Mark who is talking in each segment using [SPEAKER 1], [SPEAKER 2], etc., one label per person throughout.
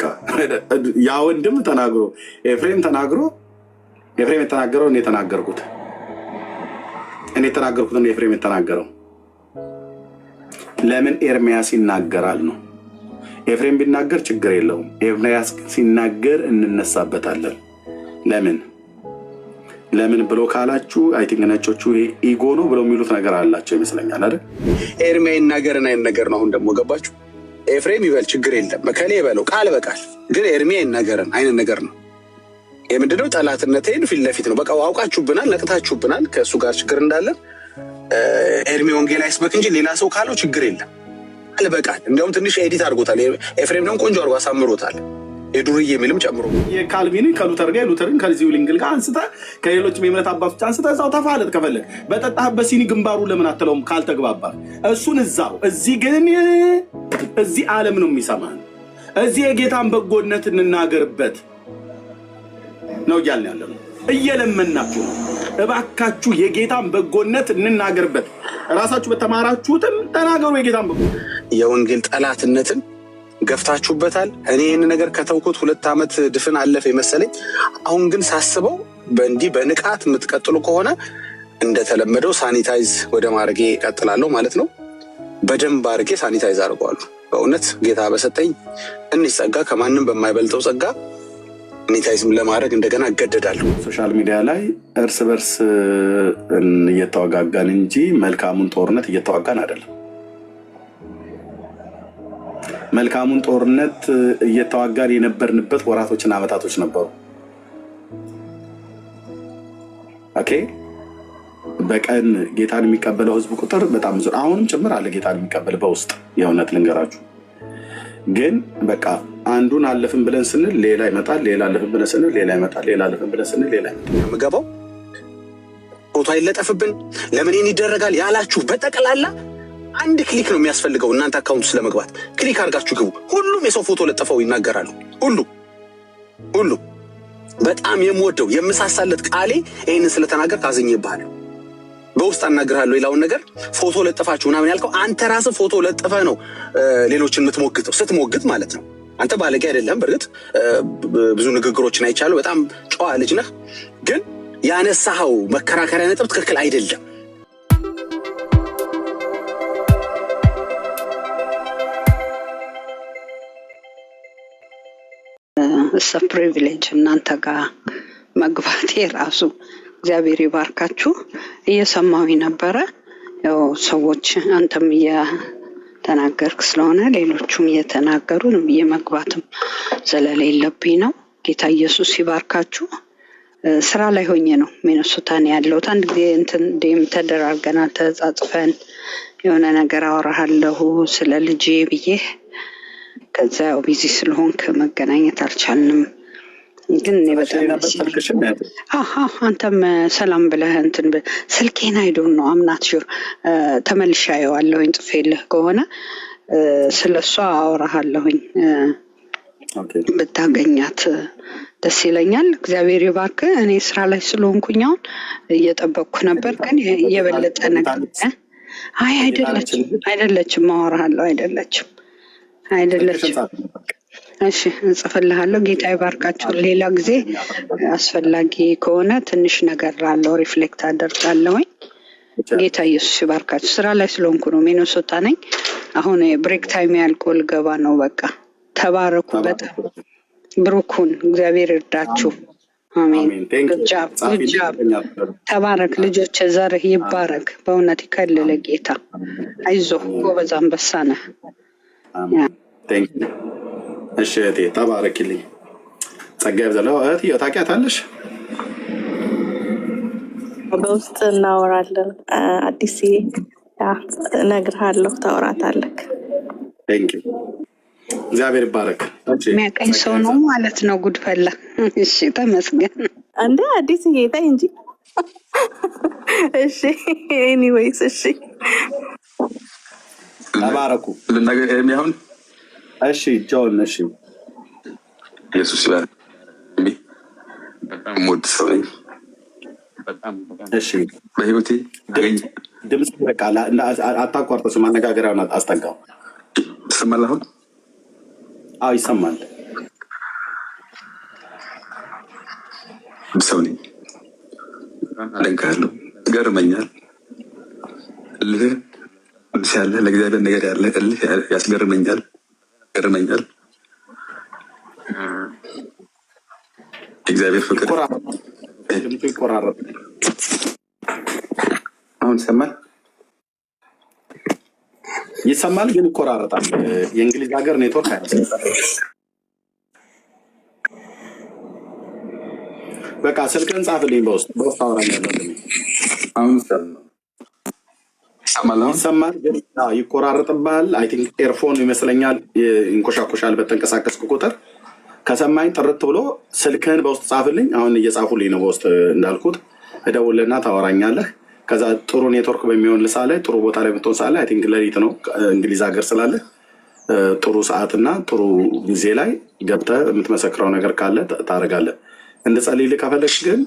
[SPEAKER 1] በቃ ያ ወንድም ተናግሮ ኤፍሬም የተናገረው እኔ የተናገርኩት ኤፍሬም የተናገረው ለምን ኤርሚያስ ይናገራል ነው። ኤፍሬም ቢናገር ችግር የለውም። ኤርሚያስ ሲናገር እንነሳበታለን። ለምን ብሎ ካላችሁ አይ ቲንክ ነጮቹ ኢጎ ነው ብለው የሚሉት ነገር አላቸው ይመስለኛል አይደል?
[SPEAKER 2] ኤርሚያ ይናገርን አይነት ነገር ነው። አሁን ደግሞ ገባችሁ? ኤፍሬም ይበል ችግር የለም መከሌ ይበለው ቃል በቃል ግን ኤርሚያ ይናገርን አይነት ነገር ነው። የምንድነው ጠላትነቴን ፊት ለፊት ነው። በቃ አውቃችሁብናል፣ ነቅታችሁብናል ከእሱ ጋር ችግር እንዳለን። ኤርሚ ወንጌል አይስበክ እንጂ ሌላ ሰው ካለው ችግር የለም ቃል በቃል። እንዲያውም ትንሽ ኤዲት አድርጎታል። ኤፍሬም ደግሞ ቆንጆ አድርጎ አሳምሮታል። የዱርዬ የሚልም ጨምሮ
[SPEAKER 1] የካልቪንን ከሉተር ጋር ሉተርን ከዚሁ ሊንግል ጋር አንስተ ከሌሎችም የእምነት አባቶች አንስተ እዛው ተፋለጥ ከፈለግ በጠጣህበት ሲኒ ግንባሩ ለምን አትለውም ካልተግባባ እሱን እዛው። እዚህ ግን እዚህ ዓለም ነው የሚሰማን። እዚህ የጌታን በጎነት እንናገርበት ነው እያልን ያለ ነው። እየለመናችሁ ነው። እባካችሁ የጌታን በጎነት እንናገርበት። ራሳችሁ በተማራችሁትም ተናገሩ የጌታን በጎነት።
[SPEAKER 2] የወንጌል ጠላትነትን ገፍታችሁበታል። እኔ ይህን ነገር ከተውኩት 2 ዓመት ድፍን አለፈ የመሰለኝ። አሁን ግን ሳስበው በእንዲህ በንቃት የምትቀጥሉ ከሆነ እንደተለመደው ሳኒታይዝ ወደ ማድረጌ እቀጥላለሁ ማለት ነው። በደንብ አድርጌ ሳኒታይዝ አድርገዋለሁ። በእውነት ጌታ በሰጠኝ እንዲህ ጸጋ ከማንም በማይበልጠው ጸጋ ሳኒታይዝም ለማድረግ እንደገና እገደዳለሁ።
[SPEAKER 1] ሶሻል ሚዲያ ላይ እርስ በርስ እየተዋጋጋን እንጂ መልካሙን ጦርነት እየተዋጋን አይደለም። መልካሙን ጦርነት እየተዋጋን የነበርንበት ወራቶችና ዓመታቶች ነበሩ። ኦኬ፣ በቀን ጌታን የሚቀበለው ህዝብ ቁጥር በጣም ብዙ፣ አሁንም ጭምር አለ ጌታን የሚቀበል በውስጥ። የእውነት ልንገራችሁ ግን በቃ አንዱን አለፍን ብለን ስንል ሌላ ይመጣል፣ ሌላ አለፍን ብለን ስንል ሌላ ይመጣል፣ ሌላ አለፍን ብለን ስንል ሌላ ይመጣል።
[SPEAKER 2] የምገባው ፎቶ አይለጠፍብን ለምን ይደረጋል ያላችሁ በጠቅላላ አንድ ክሊክ ነው የሚያስፈልገው። እናንተ አካውንት ውስጥ ለመግባት ክሊክ አድርጋችሁ ግቡ። ሁሉም የሰው ፎቶ ለጥፈው ይናገራሉ። ሁሉ በጣም የምወደው የምሳሳለት ቃሌ ይህንን ስለተናገር ካዝኜብሃለሁ። በውስጥ አናግርሃለሁ። ሌላውን ነገር ፎቶ ለጥፋችሁ ምናምን ያልከው አንተ ራስህ ፎቶ ለጥፈ ነው ሌሎችን የምትሞግተው። ስትሞግት ማለት ነው። አንተ ባለጌ አይደለም። በእርግጥ ብዙ ንግግሮችን አይቻለሁ። በጣም ጨዋ ልጅ ነህ። ግን ያነሳኸው መከራከሪያ ነጥብ ትክክል አይደለም።
[SPEAKER 3] እሰ ፕሪቪሌጅ እናንተ ጋር መግባቴ ራሱ እግዚአብሔር ይባርካችሁ። እየሰማሁኝ ነበረ። ያው ሰዎች አንተም እየተናገርክ ስለሆነ ሌሎቹም እየተናገሩ ነው መግባትም ስለሌለብኝ ነው። ጌታ ኢየሱስ ይባርካችሁ። ስራ ላይ ሆኜ ነው ሚነሱታን ያለሁት። አንድ ጊዜ እንደም ተደራርገናል፣ ተጻጽፈን የሆነ ነገር አወራሃለሁ ስለ ልጄ ብዬ ከዛ ያው ቢዚ ስለሆንክ መገናኘት አልቻልንም። ግን እኔ በጣም አንተም ሰላም ብለህ ስልኬን አይዶን ነው አምናት ሹር ተመልሻ የዋለሁኝ ጽፌልህ ከሆነ ስለሷ አወራሃለሁኝ። ብታገኛት ደስ ይለኛል። እግዚአብሔር ይባርክ። እኔ ስራ ላይ ስለሆንኩኝ አሁን እየጠበቅኩ ነበር፣ ግን የበለጠ ነገር አይደለችም አወራሃለሁ አይደለችም። እሺ እንጽፍልሃለሁ። ጌታ ይባርካችሁ። ሌላ ጊዜ አስፈላጊ ከሆነ ትንሽ ነገር ላለው ሪፍሌክት አደርጋለሁኝ። ጌታ ኢየሱስ ይባርካችሁ። ስራ ላይ ስለሆንኩ ነው። ሚኒሶታ ነኝ አሁን። ብሬክ ታይም ያልቆ ልገባ ነው። በቃ ተባረኩ። በጣም ብሩኩን እግዚአብሔር ይርዳችሁ። አሜን። ግጃብ ተባረክ። ልጆች ዘርህ ይባረክ። በእውነት ይከልል ጌታ። አይዞህ ጎበዝ አንበሳ ነህ።
[SPEAKER 1] እሺ እህቴ ተባረክልኝ። ጸጋ ይብዛልህ። እህቴ ታውቂያታለሽ?
[SPEAKER 4] በውስጥ እናወራለን። አዲስ እነግርሃለሁ፣ ታወራታለህ።
[SPEAKER 1] እግዚአብሔር ይባረክ።
[SPEAKER 3] የሚያቀኝ ሰው ነው ማለት ነው። ጉድፈላ። እሺ ተመስገን።
[SPEAKER 4] እንደ አዲስ ታይ እንጂ። እሺ ኤኒዌይስ፣ እሺ
[SPEAKER 1] ተባረኩ።
[SPEAKER 2] ልናገር የሚሆን
[SPEAKER 1] እሺ ጆን። እሺ
[SPEAKER 2] ኢየሱስ ይባርክ። በጣም ሞድ ሰው ነኝ።
[SPEAKER 1] እሺ
[SPEAKER 2] በህይወቴ
[SPEAKER 1] ድምፅ በቃ አታቋርጠው። ማነጋገሪያውን አስጠጋው።
[SPEAKER 2] ትሰማለህ? አሁን
[SPEAKER 1] አዎ ይሰማል።
[SPEAKER 2] ሰው ነኝ። አደንቃለሁ። ገርመኛል። እልህ ያለ ለእግዚአብሔር ነገር ያለ እልህ ያስገርመኛል። ገርመኛል። እግዚአብሔር ፍቅር
[SPEAKER 1] ይቆራረጥ። አሁን ይሰማል ግን ይቆራረጣል። የእንግሊዝ ሀገር ኔትወርክ አይመስልም። በቃ ስልክህን ጻፍልኝ፣ በውስጥ አወራኛለሁ።
[SPEAKER 2] አሁን
[SPEAKER 1] ይሰማል ግን ይቆራረጥብሃል። አይ ቲንክ ኤርፎን ይመስለኛል ይንኮሻኮሻል በተንቀሳቀስኩ ቁጥር። ከሰማኝ ጥርት ብሎ ስልክህን በውስጥ ጻፍልኝ። አሁን እየጻፉልኝ ነው በውስጥ እንዳልኩት። እደውልና ታወራኛለህ። ከዛ ጥሩ ኔትወርክ በሚሆን ልሳ ላይ ጥሩ ቦታ ላይ ብትሆን ሳለ አይ ቲንክ ሌሊት ነው እንግሊዝ ሀገር ስላለ ጥሩ ሰዓትና ጥሩ ጊዜ ላይ ገብተህ የምትመሰክረው ነገር ካለ ታደርጋለህ። እንድጸልይልህ ከፈለግሽ ግን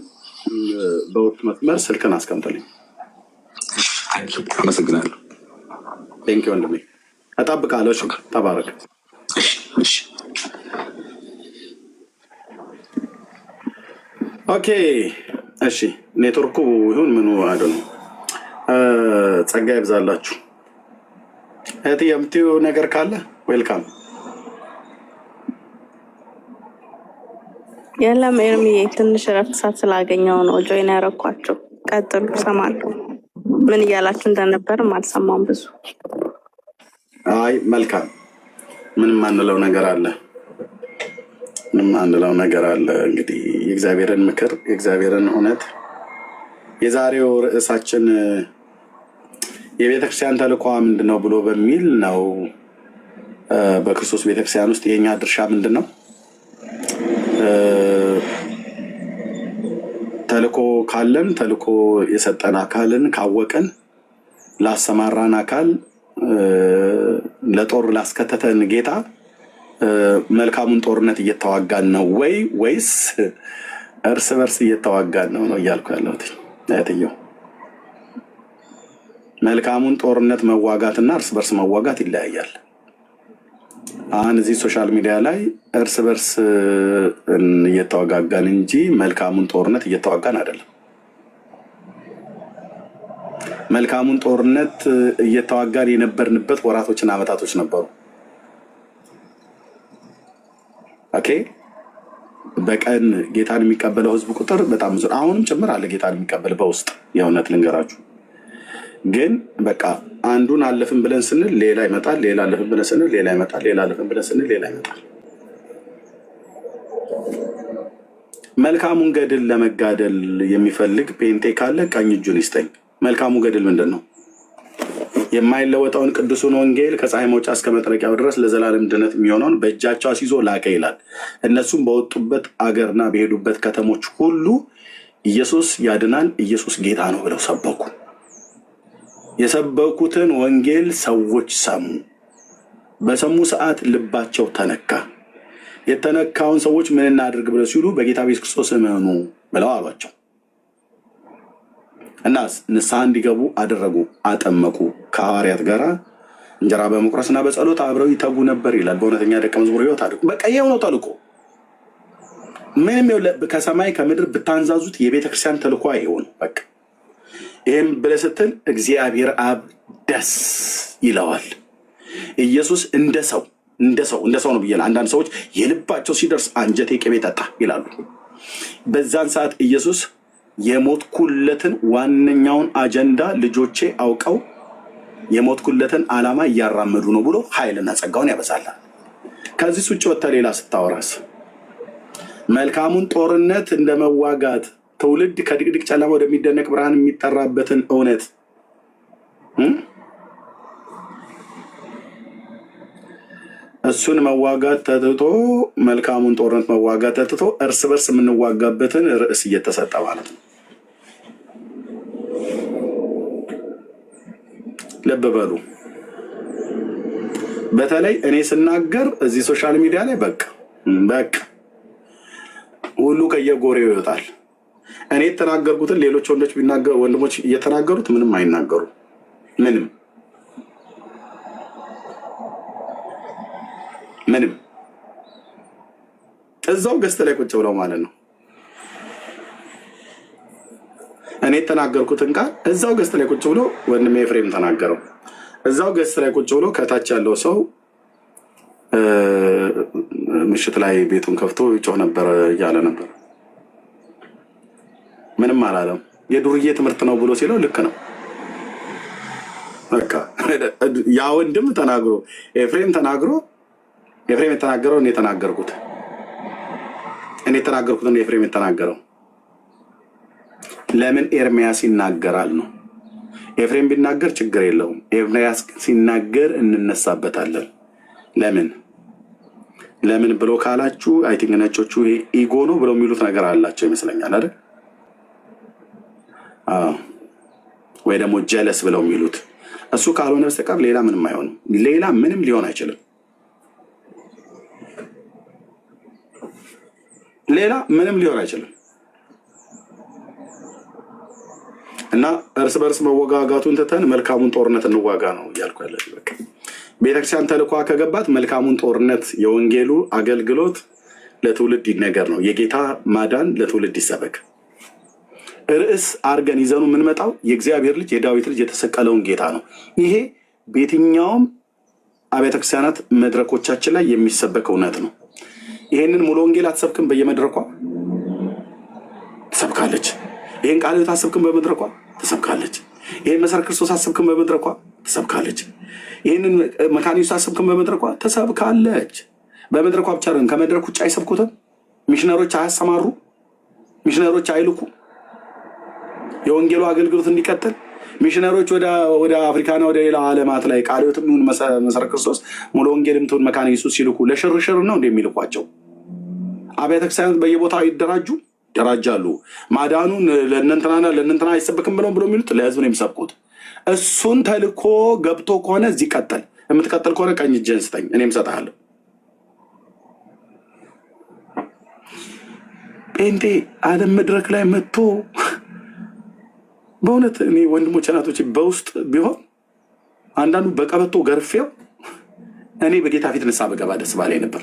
[SPEAKER 1] በውስጥ መስመር ስልክን አስቀምጥልኝ።
[SPEAKER 2] አመሰግናለሁ።
[SPEAKER 1] ቴንኪ ወንድሜ፣ እጠብቃለሁ። ተባረክ። ኦኬ እሺ። ኔትወርኩ ይሁን ምኑ አዶ ነው። ጸጋ ይብዛላችሁ። እህት የምትይው ነገር ካለ ዌልካም።
[SPEAKER 4] የለም ኤርሚዬ፣ ትንሽ ረፍት ሰዓት ስላገኘው ነው ጆይን ያረኳቸው። ቀጥሉ፣ እሰማለሁ። ምን እያላችሁ እንደነበርም አልሰማም ብዙ።
[SPEAKER 1] አይ መልካም። ምንም አንለው ነገር አለ እንግዲህ የእግዚአብሔርን ምክር የእግዚአብሔርን እውነት። የዛሬው ርዕሳችን የቤተክርስቲያን ተልእኮ ምንድን ነው ብሎ በሚል ነው። በክርስቶስ ቤተክርስቲያን ውስጥ የኛ ድርሻ ምንድን ነው? ተልእኮ ካለን ተልእኮ የሰጠን አካልን ካወቅን ላሰማራን አካል ለጦር ላስከተተን ጌታ መልካሙን ጦርነት እየተዋጋን ነው ወይስ እርስ በርስ እየተዋጋን ነው እያልኩ ያለሁት። ያትየው መልካሙን ጦርነት መዋጋትና እርስ በርስ መዋጋት ይለያያል። አሁን እዚህ ሶሻል ሚዲያ ላይ እርስ በርስ እየተዋጋጋን እንጂ መልካሙን ጦርነት እየተዋጋን አይደለም። መልካሙን ጦርነት እየተዋጋን የነበርንበት ወራቶችና ዓመታቶች ነበሩ። ኦኬ፣ በቀን ጌታን የሚቀበለው ህዝብ ቁጥር በጣም ብዙ፣ አሁንም ጭምር አለ ጌታን የሚቀበል በውስጥ። የእውነት ልንገራችሁ ግን በቃ አንዱን አለፍን ብለን ስንል ሌላ ይመጣል፣ ሌላ አለፍን ብለን ስንል ሌላ ይመጣል፣ ሌላ አለፍን ብለን ስንል ሌላ ይመጣል። መልካሙን ገድል ለመጋደል የሚፈልግ ፔንቴ ካለ ቀኝ እጁን ይስጠኝ። መልካሙ ገድል ምንድን ነው? የማይለወጠውን ቅዱሱን ወንጌል ከፀሐይ መውጫ እስከ መጥለቂያው ድረስ ለዘላለም ድነት የሚሆነውን በእጃቸው አስይዞ ላከ ይላል። እነሱም በወጡበት አገርና በሄዱበት ከተሞች ሁሉ ኢየሱስ ያድናል፣ ኢየሱስ ጌታ ነው ብለው ሰበኩ። የሰበኩትን ወንጌል ሰዎች ሰሙ። በሰሙ ሰዓት ልባቸው ተነካ። የተነካውን ሰዎች ምን እናድርግ ብለው ሲሉ በጌታ ኢየሱስ ክርስቶስ እመኑ ብለው አሏቸው እና ንስሐ እንዲገቡ አደረጉ፣ አጠመቁ። ከሐዋርያት ጋር እንጀራ በመቁረስና በጸሎት አብረው ይተጉ ነበር ይላል። በእውነተኛ ደቀ መዝሙር ሕይወት አድርጉ። በቃ ይኸው ነው ተልእኮ። ምንም ከሰማይ ከምድር ብታንዛዙት የቤተክርስቲያን ተልእኮ ይሆን። በቃ ይህም ብለህ ስትል እግዚአብሔር አብ ደስ ይለዋል። ኢየሱስ እንደ ሰው ነው ብዬ አንዳንድ ሰዎች የልባቸው ሲደርስ አንጀቴ ቅቤ ጠጣ ይላሉ። በዛን ሰዓት ኢየሱስ የሞትኩለትን ዋነኛውን አጀንዳ ልጆቼ አውቀው የሞትኩለትን ዓላማ እያራመዱ ነው ብሎ ኃይልና ጸጋውን ያበዛላል። ከዚህ ውጭ ወጥተህ ሌላ ስታወራስ መልካሙን ጦርነት እንደ መዋጋት ትውልድ ከድቅድቅ ጨለማ ወደሚደነቅ ብርሃን የሚጠራበትን እውነት እሱን መዋጋት ተትቶ መልካሙን ጦርነት መዋጋት ተትቶ እርስ በርስ የምንዋጋበትን ርዕስ እየተሰጠ ማለት ነው። ልብ በሉ። በተለይ እኔ ስናገር እዚህ ሶሻል ሚዲያ ላይ በቃ ሁሉ ከየጎሬው ይወጣል። እኔ የተናገርኩትን ሌሎች ወንድሞች እየተናገሩት ምንም አይናገሩ። ምንም እዛው ገዝተ ላይ ቁጭ ብለው ማለት ነው። እኔ የተናገርኩትን ቃል እዛው ገስት ላይ ቁጭ ብሎ ወንድሜ ኤፍሬም ተናገረው። እዛው ገስት ላይ ቁጭ ብሎ ከታች ያለው ሰው ምሽት ላይ ቤቱን ከፍቶ ይጮህ ነበር እያለ ነበር። ምንም አላለም። የዱርዬ ትምህርት ነው ብሎ ሲለው ልክ ነው። በቃ ያ ወንድም ተናግሮ ኤፍሬም ተናግሮ ኤፍሬም የተናገረው እኔ የተናገርኩት ኤፍሬም የተናገረው ለምን ኤርሚያስ ይናገራል ነው። ኤፍሬም ቢናገር ችግር የለውም። ኤርሚያስ ሲናገር እንነሳበታለን። ለምን ብሎ ካላችሁ አይ ቲንክ ነጮቹ ኢጎ ነው ብለው የሚሉት ነገር አላቸው ይመስለኛል አይደል? ወይ ደግሞ ጀለስ ብለው የሚሉት እሱ ካልሆነ በስተቀር ሌላ ምንም አይሆንም። ሌላ ምንም ሊሆን አይችልም። ሌላ ምንም ሊሆን አይችልም። እና እርስ በርስ መወጋጋቱን ትተን መልካሙን ጦርነት እንዋጋ ነው እያልኩ ያለ። በቃ ቤተክርስቲያን ተልኳ ከገባት መልካሙን ጦርነት የወንጌሉ አገልግሎት ለትውልድ ይነገር ነው። የጌታ ማዳን ለትውልድ ይሰበክ። ርዕስ አርገን ይዘኑ የምንመጣው የእግዚአብሔር ልጅ የዳዊት ልጅ የተሰቀለውን ጌታ ነው። ይሄ በየትኛውም አብያተ ክርስቲያናት መድረኮቻችን ላይ የሚሰበክ እውነት ነው። ይሄንን ሙሉ ወንጌል አትሰብክም፣ በየመድረኳ ትሰብካለች። ይህን ቃል አትሰብክም፣ በመድረኳ ትሰብካለች። ይህን መሰረ ክርስቶስ አትሰብክም፣ በመድረኳ ትሰብካለች። ይህንን መካነ ኢየሱስ አትሰብክም፣ በመድረኳ ትሰብካለች። በመድረኳ ብቻ አይደለም፣ ከመድረክ ውጭ አይሰብኩትም። ሚሽነሮች አያሰማሩ፣ ሚሽነሮች አይልኩ። የወንጌሉ አገልግሎት እንዲቀጥል ሚሽነሮች ወደ አፍሪካና ወደ ሌላ ዓለማት ላይ ቃለ ሕይወትም ይሁን መሰረ ክርስቶስ ሙሉ ወንጌልም ትሁን መካነ ኢየሱስ ሲልኩ ለሽርሽር ነው እንደሚልኳቸው። አብያተ ክርስቲያናት በየቦታው ይደራጃሉ። ማዳኑን ለእነንትናና ለእነንትና አይሰበክም ብለው የሚሉት ለህዝብ ነው የሚሰብኩት። እሱን ተልኮ ገብቶ ከሆነ እዚህ ቀጠል። የምትቀጥል ከሆነ ቀኝ እጅህን ስጠኝ እኔም እሰጥሃለሁ። ጴንጤ ዓለም መድረክ ላይ መጥቶ በእውነት እኔ ወንድሞች እናቶች በውስጥ ቢሆን አንዳንዱ በቀበቶ ገርፌው እኔ በጌታ ፊት ንስሐ በገባ ደስ ባለኝ ነበር።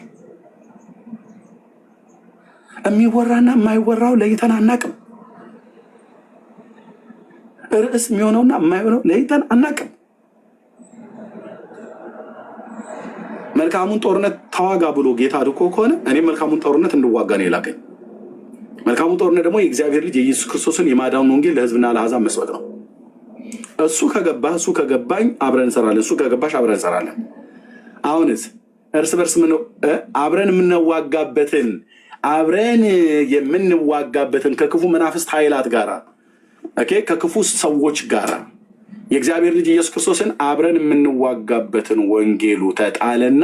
[SPEAKER 1] የሚወራና የማይወራው ለይተን አናቅም። ርዕስ የሚሆነውና የማይሆነው ለይተን አናቅም። መልካሙን ጦርነት ተዋጋ ብሎ ጌታ ልኮ ከሆነ እኔም መልካሙን ጦርነት እንድዋጋ ነው የላከኝ። መልካሙ ጦርነት ደግሞ የእግዚአብሔር ልጅ የኢየሱስ ክርስቶስን የማዳኑን ወንጌል ለህዝብና ለአሕዛብ መስበክ ነው። እሱ ከገባኝ አብረን እንሰራለን። እሱ ከገባሽ አብረን እንሰራለን። አሁንስ እርስ በርስ አብረን የምንዋጋበትን ከክፉ መናፍስት ኃይላት ጋራ ከክፉ ሰዎች ጋራ የእግዚአብሔር ልጅ ኢየሱስ ክርስቶስን አብረን የምንዋጋበትን ወንጌሉ ተጣለና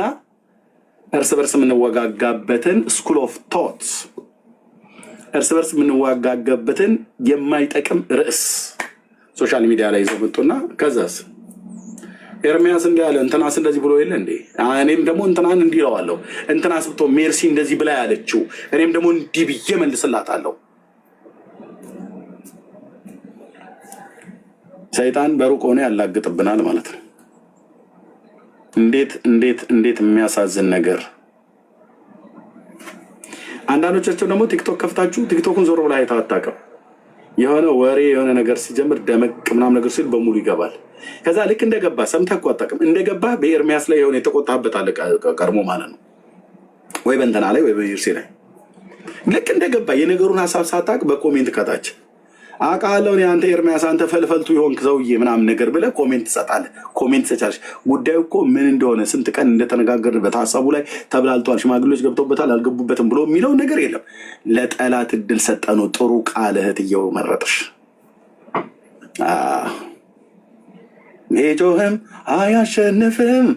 [SPEAKER 1] እርስ በርስ የምንወጋጋበትን ስኩል ኦፍ ቶትስ እርስ በርስ የምንዋጋገበትን የማይጠቅም ርዕስ ሶሻል ሚዲያ ላይ ይዘው መጡና ከዛስ ኤርሚያስ እንዲህ ያለ እንትናስ እንደዚህ ብሎ የለ እንዴ? እኔም ደግሞ እንትናን እንዲህ እለዋለሁ። እንትናስ ብቶ ሜርሲ እንደዚህ ብላ ያለችው እኔም ደግሞ እንዲህ ብዬ መልስላታለሁ። ሰይጣን በሩቅ ሆነ ያላግጥብናል ማለት ነው። እንዴት የሚያሳዝን ነገር። አንዳንዶቻቸው ደግሞ ቲክቶክ ከፍታችሁ ቲክቶኩን ዞር ብላ አይተህ አታውቅም። የሆነ ወሬ የሆነ ነገር ሲጀምር ደመቅ ምናምን ነገር ሲል በሙሉ ይገባል። ከዛ ልክ እንደገባ ሰምተህ እኮ አታውቅም። እንደገባ በኤርሚያስ ላይ የሆነ የተቆጣበት አለ ቀድሞ ማለት ነው፣ ወይ በእንትና ላይ ወይ በዩርሴ ላይ ልክ እንደገባ የነገሩን ሀሳብ ሳታውቅ በኮሜንት ከታች አውቃለሁ አንተ ኤርሚያስ አንተ ፈልፈልቱ የሆንክ ሰውዬ ምናምን ነገር ብለህ ኮሜንት ትሰጣለህ። ኮሜንት ትሰጫለሽ። ጉዳዩ እኮ ምን እንደሆነ ስንት ቀን እንደተነጋገርንበት ሀሳቡ ላይ ተብላልቷል፣ ሽማግሌዎች ገብተውበታል፣ አልገቡበትም ብሎ የሚለው ነገር የለም። ለጠላት እድል ሰጠነው። ጥሩ ቃል እህትየው መረጥሽ። ቢጮህም አያሸንፍም፣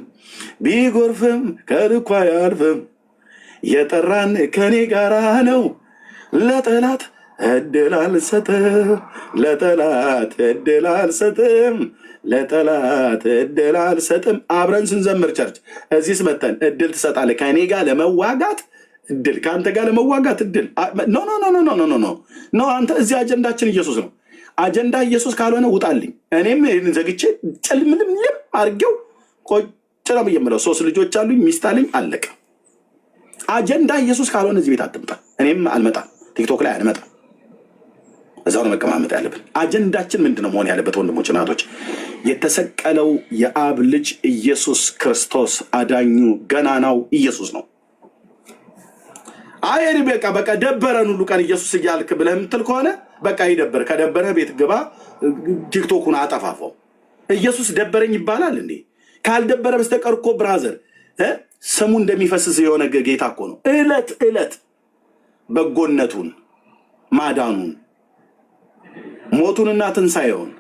[SPEAKER 1] ቢጎርፍም ከልኩ አያልፍም። የጠራን ከኔ ጋራ ነው። ለጠላት እድል አልሰጥም፣ ለጠላት እድል አልሰጥም፣ ለጠላት እድል አልሰጥም። አብረን ስንዘምር ቸርች እዚህ ስመተን እድል ትሰጣለህ ከኔ ጋር ለመዋጋት እድል፣ ከአንተ ጋር ለመዋጋት እድል። ኖ አንተ እዚህ አጀንዳችን ኢየሱስ ነው። አጀንዳ ኢየሱስ ካልሆነ ውጣልኝ። እኔም ዘግቼ ጭልምልምልም አድርጌው ቆጭ ነው ብዬ የምለው 3 ልጆች አሉኝ፣ ሚስት አለኝ፣ አለቀ። አጀንዳ ኢየሱስ ካልሆነ እዚህ ቤት አትምጣ። እኔም አልመጣም፣ ቲክቶክ ላይ አልመጣም። እዛው ነው መቀማመጥ ያለብን። አጀንዳችን ምንድነው መሆን ያለበት? ወንድሞች እናቶች፣ የተሰቀለው የአብ ልጅ ኢየሱስ ክርስቶስ አዳኙ ገናናው ኢየሱስ ነው። አይ በቃ ደበረን ሁሉ ቀን ኢየሱስ እያልክ ብለህ የምትል ከሆነ በቃ ይደበር። ከደበረ ቤት ግባ፣ ቲክቶኩን አጠፋፈው። ኢየሱስ ደበረኝ ይባላል እንዴ? ካልደበረ በስተቀር እኮ ብራዘር ስሙ እንደሚፈስስ የሆነ ጌታ እኮ ነው። እለት እለት በጎነቱን፣ ማዳኑን፣ ሞቱንና ትንሣኤውን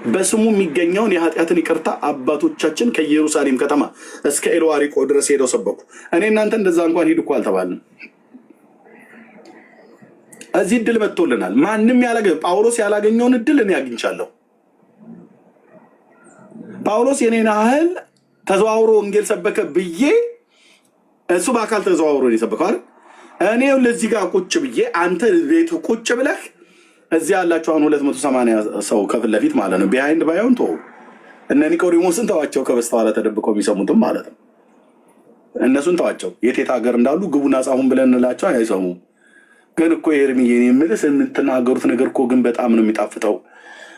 [SPEAKER 1] በስሙ የሚገኘውን የኃጢአትን ይቅርታ አባቶቻችን ከኢየሩሳሌም ከተማ እስከ ኤልዋሪቆ ድረስ ሄደው ሰበኩ። እኔ እናንተ እንደዛ እንኳን ሂድ እኮ አልተባልንም። እዚህ እድል መጥቶልናል። ማንም ጳውሎስ ያላገኘውን እድል እኔ አግኝቻለሁ። ጳውሎስ የኔን ያህል ተዘዋውሮ ወንጌል ሰበከ ብዬ እሱ በአካል ተዘዋውሮ የሰበከው አይደል? እኔ ለዚህ ጋር ቁጭ ብዬ አንተ ቤት ቁጭ ብለህ እዚህ ያላችሁ አሁን 280 ሰው ከፊት ለፊት ማለት ነው። ቢሃይንድ ባይሆን ተው፣ እነ ኒቆዲሞስን ተዋቸው፣ ከበስተኋላ ተደብቀው የሚሰሙትም ማለት ነው። እነሱን ተዋቸው። የት ሀገር እንዳሉ ግቡና ጻፉን ብለን እንላቸው አይሰሙም። ግን እኮ ኤርሚዬ የምልህ የምትናገሩት ነገር እኮ ግን በጣም ነው የሚጣፍጠው።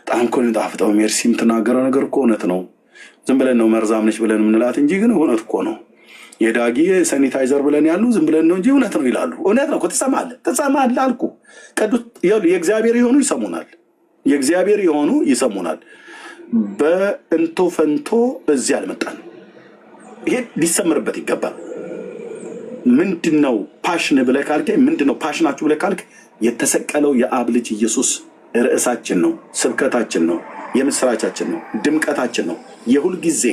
[SPEAKER 1] በጣም እኮ ነው የሚጣፍጠው። ሜርሲ የምትናገረው ነገር እኮ እውነት ነው። ዝም ብለን ነው መርዛም ነች ብለን የምንላት እንጂ ግን እውነት እኮ ነው። የዳጊ ሳኒታይዘር ብለን ያሉ ዝም ብለን ነው እንጂ እውነት ነው ይላሉ። እውነት ነው እኮ ትሰማለህ አልኩ። ቅዱስ የእግዚአብሔር የሆኑ ይሰሙናል። የእግዚአብሔር የሆኑ ይሰሙናል። በእንቶ ፈንቶ እዚህ አልመጣን። ይሄ ሊሰምርበት ይገባል። ምንድነው ፓሽን ብለህ ካልከኝ፣ ምንድነው ፓሽናችሁ ብለህ ካልክ፣ የተሰቀለው የአብ ልጅ ኢየሱስ ርዕሳችን ነው፣ ስብከታችን ነው፣ የምስራቻችን ነው፣ ድምቀታችን ነው፣ የሁል ጊዜ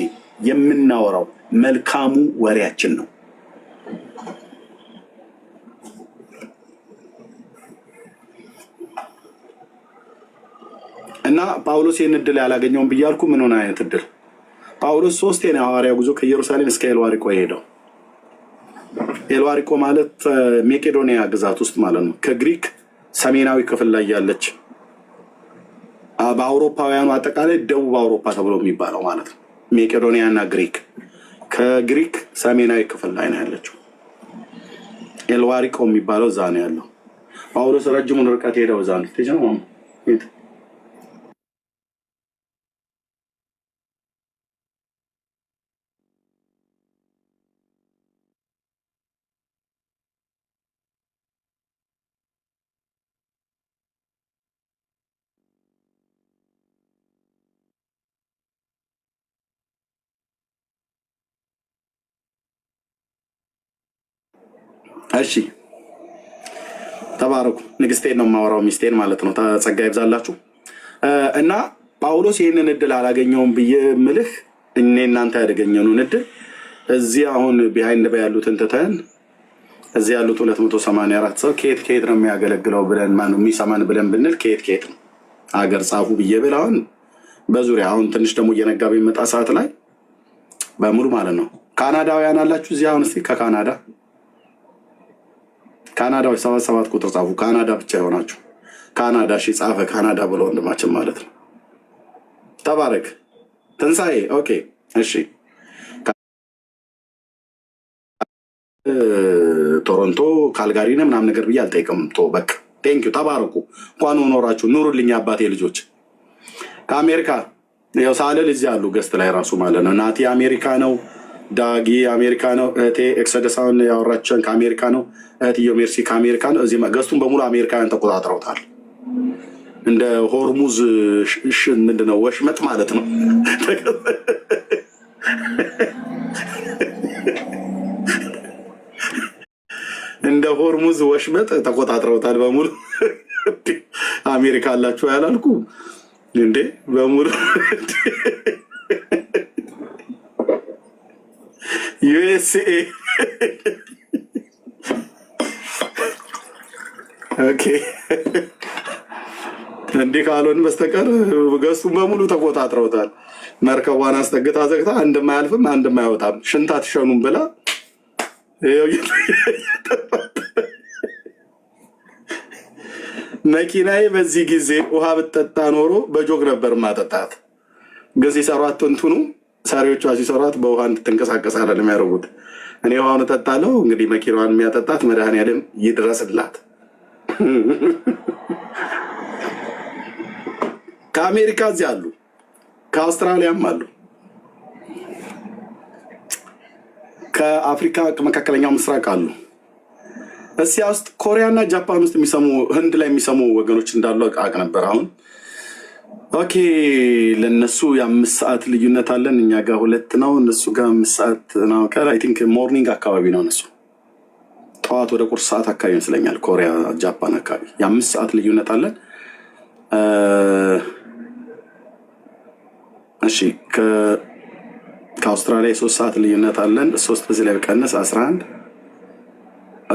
[SPEAKER 1] የምናወራው መልካሙ ወሬያችን ነው። እና ጳውሎስ ይህን እድል ያላገኘውን ብያልኩ ምን ሆነ አይነት እድል? ጳውሎስ 3 የሐዋርያ ጉዞ ከኢየሩሳሌም እስከ ኤልዋሪቆ ሄደው። ኤልዋሪቆ ማለት ሜቄዶኒያ ግዛት ውስጥ ማለት ነው። ከግሪክ ሰሜናዊ ክፍል ላይ ያለች፣ በአውሮፓውያኑ አጠቃላይ ደቡብ አውሮፓ ተብሎ የሚባለው ማለት ነው። ሜቄዶኒያ እና ግሪክ ከግሪክ ሰሜናዊ ክፍል ላይ ነው ያለችው። ኤልዋሪቆ የሚባለው እዛ ነው ያለው። ጳውሎስ ረጅሙን ርቀት ሄደው እዛ ነው። እሺ ተባረኩ። ንግስቴን ነው የማወራው፣ ሚስቴን ማለት ነው። ጸጋ ይብዛላችሁ። እና ጳውሎስ ይህንን እድል አላገኘውም ብዬ ምልህ እኔ እናንተ ያደገኘኑን እድል እዚህ አሁን ቢሃይንድ ያሉትን ትተን እዚህ ያሉት 284 ሰው ከየት ነው የሚያገለግለው ብለን ማነው የሚሰማን ብለን ብንል ከየት ነው አገር ጻፉ ብዬ ብል አሁን በዙሪያ አሁን ትንሽ ደግሞ እየነጋ በሚመጣ ሰዓት ላይ በሙሉ ማለት ነው። ካናዳውያን አላችሁ እዚህ አሁን እስኪ ካናዳዎች 77 ቁጥር ጻፉ። ካናዳ ብቻ የሆናችሁ ካናዳ ጻፈ ካናዳ ብሎ ወንድማችን ማለት ነው። ተባረክ ትንሣኤ። ኦኬ እሺ። ቶሮንቶ ካልጋሪ ነው ምናምን ነገር ብዬ አልጠይቅም። በቃ ቴንኪው ተባረኩ። እንኳን ኖራችሁ ኑሩልኝ አባቴ ልጆች። ከአሜሪካ ያው ሳለል እዚህ ያሉ ገስት ላይ ራሱ ማለት ነው። ናቲ አሜሪካ ነው፣ ዳጊ አሜሪካ ነው፣ እህቴ ኤክሰደሳውን ያወራችን ከአሜሪካ ነው፣ እህትዮ ሜርሲ ከአሜሪካ ነው። እዚህ ገስቱን በሙሉ አሜሪካውያን ተቆጣጥረውታል። እንደ ሆርሙዝ ምንድነው ወሽመጥ ማለት ነው። እንደ ሆርሙዝ ወሽመጥ ተቆጣጥረውታል በሙሉ። አሜሪካ አላችሁ ያላልኩ እንዴ በሙሉ ዩኤስኤ ኦኬ። እንዲህ ካልሆን በስተቀር ገዝቱን በሙሉ ተቆጣጥረውታል። መርከቧን አስጠግታ ዘግታ አንድም አያልፍም አንድም አይወጣም። ሽንታ ትሸኑም ብላ መኪናዬ በዚህ ጊዜ ውሃ ብትጠጣ ኖሮ በጆግ ነበር ማጠጣት። ግን ሲሰሯት እንትኑ ሰሪዎቿ ሲሰሯት በውሃ እንድትንቀሳቀስ አይደለም የሚያደርጉት። እኔ ውሃውን እጠጣለሁ። እንግዲህ መኪናዋን የሚያጠጣት መድኃኒዓለም ይድረስላት። ከአሜሪካ እዚህ አሉ፣ ከአውስትራሊያም አሉ፣ ከአፍሪካ መካከለኛው ምስራቅ አሉ። እስያ ውስጥ ኮሪያና ጃፓን ውስጥ የሚሰሙ ህንድ ላይ የሚሰሙ ወገኖች እንዳሉ አውቅ ነበር። አሁን ኦኬ ለነሱ የ5 ሰዓት ልዩነት አለን። እኛ ጋር 2 ነው፣ እነሱ ጋር 5 ሰዓት ነው። አይ ቲንክ ሞርኒንግ አካባቢ ነው እነሱ ጠዋት ወደ ቁርስ ሰዓት አካባቢ ይመስለኛል። ኮሪያ ጃፓን አካባቢ የ5 ሰዓት ልዩነት አለን። እሺ ከአውስትራሊያ የ3 ሰዓት ልዩነት አለን። 3 በዚህ ላይ በቀነስ 11።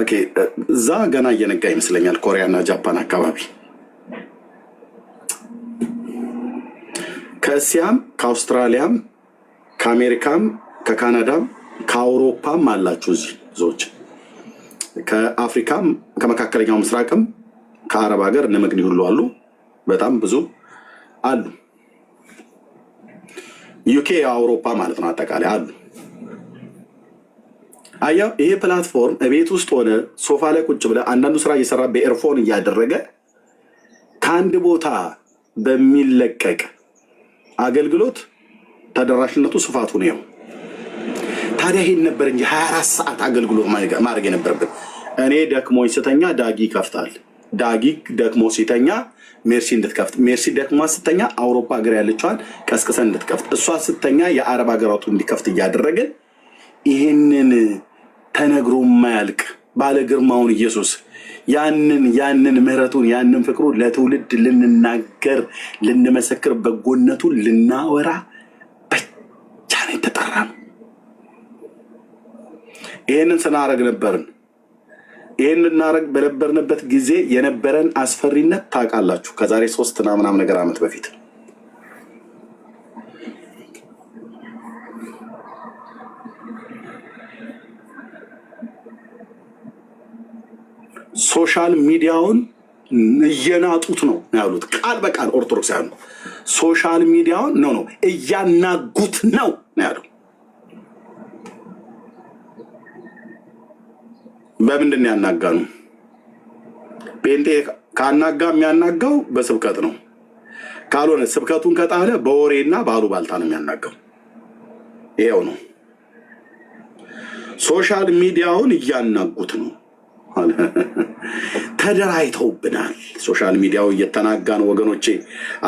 [SPEAKER 1] ኦኬ እዛ ገና እየነጋ ይመስለኛል ኮሪያና ጃፓን አካባቢ። ከእስያም ከአውስትራሊያም ከአሜሪካም ከካናዳም ከአውሮፓም አላችሁ እዚህ ብዙዎች። ከአፍሪካም ከመካከለኛው ምስራቅም ከአረብ ሀገር እነ መግኒ ሁሉ አሉ። በጣም ብዙ አሉ። ዩኬ አውሮፓ ማለት ነው አጠቃላይ አሉ። አየው ይሄ ፕላትፎርም ቤት ውስጥ ሆነ ሶፋ ላይ ቁጭ ብለ አንዳንዱ ስራ እየሰራ በኤርፎን እያደረገ ከአንድ ቦታ በሚለቀቅ አገልግሎት ተደራሽነቱ ስፋቱ ነው። ታዲያ ይሄን ነበር እንጂ 24 ሰዓት አገልግሎት ማድረግ የነበረብን። እኔ ደክሞኝ ስተኛ ዳጊ ይከፍታል። ዳጊ ደክሞ ሲተኛ ሜርሲ እንድትከፍት፣ ሜርሲ ደክሞ ስተኛ አውሮፓ ሀገር ያለችዋን ቀስቅሰን እንድትከፍት፣ እሷ ስተኛ የአረብ ሀገራቱ እንዲከፍት እያደረግን ይህንን ተነግሮ ማያልቅ ባለ ግርማውን ኢየሱስ ያንን ምህረቱን ያንን ፍቅሩን ለትውልድ ልንናገር ልንመሰክር በጎነቱን ልናወራ ብቻ ነው የተጠራ ነው። ይህንን ስናረግ ነበርን። ይህን እናረግ በነበርንበት ጊዜ የነበረን አስፈሪነት ታውቃላችሁ። ከዛሬ 3 ምናምን ነገር ዓመት በፊት ሶሻል ሚዲያውን እየናጡት ነው ያሉት፣ ቃል በቃል ኦርቶዶክሳውያን ሶሻል ሚዲያውን ነው እያናጉት ነው ያሉ። በምንድን ነው ያናጋኑ? ጴንጤ ካናጋ የሚያናጋው በስብከት ነው። ካልሆነ ስብከቱን ከጣለ በወሬና ባሉባልታ ነው የሚያናጋው። ይሄው ነው። ሶሻል ሚዲያውን እያናጉት ነው። ተደራይተውብናል። ሶሻል ሚዲያው እየተናጋ ነው ወገኖቼ።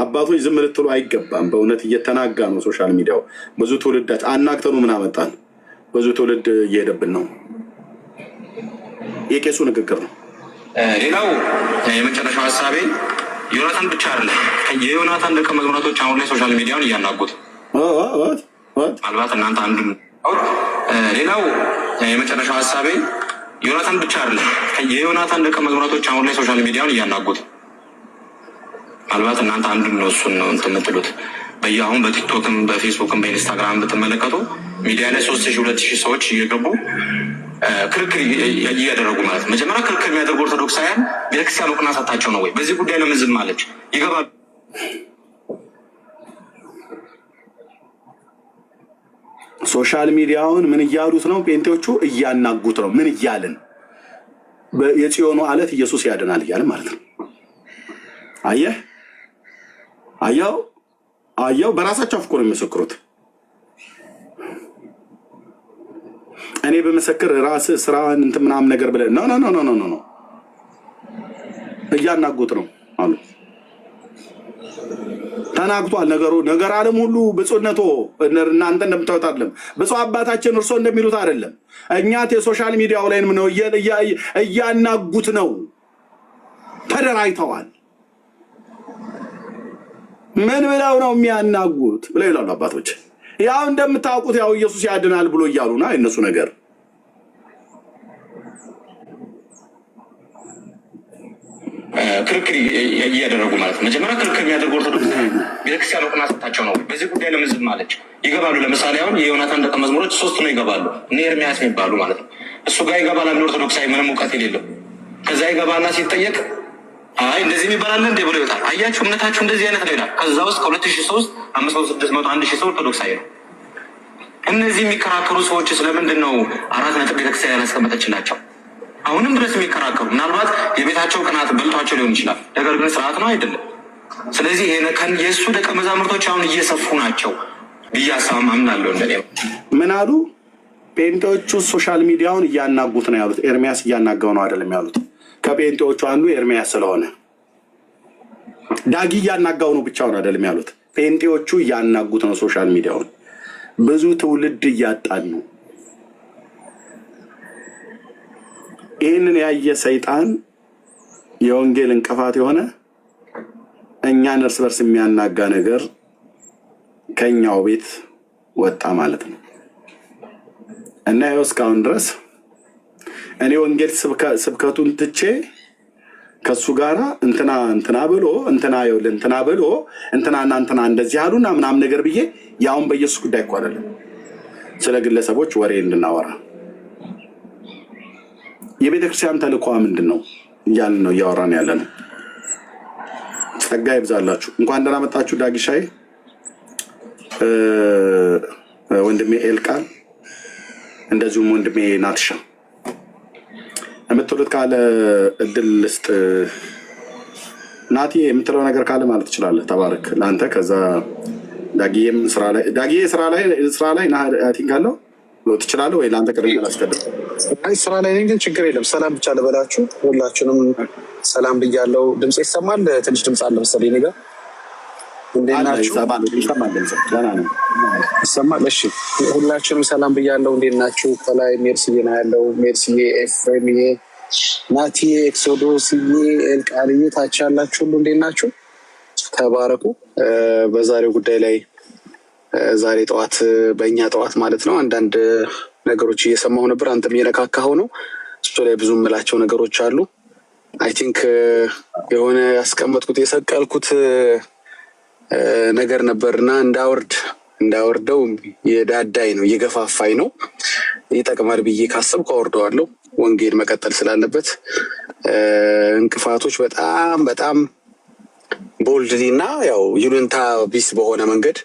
[SPEAKER 1] አባቶች ዝም ልትሉ አይገባም። በእውነት እየተናጋ ነው ሶሻል ሚዲያው። ብዙ ትውልዳች አናግተኑ ምን አመጣን? ብዙ ትውልድ እየሄደብን ነው። የቄሱ ንግግር ነው።
[SPEAKER 5] ሌላው የመጨረሻው ሀሳቤ ዮናታን ብቻ አይደለም፣ የዮናታን ደቀ መዝሙራቶች አሁን ላይ ሶሻል ሚዲያውን እያናጉት ምናልባት እናንተ አንዱ። ሌላው የመጨረሻው ሀሳቤ ዮናታን ብቻ አይደለም፣ የዮናታን ደቀ መዝሙራቶች አሁን ላይ ሶሻል ሚዲያውን እያናጉት ምናልባት እናንተ አንዱ ነው እሱን ነው እንትን የምትሉት። በየአሁን በቲክቶክም በፌስቡክም በኢንስታግራም ብትመለከቱ ሚዲያ ላይ 3000 2000 ሰዎች እየገቡ ክርክር እያደረጉ ማለት ነው። መጀመሪያ ክርክር የሚያደርጉ ኦርቶዶክሳውያን ቤተክርስቲያን እውቅና ሰጣቸው ነው ወይ? በዚህ ጉዳይ ለምን ዝም አለች? ይገባል።
[SPEAKER 1] ሶሻል ሚዲያውን ምን እያሉት ነው? ጴንጤዎቹ እያናጉት ነው። ምን እያልን? የጽዮኑ አለት ኢየሱስ ያድናል እያልን ማለት ነው። አየው በራሳቸው አፍቆ ነው የሚመሰክሩት። እኔ በመሰክር ራስ ስራን እንትን ምናምን ነገር ብለህ ኖ እያናጉት ነው አሉ። ተናግቷል ነገሩ። ነገር ዓለም ሁሉ ብፁዕነቶ እናንተ እንደምታዩት አይደለም። ብፁዕ አባታችን እርሶ እንደሚሉት አይደለም። እኛት የሶሻል ሚዲያው ላይም ነው እያናጉት ነው። ተደራይተዋል። ምን ብለው ነው የሚያናጉት ብለው ይላሉ አባቶች። ያው እንደምታውቁት ያው ኢየሱስ ያድናል ብሎ እያሉና የነሱ ነገር
[SPEAKER 5] ክርክር እያደረጉ ማለት ነው። መጀመሪያ ክርክር የሚያደርጉ ኦርቶዶክስ ቤተክርስቲያን እውቅና ሰጣቸው ነው ወይ? በዚህ ጉዳይ ለምን ዝም አለች? ይገባሉ። ለምሳሌ አሁን የዮናታን ደቀ መዝሙሮች 3 ነው ይገባሉ። እነ ኤርሚያስ የሚባሉ ማለት ነው። እሱ ጋር ይገባል አንድ ኦርቶዶክሳዊ ምንም እውቀት የሌለው። ከዛ ይገባና ሲጠየቅ አይ እንደዚህ የሚባላለ እንዴ ብሎ ይወጣል። አያችሁ እምነታችሁ እንደዚህ አይነት ነው ይላል። ከዛ ውስጥ ከ2000 ሰው ውስጥ 500 600 1000 ሰው ኦርቶዶክሳዊ ነው። እነዚህ የሚከራከሩ ሰዎች ስለምንድን ነው 4 ነጥብ ቤተክርስቲያን ያላስቀመጠችላቸው? አሁንም ድረስ የሚከራከሩ ምናልባት የቤታቸው ቅናት በልቷቸው ሊሆን ይችላል። ነገር ግን ስርዓት ነው አይደለም። ስለዚህ የእሱ ደቀ መዛሙርቶች አሁን እየሰፉ ናቸው ብዬ አምናለሁ። እንደኔ
[SPEAKER 1] ምን አሉ? ጴንጤዎቹ ሶሻል ሚዲያውን እያናጉት ነው ያሉት። ኤርሚያስ እያናገው ነው አይደለም ያሉት። ከጴንጤዎቹ አንዱ ኤርሚያስ ስለሆነ ዳጊ እያናጋው ነው ብቻውን አይደለም ያሉት። ጴንጤዎቹ እያናጉት ነው ሶሻል ሚዲያውን። ብዙ ትውልድ እያጣን ነው። ይህንን ያየ ሰይጣን የወንጌል እንቅፋት የሆነ እኛን እርስ በርስ የሚያናጋ ነገር ከኛው ቤት ወጣ ማለት ነው። እና ይኸው እስካሁን ድረስ እኔ ወንጌል ስብከቱን ትቼ ከሱ ጋራ እንትና ብሎ እንትናና እንትና እንደዚህ አሉና ምናምን ነገር ብዬ ያውን በኢየሱስ ጉዳይ እኮ አይደለም ስለ ግለሰቦች ወሬ እንድናወራ። የቤተክርስቲያን ተልእኮ ምንድን ነው እያልን ነው እያወራን ያለ ነው። ጸጋ ይብዛላችሁ። እንኳን ደህና መጣችሁ ዳጊሻይ፣ ወንድሜ ኤልቃል፣ እንደዚሁም ወንድሜ ናትሻ። የምትሉት ካለ እድል ልስጥ። ናቲ የምትለው ነገር ካለ ማለት ትችላለህ። ተባረክ ለአንተ። ከዛ ዳጊዬም ስራ ላይ ቲንክ አለው ትችላለህ ወይ? ለአንተ ቅድም ላስቀድም።
[SPEAKER 2] ስራ ላይ ነኝ ግን ችግር የለም። ሰላም ብቻ ልበላችሁ። ሁላችሁንም ሰላም ብያለሁ። ድምፅ ይሰማል? ትንሽ ድምፅ አለ መሰለኝ እኔ ጋር። እንዴት ናችሁ? ይሰማል? እሺ፣ ሁላችሁንም ሰላም ብያለሁ። እንዴት ናችሁ? ከላይ ሜርሲዬ ነው ያለው። ሜርሲዬ፣ ኤፍሬምዬ፣ ናቲዬ፣ ኤክሶዶስዬ፣ ኤልቃልዬ ታች ያላችሁ ሁሉ እንዴት ናችሁ? ተባረኩ። በዛሬው ጉዳይ ላይ ዛሬ ጠዋት በእኛ ጠዋት ማለት ነው አንዳንድ ነገሮች እየሰማሁ ነበር። አንተም እየነካካኸው ነው። እሱ ላይ ብዙ የምላቸው ነገሮች አሉ። አይ ቲንክ የሆነ ያስቀመጥኩት የሰቀልኩት ነገር ነበርና እንዳወርደው የዳዳይ ነው እየገፋፋኝ ነው። ይጠቅማል ብዬ ካሰብኩ አወርደዋለሁ። ወንጌል መቀጠል ስላለበት እንቅፋቶች በጣም ቦልድሊ እና ያው ይሉንታ ቢስ በሆነ መንገድ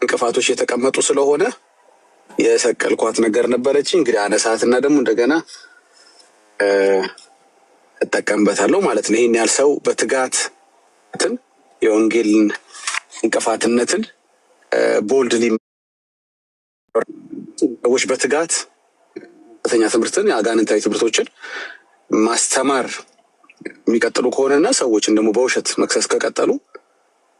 [SPEAKER 2] እንቅፋቶች የተቀመጡ ስለሆነ የሰቀልኳት ነገር ነበረች። እንግዲህ አነሳትና ደግሞ እንደገና እጠቀምበታለሁ ማለት ነው። ይህን ያህል ሰው በትጋትን የወንጌልን እንቅፋትነትን ቦልድሊ ሰዎች በትጋት ተኛ ትምህርትን የአጋንንታዊ ትምህርቶችን ማስተማር የሚቀጥሉ ከሆነና ሰዎችን ደግሞ በውሸት መክሰስ ከቀጠሉ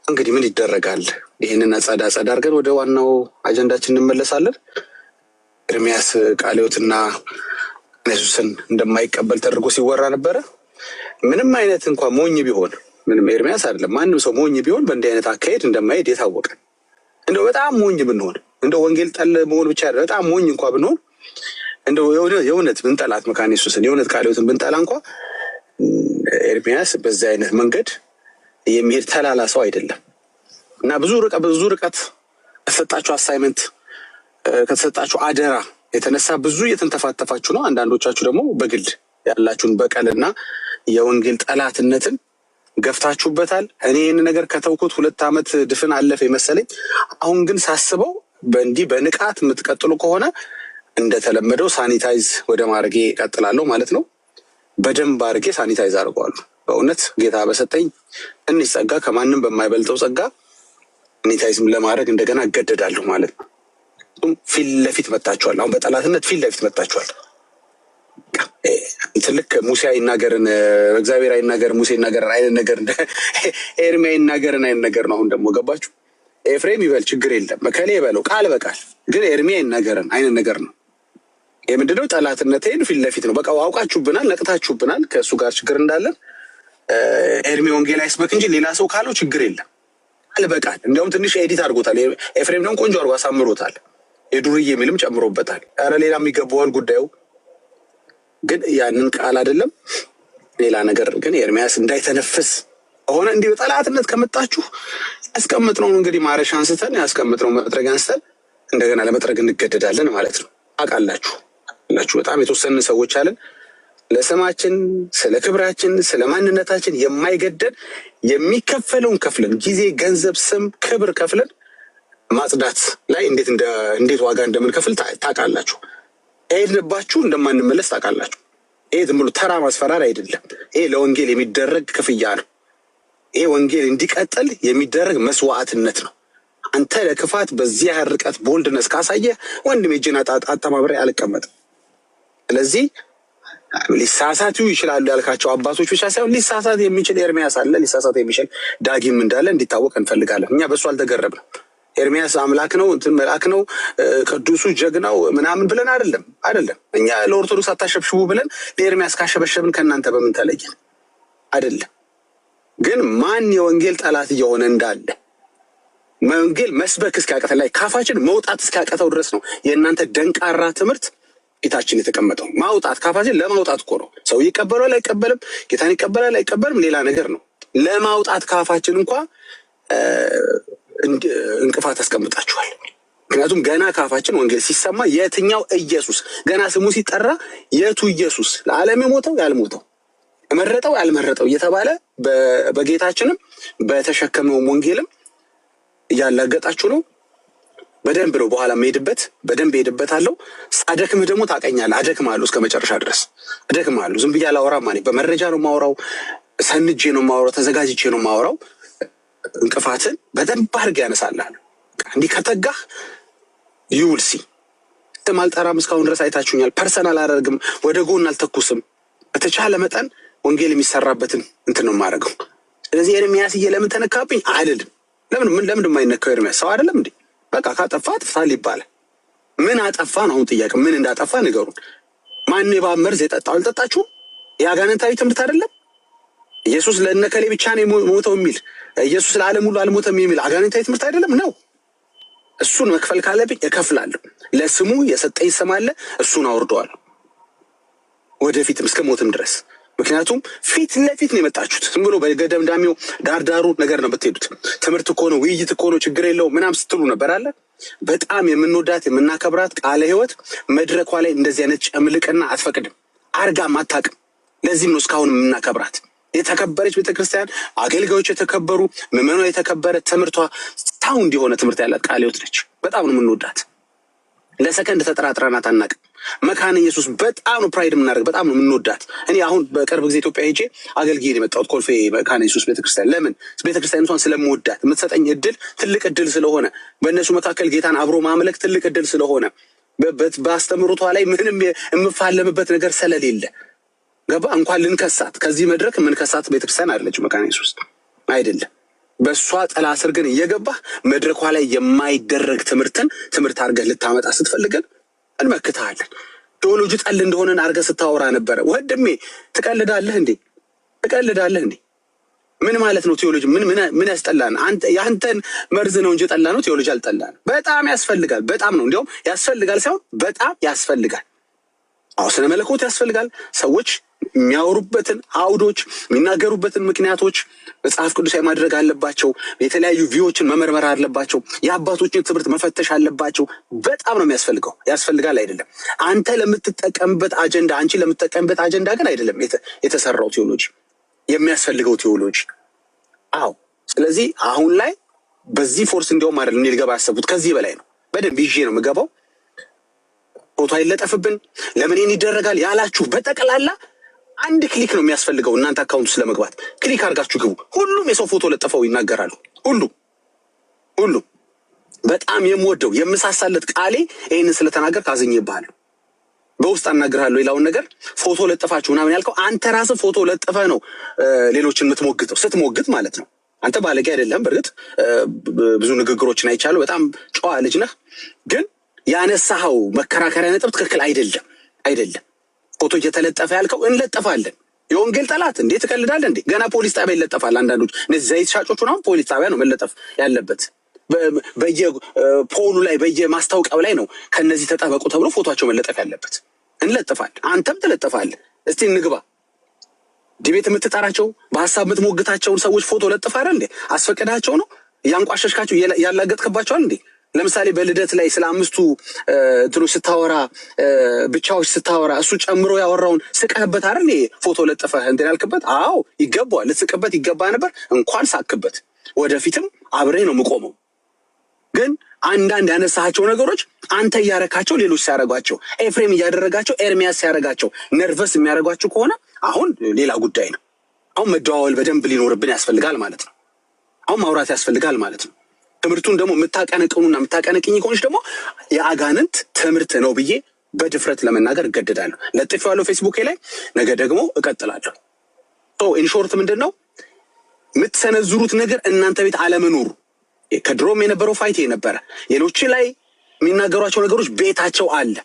[SPEAKER 2] እንግዲህ ምን ይደረጋል? ይህንን ጸዳ አድርገን ወደ ዋናው አጀንዳችን እንመለሳለን። ኤርሚያስ ቃለ ሕይወትና ኢየሱስን እንደማይቀበል ተደርጎ ሲወራ ነበረ። ምንም አይነት እንኳን ሞኝ ቢሆን ምንም ኤርሚያስ አይደለም ማንም ሰው ሞኝ ቢሆን በእንዲህ አይነት አካሄድ እንደማይሄድ የታወቀ እንደው በጣም ሞኝ ብንሆን እንደው ወንጌል ጠል መሆን ብቻ አይደለም በጣም ሞኝ እንኳ ብንሆን እንደው የእውነት ብንጠላት መካነ ኢየሱስን የእውነት ቃለ ሕይወትን ብንጠላ እንኳ ኤርሚያስ በዚህ አይነት መንገድ የሚሄድ ተላላ ሰው አይደለም እና ብዙ ርቀት ከተሰጣችሁ አሳይመንት ከተሰጣችሁ አደራ የተነሳ ብዙ እየተንተፋተፋችሁ ነው። አንዳንዶቻችሁ ደግሞ በግል ያላችሁን በቀልና የወንጌል ጠላትነትን ገፍታችሁበታል። እኔ ይህን ነገር ከተውኩት 2 ዓመት ድፍን አለፈ መሰለኝ። አሁን ግን ሳስበው በእንዲህ በንቃት የምትቀጥሉ ከሆነ እንደተለመደው ሳኒታይዝ ወደ ማድረጌ እቀጥላለሁ ማለት ነው። በደንብ አድርጌ ሳኒታይዝ አድርገዋለሁ። በእውነት ጌታ በሰጠኝ ትንሽ ጸጋ ከማንም በማይበልጠው ጸጋ ሳኒታይዝም ለማድረግ እንደገና እገደዳለሁ ማለት ነው። ፊት ለፊት መጣችኋል። አሁን በጠላትነት ፊት ለፊት መጣችኋል። ልክ ሙሴ አይናገርን እግዚአብሔር አይናገርን ሙሴ ይናገርን አይነት ነገር ኤርሚያ አይናገርን አይነት ነገር ነው። አሁን ደግሞ ገባችሁ? ኤፍሬም ይበል ችግር የለም መከሌ ይበለው ቃል በቃል ግን ኤርሚያ አይናገርን አይነት ነገር ነው። ይህ ምንድነው? ጠላትነቴን ፊት ለፊት ነው። በቃ አውቃችሁብናል፣ ነቅታችሁብናል ከእሱ ጋር ችግር እንዳለን። ኤርሚ ወንጌል አይስበክ እንጂ ሌላ ሰው ካለው ችግር የለም ቃል በቃል እንዲያውም ትንሽ ኤዲት አድርጎታል። ኤፍሬም ደግሞ ቆንጆ አድርጎ አሳምሮታል። የዱርዬ የሚልም ጨምሮበታል። ኧረ ሌላም ይገባዋል ጉዳዩ ግን ያንን ቃል አይደለም ሌላ ነገር ግን ኤርሚያስ እንዳይተነፍስ ሆነ። እንዲህ በጠላትነት ከመጣችሁ ያስቀምጥነው እንግዲህ ማረሻ አንስተን ያስቀምጥነው መጥረግ አንስተን እንደገና ለመጥረግ እንገደዳለን ማለት ነው። አውቃላችሁ በጣም የተወሰኑ ሰዎች አለን ለስማችን፣ ስለ ክብራችን፣ ስለ ማንነታችን የማይገደን የሚከፈለውን ከፍለን ጊዜ፣ ገንዘብ፣ ስም፣ ክብር ከፍለን ማጽዳት ላይ እንዴት ዋጋ እንደምንከፍል ታውቃላችሁ። ሄድንባችሁ እንደማንመለስ ታውቃላችሁ። ይሄ ዝም ብሎ ተራ ማስፈራር አይደለም። ይሄ ለወንጌል የሚደረግ ክፍያ ነው። ይሄ ወንጌል እንዲቀጥል የሚደረግ መስዋዕትነት ነው። አንተ ለክፋት በዚህ ርቀት ቦልድነስ ካሳየ ወንድሜ እጄን አጣማብሬ አልቀመጥም። ስለዚህ ሊሳሳቱ ይችላሉ ያልካቸው አባቶች ብቻ ሳይሆን ሊሳሳት የሚችል ኤርሚያስ አለ፣ ሊሳሳት የሚችል ዳጊም እንዳለ እንዲታወቅ እንፈልጋለን። እኛ በሱ አልተገረብንም። ኤርሚያስ አምላክ ነው እንትን መልአክ ነው ቅዱሱ ጀግናው ምናምን ብለን አይደለም። እኛ ለኦርቶዶክስ አታሸብሽቡ ብለን ለኤርሚያስ ካሸበሸብን ከእናንተ በምን ተለየን? አይደለም። ግን ማን የወንጌል ጠላት እየሆነ እንዳለ ወንጌል መስበክ እስኪያቀተው ላይ ካፋችን መውጣት እስኪያቀተው ድረስ ነው የእናንተ ደንቃራ ትምህርት ጌታችን የተቀመጠው። ማውጣት ካፋችን ለማውጣት እኮ ነው። ሰው ይቀበላል አይቀበልም፣ ጌታን ይቀበላል አይቀበልም ሌላ ነገር ነው። ለማውጣት ካፋችን እንኳ እንቅፋት አስቀምጣችኋል። ምክንያቱም ገና ካፋችን ወንጌል ሲሰማ የትኛው ኢየሱስ ገና ስሙ ሲጠራ የቱ ኢየሱስ ለዓለም የሞተው ያልሞተው የመረጠው ያልመረጠው እየተባለ በጌታችንም በተሸከመውም ወንጌልም እያላገጣችሁ ነው። በደንብ ነው በኋላ መሄድበት በደንብ ሄድበታለሁ። ሳደክምህ ደግሞ ታውቀኛለህ። አደክምሃለሁ እስከ መጨረሻ ድረስ አደክምሃለሁ። ዝም ብዬ አላወራም። ማለት በመረጃ ነው የማወራው፣ ሰንጄ ነው የማወራው፣ ተዘጋጅቼ ነው የማወራው። እንቅፋትን በደንብ አድርጌ ያነሳልሃል። እንዲህ ከተጋህ ዩውልሲ ማልጠራም እስካሁን ድረስ አይታችሁኛል። ፐርሰናል አላደርግም፣ ወደ ጎን አልተኩስም። በተቻለ መጠን ወንጌል የሚሰራበትን እንትን ነው የማደርገው። ስለዚህ ኤርሚያስዬ ለምን ተነካብኝ አልልም። ለምን የማይነካው ኤርሚያስ ሰው አይደለም እንዴ? በቃ ካጠፋ አጥፍታል ይባላል። ምን አጠፋ ነው አሁን ጥያቄ? ምን እንዳጠፋ ንገሩን። ማን የእባብ መርዝ የጠጣው? አልጠጣችሁም? የአጋንንታዊ ትምህርት አይደለም። ኢየሱስ ለእነከሌ ብቻ ነው የሞተው የሚል ኢየሱስ ለዓለም ሁሉ አልሞተም የሚል አጋንንታዊ ትምህርት አይደለም ነው። እሱን መክፈል ካለብኝ እከፍላለሁ። ለስሙ የሰጠኝ ስም አለ፣ እሱን አውርደዋለሁ ወደፊትም እስከ ሞትም ድረስ። ምክንያቱም ፊት ለፊት ነው የመጣችሁት። ዝም ብሎ በገደምዳሜው ዳርዳሩ ነገር ነው ብትሄዱት። ትምህርት እኮ ነው፣ ውይይት እኮ ነው፣ ችግር የለውም ምናምን ስትሉ ነበር አለ። በጣም የምንወዳት የምናከብራት ቃለ ሕይወት መድረኳ ላይ እንደዚህ አይነት ጨምልቅና አትፈቅድም፣ አርጋም አታውቅም። ለዚህም ነው እስካሁን የምናከብራት። የተከበረች ቤተክርስቲያን፣ አገልጋዮች የተከበሩ፣ ምዕመኗ የተከበረ፣ ትምህርቷ ሳውንድ የሆነ ትምህርት ያላት ቃለ ሕይወት ነች። በጣም ነው የምንወዳት። ለሰከንድ ተጠራጥረናት አናውቅም። መካነ ኢየሱስ በጣም ነው ፕራይድ የምናደርግ፣ በጣም ነው የምንወዳት። እኔ አሁን በቅርብ ጊዜ ኢትዮጵያ ሄጄ አገልግዬ የመጣሁት ኮልፌ መካነ ኢየሱስ ቤተክርስቲያን። ለምን? ቤተክርስቲያኒቷን ስለምወዳት፣ የምትሰጠኝ እድል ትልቅ እድል ስለሆነ፣ በእነሱ መካከል ጌታን አብሮ ማምለክ ትልቅ እድል ስለሆነ፣ በአስተምሮቷ ላይ ምንም የምፋለምበት ነገር ስለሌለ ገባ። እንኳን ልንከሳት ከዚህ መድረክ የምንከሳት ቤተክርስቲያን አይደለችም መካነ ኢየሱስ አይደለም። በእሷ ጥላ ስር ግን እየገባህ መድረኳ ላይ የማይደረግ ትምህርት አድርገህ ልታመጣ ስትፈልገን እንመክትሃለን። ቴዎሎጂ ጠል እንደሆነን አድርገህ ስታወራ ነበረ። ወንድሜ ትቀልዳለህ እንዴ? ምን ማለት ነው ቴዎሎጂ? ምን ያስጠላን? የአንተን መርዝ ነው እንጂ ጠላ ነው ቴዎሎጂ አልጠላን። በጣም ያስፈልጋል። በጣም ነው እንዲያውም ያስፈልጋል ሳይሆን በጣም ያስፈልጋል። አዎ ስነ መለኮት ያስፈልጋል። ሰዎች የሚያወሩበትን አውዶች የሚናገሩበትን ምክንያቶች መጽሐፍ ቅዱሳዊ ማድረግ አለባቸው። የተለያዩ ቪዎችን መመርመር አለባቸው። የአባቶችን ትምህርት መፈተሽ አለባቸው። በጣም ነው የሚያስፈልገው። ያስፈልጋል አይደለም። አንተ ለምትጠቀምበት አጀንዳ፣ አንቺ ለምትጠቀምበት አጀንዳ ግን አይደለም የተሰራው ቴዎሎጂ የሚያስፈልገው ቴዎሎጂ። አዎ ስለዚህ አሁን ላይ በዚህ ፎርስ እንዲያውም አይደለም እኔ ልገባ ያሰብኩት ከዚህ በላይ ነው። በደንብ ይዤ ነው የምገባው። ፎቶ አይለጠፍብን ለምን ይደረጋል ያላችሁ በጠቅላላ አንድ ክሊክ ነው የሚያስፈልገው። እናንተ አካውንት ውስጥ ለመግባት ክሊክ አድርጋችሁ ግቡ። ሁሉም የሰው ፎቶ ለጥፈው ይናገራሉ። ሁሉም በጣም የምወደው የምሳሳለት ቃሌ ይህንን ስለተናገር ካዝኜብሃለሁ። በውስጥ አናግርሃለሁ። ሌላውን ነገር ፎቶ ለጥፋችሁ ምናምን ያልከው አንተ ራስህ ፎቶ ለጥፈ ነው ሌሎችን የምትሞግተው። ስትሞግት ማለት ነው። አንተ ባለጌ አይደለም። በእርግጥ ብዙ ንግግሮችን አይቻሉ። በጣም ጨዋ ልጅ ነህ። ግን ያነሳኸው መከራከሪያ ነጥብ ትክክል አይደለም። ፎቶ እየተለጠፈ ያልከው እንለጠፋለን። የወንጌል ጠላት እንዴ ትቀልዳለህ እንዴ? ገና ፖሊስ ጣቢያ ይለጠፋል። አንዳንዶች እነዚህ ዘይት ሻጮቹ ነው ፖሊስ ጣቢያ ነው መለጠፍ ያለበት። በየፖሉ ላይ በየማስታወቂያው ላይ ነው ከነዚህ ተጠበቁ ተብሎ ፎቶቸው መለጠፍ ያለበት። እንለጥፋለን። አንተም ትለጥፋለህ። እስቲ እንግባ። ዲቤት የምትጠራቸው በሀሳብ የምትሞግታቸውን ሰዎች ፎቶ ለጥፋ አይደል እንዴ? አስፈቅዳቸው ነው እያንቋሸሽካቸው ያላገጥክባቸዋል እንዴ? ለምሳሌ በልደት ላይ ስለ 5ቱ እንትኖች ስታወራ ብቻዎች ስታወራ እሱ ጨምሮ ያወራውን ስቀህበት አይደል ፎቶ ለጥፈህ እንትን ያልክበት? አዎ ይገባዋል፣ ልትስቅበት ይገባ ነበር። እንኳን ሳክበት። ወደፊትም አብሬ ነው የምቆመው። ግን አንዳንድ ያነሳቸው ነገሮች አንተ እያረካቸው ሌሎች ሲያረጓቸው፣ ኤፍሬም እያደረጋቸው ኤርሚያስ ሲያረጋቸው ነርቨስ የሚያደርጓቸው ከሆነ አሁን ሌላ ጉዳይ ነው። አሁን መደዋወል በደንብ ሊኖርብን ያስፈልጋል ማለት ነው። አሁን ማውራት ያስፈልጋል ማለት ነው። ትምህርቱን ደግሞ የምታቀነቅኑና የምታቀነቅኝ ከሆነች ደግሞ የአጋንንት ትምህርት ነው ብዬ በድፍረት ለመናገር እገደዳለሁ። ለጥፌዋለሁ ፌስቡኬ ላይ፣ ነገ ደግሞ እቀጥላለሁ። ኢንሾርት ምንድን ነው የምትሰነዝሩት ነገር እናንተ ቤት አለመኖሩ ከድሮም የነበረው ፋይት የነበረ ሌሎች ላይ የሚናገሯቸው ነገሮች ቤታቸው አለ።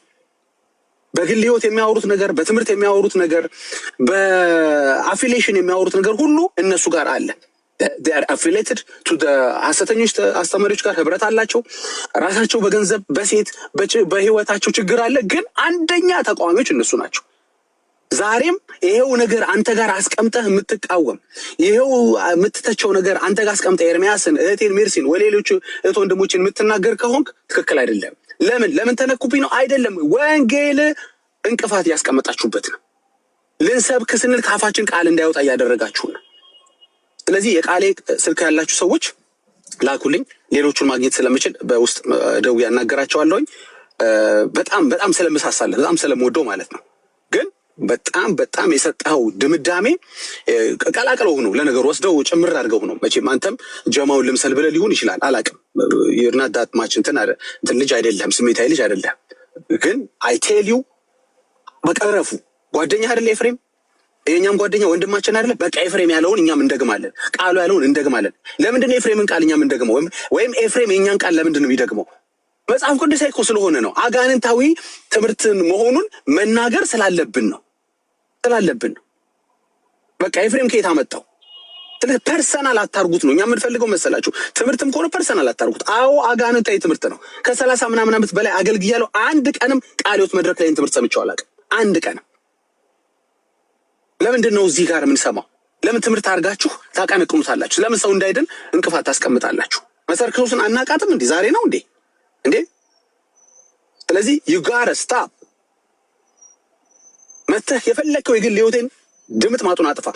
[SPEAKER 2] በግል ህይወት የሚያወሩት ነገር፣ በትምህርት የሚያወሩት ነገር፣ በአፊሊዬሽን የሚያወሩት ነገር ሁሉ እነሱ ጋር አለ። they are affiliated to the ሐሰተኞች አስተማሪዎች ጋር ህብረት አላቸው። ራሳቸው በገንዘብ በሴት በህይወታቸው ችግር አለ። ግን አንደኛ ተቃዋሚዎች እነሱ ናቸው። ዛሬም ይሄው ነገር አንተ ጋር አስቀምጠህ የምትቃወም ይሄው የምትተቸው ነገር አንተ ጋር አስቀምጠህ ኤርሚያስን፣ እህቴን ሜርሲን፣ ወሌሎች እህት ወንድሞችን የምትናገር ከሆንክ ትክክል አይደለም። ለምን ተነኩብኝ ነው አይደለም። ወንጌል እንቅፋት ያስቀመጣችሁበት ነው። ልንሰብክ ስንል ካፋችን ቃል እንዳይወጣ እያደረጋችሁ ነው። ስለዚህ የቃሌ ስልክ ያላችሁ ሰዎች ላኩልኝ። ሌሎቹን ማግኘት ስለምችል በውስጥ ደውዬ ያናገራቸዋለሁኝ። በጣም ስለምሳሳለህ በጣም ስለምወደው ማለት ነው። ግን በጣም የሰጠኸው ድምዳሜ ቀላቅለው ነው ለነገሩ ወስደው ጭምር አድርገው ነው። መቼም አንተም ጀማውን ልምሰል ብለህ ሊሆን ይችላል አላውቅም። የርናዳት ማች እንትን ልጅ አይደለም፣ ስሜታዊ ልጅ አይደለም። ግን አይቴልዩ በቀረፉ ጓደኛ አይደለ ኤፍሬም፣ የኛም ጓደኛ ወንድማችን አይደለ። በቃ ኤፍሬም ያለውን እኛም እንደግማለን፣ ቃሉ ያለውን እንደግማለን። ለምንድን ነው ኤፍሬምን ቃል እኛም እንደግመው? ወይም ኤፍሬም የኛን ቃል ለምንድን ነው የሚደግመው? መጽሐፍ ቅዱሳዊ እኮ ስለሆነ ነው። አጋንንታዊ ትምህርትን መሆኑን መናገር ስላለብን ነው። በቃ ኤፍሬም ከየት አመጣው? ስለዚህ ፐርሰናል አታርጉት ነው እኛ የምንፈልገው መሰላችሁ። ትምህርትም ከሆነ ፐርሰናል አታርጉት። አዎ አጋንንታዊ ትምህርት ነው። ከ30 ምናምን ዓመት በላይ አገልግያለሁ። አንድ ቀንም ቃለ ሕይወት መድረክ ላይ ትምህርት ሰምቼው አላውቅም። አንድ ቀንም። ለምንድን ነው እዚህ ጋር የምንሰማው? ለምን ትምህርት አድርጋችሁ ታቀነቅኑታላችሁ? ለምን ሰው እንዳይድን እንቅፋት ታስቀምጣላችሁ? መሰረተ ክርስቶስን አናቃትም እንዴ? ዛሬ ነው እንዴ? ስለዚህ you gotta stop። መተህ የፈለከው የግል ህይወቴን ድምጥ ማጡን አጥፋ።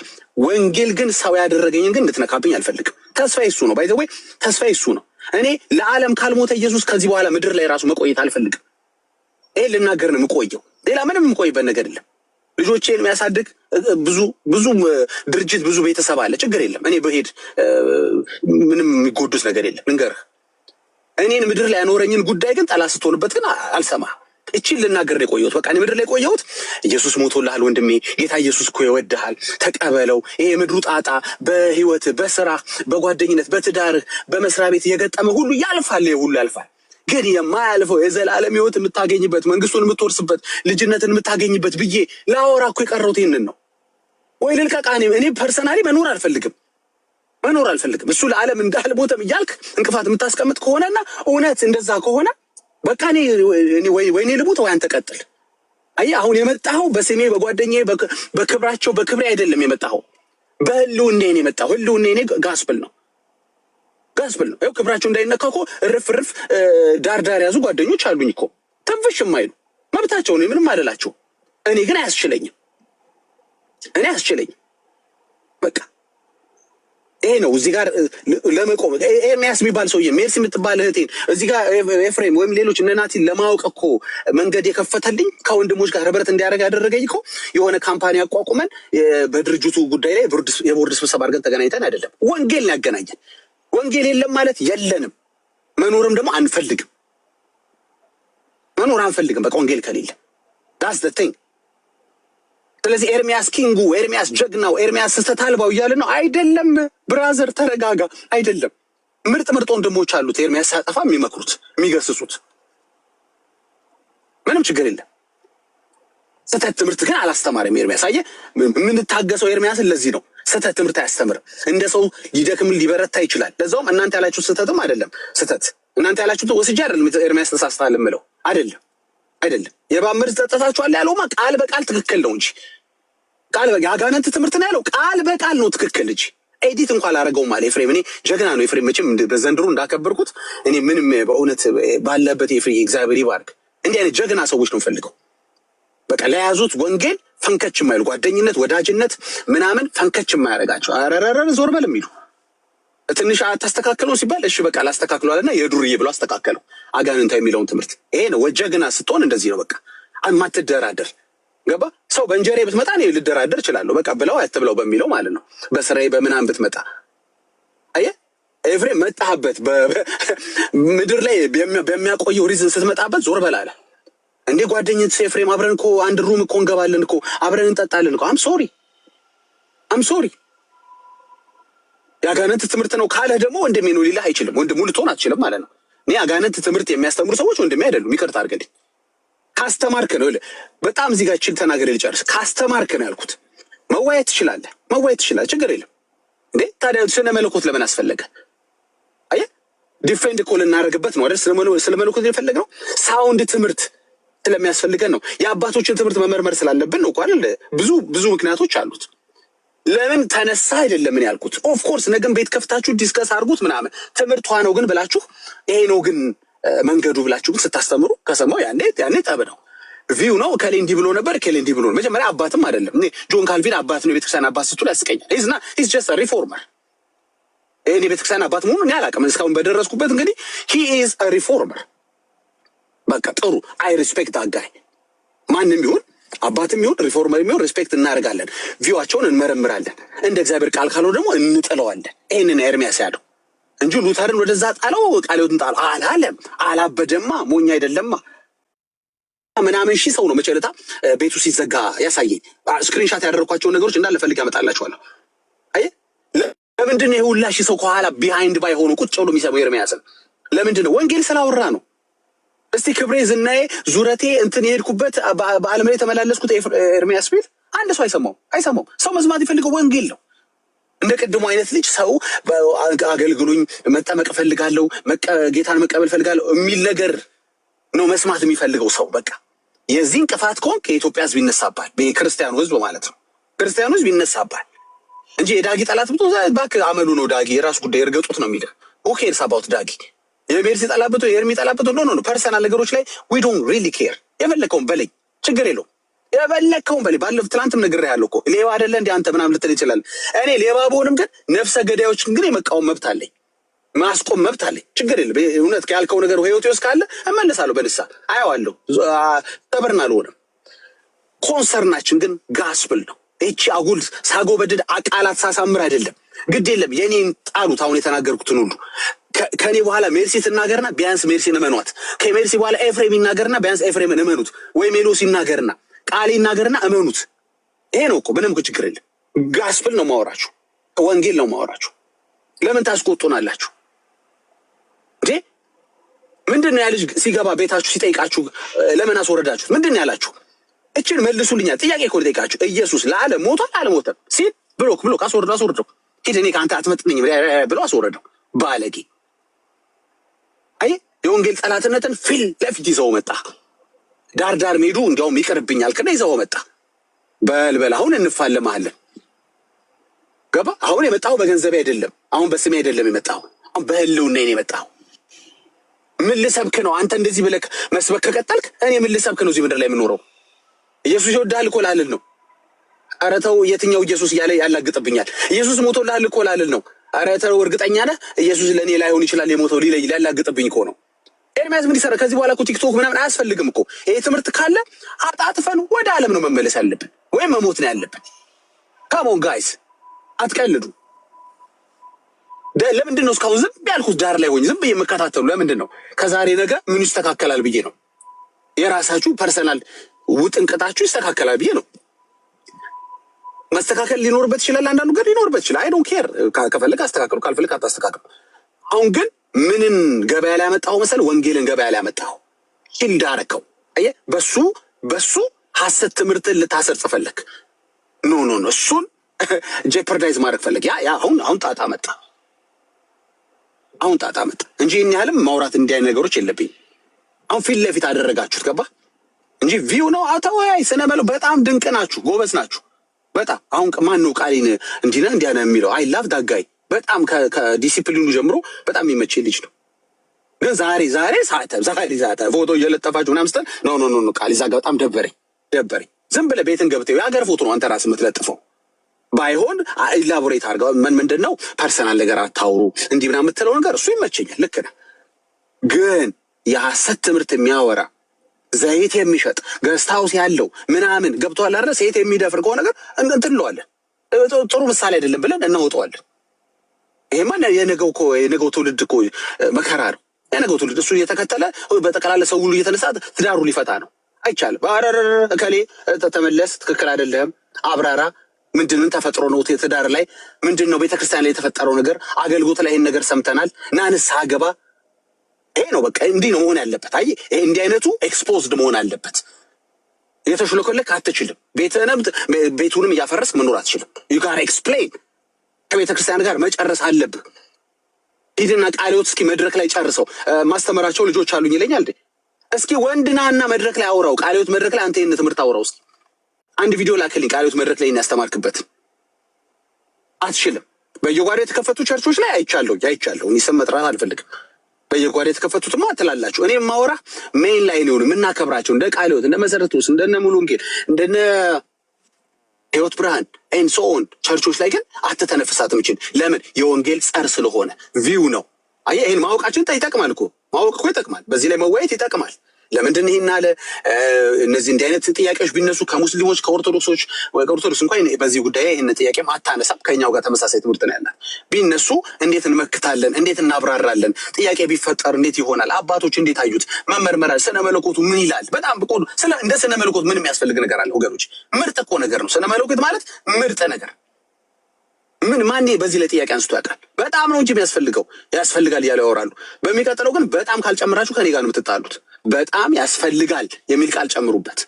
[SPEAKER 2] ወንጌል ግን ሰው ያደረገኝን ግን እንድትነካብኝ አልፈልግም። ተስፋዬ እሱ ነው። ባይ ዘ ዌይ ተስፋዬ እሱ ነው። እኔ ለዓለም ካልሞተ ኢየሱስ ከዚህ በኋላ ምድር ላይ ራሱ መቆየት አልፈልግም። ይሄ ልናገር ነው የምቆየው። ሌላ ምንም የምቆይበት ነገር የለም። ልጆቼን የሚያሳድግ ብዙ ድርጅት ብዙ ቤተሰብ አለ። ችግር የለም። እኔ በሄድ ምንም የሚጎዱት ነገር የለም። ልንገርህ፣ እኔን ምድር ላይ ያኖረኝን ጉዳይ ግን ጠላት ስትሆንበት ግን አልሰማህም። እቺን ልናገር ነው የቆየሁት። በቃ እኔ ምድር ላይ ቆየሁት። ኢየሱስ ሞቶልሃል ወንድሜ፣ ጌታ ኢየሱስ እኮ ይወድሃል፣ ተቀበለው። ይሄ የምድሩ ጣጣ በህይወት፣ በስራ፣ በጓደኝነት፣ በትዳርህ፣ በመስሪያ ቤት የገጠመ ሁሉ ያልፋል። ይሄ ሁሉ ያልፋል። ግን የማያልፈው የዘላለም ህይወት የምታገኝበት፣ መንግስቱን የምትወርስበት፣ ልጅነትን የምታገኝበት ብዬ ላወራ እኮ የቀረሁት ይህንን ነው። ወይ ልልቀቃ? እኔ ፐርሰናሊ መኖር አልፈልግም። እሱ ለዓለም እንዳልሞተም እያልክ እንቅፋት የምታስቀምጥ ከሆነና እውነት እንደዛ ከሆነ በቃ ወይኔ ልሙት ወይ አንተ ቀጥል። አየህ፣ አሁን የመጣኸው በስሜ በጓደኛዬ በክብራቸው በክብሬ አይደለም የመጣኸው፣ በህልውናዬ ነው የመጣኸው። ህልውናዬ ጋስፕል ነው። ይኸው ክብራቸው እንዳይነካ እኮ እርፍ ዳር ያዙ ጓደኞች አሉኝ እኮ ትንፍሽ የማይሉ መብታቸው ነው። ምንም አይደላቸው። እኔ ግን አያስችለኝም። በቃ ይሄ ነው እዚህ ጋር ለመቆም። ኤርሚያስ የሚባል ሰውዬ፣ ሜርሲ የምትባል እህቴን እዚህ ጋር ኤፍሬም ወይም ሌሎች እነ ናቲን ለማወቅ እኮ መንገድ የከፈተልኝ ከወንድሞች ጋር ህብረት እንዲያደርግ ያደረገኝ እኮ የሆነ ካምፓኒ አቋቁመን በድርጅቱ ጉዳይ ላይ የቦርድ ስብሰባ አድርገን ተገናኝተን አይደለም። ወንጌል ነው ያገናኘን። ወንጌል የለም ማለት የለንም። መኖርም ደግሞ አንፈልግም። በቃ ወንጌል ከሌለ ዳስ ዘ ቲንግ። ስለዚህ ኤርሚያስ ኪንጉ፣ ኤርሚያስ ጀግናው፣ ኤርሚያስ ስህተት አልባው እያለ ነው አይደለም። ብራዘር ተረጋጋ። አይደለም። ምርጥ ወንድሞች አሉት ኤርሚያስ ሲያጠፋ የሚመክሩት የሚገስጹት፣ ምንም ችግር የለም። ስህተት ትምህርት ግን አላስተማርም ኤርሚያስ። አየህ፣ የምንታገሰው ኤርሚያስን ለዚህ ነው። ስህተት ትምህርት አያስተምርም። እንደ ሰው ሊደክም ሊበረታ ይችላል። ለዛውም እናንተ ያላችሁት ስህተትም አይደለም። ስህተት እናንተ ያላችሁት ወስጄ አይደለም ኤርሚያስ ተሳስተሃል የምለው አይደለም። የእባብ መርዝ ጠጥታችኋል ያለውማ ቃል በቃል ትክክል ነው እንጂ የአጋንንት ትምህርት ነው ያለው ቃል በቃል ነው ትክክል እንጂ ኤዲት እንኳን አላደረገውም አለ ኤፍሬም። እኔ ጀግና ነው ኤፍሬም። መቼም በዘንድሮ እንዳከበርኩት እኔ ምንም በእውነት ባለበት ኤፍሬም እግዚአብሔር ይባርክ። እንዲህ አይነት ጀግና ሰዎች ነው ፈልገው በቃ ለያዙት ወንጌል ፈንከች የማይሉ ጓደኝነት፣ ወዳጅነት ምናምን ፈንከች የማያደርጋቸው አረረረ ዞር በል የሚሉ ትንሽ አታስተካክለው ሲባል እሺ በቃ ላስተካክለው አለና የዱርዬ ብሎ አስተካከለው። አጋንንታዊ የሚለውን ትምህርት ይሄ ነው። ጀግና ስትሆን እንደዚህ ነው። በቃ ማትደራደር ገባ። ሰው በእንጀሬ ብትመጣ እኔ ልደራደር እችላለሁ። በቃ ብለው አትብለው በሚለው ማለት ነው። በስራዬ በምናምን ብትመጣ አየህ ኤፍሬም መጣህበት ምድር ላይ በሚያቆየው ሪዝን ስትመጣበት ዞር በላለ እንዴ ጓደኛዬ ኤፍሬም አብረን እኮ አንድ ሩም እኮ እንገባለን እኮ አብረን እንጠጣለን እኮ አም ሶሪ ያጋነንት ትምህርት ነው ካለ ደግሞ ወንድሜ ነው ሊልህ አይችልም። ወንድሙ ልትሆን አትችልም ማለት ነው። እኔ ያጋነንት ትምህርት የሚያስተምሩ ሰዎች ወንድሜ አይደሉም። ይቅርታ አድርገልኝ። ካስተማርክ ነው በጣም እዚህ ጋር ችል ተናገር ልጨርስ። ካስተማርክ ነው ያልኩት። መዋየት ትችላለህ፣ ችግር የለም እንዴ። ታዲያ ስነ መለኮት ለምን አስፈለገ? አየህ ዲፌንድ እኮ ልናደርግበት ነው አይደል? ስለ መለኮት የፈለግነው ሳውንድ ትምህርት ስለሚያስፈልገን ነው። የአባቶችን ትምህርት መመርመር ስላለብን ነው እኮ አይደል? ብዙ ምክንያቶች አሉት። ለምን ተነሳ አይደለም ምን ያልኩት። ኦፍ ኮርስ ነገም ቤት ከፍታችሁ ዲስከስ አድርጉት ምናምን ትምህርቷ ነው ግን ብላችሁ ይሄ ነው ግን መንገዱ ብላችሁ ግን ስታስተምሩ ከሰማው ያኔ ጠብ ነው። ቪው ነው ከሌ እንዲህ ብሎ ነበር ከሌ እንዲህ ብሎ መጀመሪያ አባትም አይደለም። እኔ ጆን ካልቪን አባት ነው የቤተክርስቲያን አባት ስትሉ ያስቀኛል። ሂዝ ጀስት ሪፎርመር። ይሄ የቤተክርስቲያን አባት መሆኑን እኔ አላውቅም እስካሁን በደረስኩበት። እንግዲህ ሂ ኢዝ ሪፎርመር። በቃ ጥሩ። አይ ሪስፔክት አጋይ ማንም ይሁን አባትም ይሁን ሪፎርመር ይሁን ሪስፔክት እናደርጋለን። ቪዋቸውን እንመረምራለን። እንደ እግዚአብሔር ቃል ካልሆነ ደግሞ እንጥለዋለን። ይህንን ኤርሚያስ ያለው እንጂ ሉተርን ወደዛ ጣለው ቃልዮትን ጣለው አላለም። አላበደማ ሞኛ አይደለማ ምናምን ሺህ ሰው ነው መጨረታ ቤቱ ሲዘጋ ያሳየኝ። ስክሪንሻት ያደረኳቸውን ነገሮች እንዳለ ፈልግ ያመጣላችኋለሁ። አየህ ለምንድን ነው ይሄ ሁላ ሺህ ሰው ከኋላ ቢሃይንድ ባይ ሆኖ ቁጭ ብሎ የሚሰማው ኤርሚያስን? ለምንድን ነው? ወንጌል ስላወራ ነው። እስቲ ክብሬ ዝናዬ ዙረቴ እንትን የሄድኩበት በዓለም ላይ የተመላለስኩት ኤርሚያስ ቤት አንድ ሰው አይሰማው። ሰው መስማት ይፈልገው ወንጌል ነው። እንደ ቅድሙ አይነት ልጅ ሰው አገልግሉኝ፣ መጠመቅ እፈልጋለሁ፣ ጌታን መቀበል እፈልጋለሁ የሚል ነገር ነው መስማት የሚፈልገው ሰው። በቃ የዚህ እንቅፋት ከሆንክ የኢትዮጵያ ሕዝብ ይነሳባል። ክርስቲያኑ ሕዝብ ማለት ነው። ክርስቲያኑ ሕዝብ ይነሳባል እንጂ የዳጊ ጠላት ብቶ እባክህ አመሉ ነው። ዳጊ የራሱ ጉዳይ እርገጡት ነው የሚለው። ኦኬርስ አባውት ዳጊ የሜርሲ ጠላበቶ የኤርሚ ጠላበቶ ነው ፐርሰናል ነገሮች ላይ ዊ ዶንት ሪሊ ኬር። የፈለከውን በለኝ ችግር የለውም። የፈለከውን በለኝ። ባለፈው ትናንትም ነግሬሃለሁ እኮ ሌባ አይደለ እንደ አንተ ምናምን ልትል ይችላል። እኔ ሌባ ብሆንም ግን ነፍሰ ገዳዮችን ግን የመቃወም መብት አለኝ፣ ማስቆም መብት አለኝ። ችግር የለም። እውነት ያልከው ነገር ህይወቴ ውስጥ ካለ እመለሳለሁ፣ በንስሐ አየዋለሁ። ተበርን አልሆንም። ኮንሰርናችን ግን ጋስፕል ነው። እቺ አጉል ሳጎበድድ አቃላት ሳሳምር አይደለም። ግድ የለም የኔን ጣሉት። አሁን የተናገርኩትን ሁሉ ከኔ በኋላ ሜርሲ ትናገርና ቢያንስ ሜርሲን እመኗት። ከሜርሲ በኋላ ኤፍሬም ይናገርና ቢያንስ ኤፍሬምን እመኑት። ወይ ሜሎስ ይናገርና ቃሌ ይናገርና እመኑት። ይሄ ነው እኮ ምንም ችግር የለም። ጋስፕል ነው ማወራችሁ፣ ወንጌል ነው ማወራችሁ። ለምን ታስቆጡናላችሁ እንዴ? ምንድን ነው ያ ልጅ ሲገባ ቤታችሁ ሲጠይቃችሁ ለምን አስወረዳችሁት? ምንድን ነው ያላችሁ? እችን መልሱልኛል። ጥያቄ እኮ ልጠይቃችሁ። ኢየሱስ ለዓለም ሞቷል አልሞተም ሲል ብሎክ አስወረደው። ሂድ እኔ ከአንተ አትመጥነኝም ብሎ አስወረደው። ባለጌ አይ የወንጌል ጠላትነትን ፊት ለፊት ይዘው መጣ። ዳር ሜዱ እንዲያውም ይቀርብኛል ከነ ይዘው መጣ። በልበል አሁን እንፋለማለን። ገባ? አሁን የመጣው በገንዘብ አይደለም፣ አሁን በስሜ አይደለም የመጣው፣ አሁን በህልውና ነው የመጣው። ምን ልሰብክ ነው አንተ? እንደዚህ ብለህ መስበክ ከቀጠልክ እኔ ምን ልሰብክ ነው እዚህ ምድር ላይ የምኖረው? ኢየሱስ ይወዳል እኮ ላልል ነው። ኧረ ተው፣ የትኛው ኢየሱስ እያለ ያላግጥብኛል። ኢየሱስ ሞቶልሃል እኮ ላልል ነው። ኧረ ተው፣ እርግጠኛ ነህ ኢየሱስ ለእኔ ላይሆን ይችላል የሞተው ሊያላግጥብኝ እኮ ነው። ኤርሚያስ ምን ይሰራ? ከዚህ በኋላ እኮ ቲክቶክ ምናምን አያስፈልግም እኮ። ይሄ ትምህርት ካለ አጣጥፈን ወደ ዓለም ነው መመለስ ያለብን፣ ወይም መሞት ነው ያለብን። ካሞን ጋይስ አትቀልዱ። ለምንድን ነው እስካሁን ዝም ያልኩት? ዳር ላይ ሆኜ ዝም ብዬ የምከታተሉ ለምንድን ነው? ከዛሬ ነገ ምን ይስተካከላል ብዬ ነው። የራሳችሁ ፐርሰናል ውጥንቅጣችሁ ይስተካከላል ብዬ ነው። መስተካከል ሊኖርበት ይችላል፣ አንዳንዱ ግን ሊኖርበት ይችላል። አይ ዶንት ኬር። ከፈለግ አስተካክሉ፣ ካልፈለግ አታስተካክሉ። አሁን ግን ምንን ገበያ ላይ ያመጣው መሰል? ወንጌልን ገበያ ላይ ያመጣው እንዳረከው። አየህ፣ በሱ ሐሰት ትምህርትን ልታሰርጽ ፈለግ። ኖ እሱን ጄፐርዳይዝ ማድረግ ፈለግ። ያ አሁን ጣጣ መጣ። እንጂ ይህን ያህልም ማውራት እንዲህ አይነት ነገሮች የለብኝ። አሁን ፊት ለፊት አደረጋችሁት፣ ገባ እንጂ ቪው ነው። አተወያይ ስነበለው በጣም ድንቅ ናችሁ፣ ጎበዝ ናችሁ በጣም። አሁን ማን ነው ቃሌን እንዲህ ነህ እንዲያ ነህ የሚለው? አይ ላቭ ዳጋይ በጣም ከዲሲፕሊኑ ጀምሮ በጣም የሚመች ልጅ ነው። ግን ዛሬ ሳተ ፎቶ እየለጠፋችሁ ምናምን ስትል ኖ ቃል ይዛ በጣም ደበረኝ። ዝም ብለህ ቤትን ገብተው የሀገር ፎቶ ነው አንተ ራስህ የምትለጥፈው። ባይሆን ኢላቦሬት አድርገው ምንድን ነው ፐርሰናል ነገር አታውሩ እንዲህ ምናምን የምትለው ነገር እሱ ይመቸኛል። ልክ ነህ። ግን የሐሰት ትምህርት የሚያወራ ዘይት የሚሸጥ ገስታውስ ያለው ምናምን ገብቶሃል አይደል? ሴት የሚደፍር ከሆነ ነገር እንትን እንለዋለን። ጥሩ ምሳሌ አይደለም ብለን እናወጣዋለን። ይሄማ የነገው ትውልድ እኮ መከራ ነው። የነገው ትውልድ እሱ እየተከተለ በጠቅላላ ሰው ሁሉ እየተነሳ ትዳሩ ሊፈታ ነው። አይቻልም። አረረ እከሌ ተመለስ፣ ትክክል አይደለም፣ አብራራ፣ ምንድን ተፈጥሮ ነው ትዳር ላይ ምንድን ነው ቤተክርስቲያን ላይ የተፈጠረው ነገር፣ አገልግሎት ላይ ይህን ነገር ሰምተናል፣ ና ንስሐ ገባ። ይሄ ነው በቃ እንዲህ ነው መሆን ያለበት። አይ ይሄ እንዲህ አይነቱ ኤክስፖዝድ መሆን አለበት። የተሽለኮለክ አትችልም። ቤቱንም እያፈረስክ መኖር አትችልም። ዩ ጋር ኤክስፕሌን። ከቤተክርስቲያን ጋር መጨረስ አለብህ። ሂድና ቃለ ሕይወት እስኪ መድረክ ላይ ጨርሰው። ማስተምራቸው ልጆች አሉኝ ይለኛል እንዴ። እስኪ ወንድናና መድረክ ላይ አውራው። ቃለ ሕይወት መድረክ ላይ አንተ ይህን ትምህርት አውራው እስኪ። አንድ ቪዲዮ ላክልኝ ቃለ ሕይወት መድረክ ላይ ያስተማርክበት። አትችልም። በየጓዳ የተከፈቱ ቸርቾች ላይ አይቻለሁ። እኔ ስም መጥራት አልፈልግም። በየጓዳ የተከፈቱትማ ትላላችሁ። እኔ ማውራ ሜን ላይ ሊሆኑ የምናከብራቸው እንደ ቃለ ሕይወት፣ እንደ መሰረቱስ፣ እንደነ ሙሉ ወንጌል፣ እንደነ ሕይወት ብርሃን ኤንሶን ቸርቾች ላይ ግን አትተነፍሳት ምችል። ለምን? የወንጌል ጸር ስለሆነ ቪው ነው። አየህ፣ ይህን ማወቃችን ይጠቅማል እኮ። ማወቅ እኮ ይጠቅማል። በዚህ ላይ መወያየት ይጠቅማል። ለምንድን ይህን አለ? እነዚህ እንዲህ አይነት ጥያቄዎች ቢነሱ ከሙስሊሞች ከኦርቶዶክሶች እንኳን በዚህ ጉዳይ ይህን ጥያቄም አታነሳም። ከኛው ጋር ተመሳሳይ ትምህርት ነው ያላት። ቢነሱ እንዴት እንመክታለን? እንዴት እናብራራለን? ጥያቄ ቢፈጠር እንዴት ይሆናል? አባቶች እንዴት አዩት? መመርመራል። ስነ መለኮቱ ምን ይላል? በጣም እንደ ስነ መለኮት ምን የሚያስፈልግ ነገር አለ ወገኖች? ምርጥ እኮ ነገር ነው ስነ መለኮት ማለት፣ ምርጥ ነገር። ምን ማን በዚህ ላይ ጥያቄ አንስቶ ያውቃል? በጣም ነው እንጂ የሚያስፈልገው ያስፈልጋል እያሉ ያወራሉ። በሚቀጥለው ግን በጣም ካልጨመራችሁ ከኔ ጋር ነው የምትጣሉት። በጣም ያስፈልጋል የሚል ቃል ጨምሩበት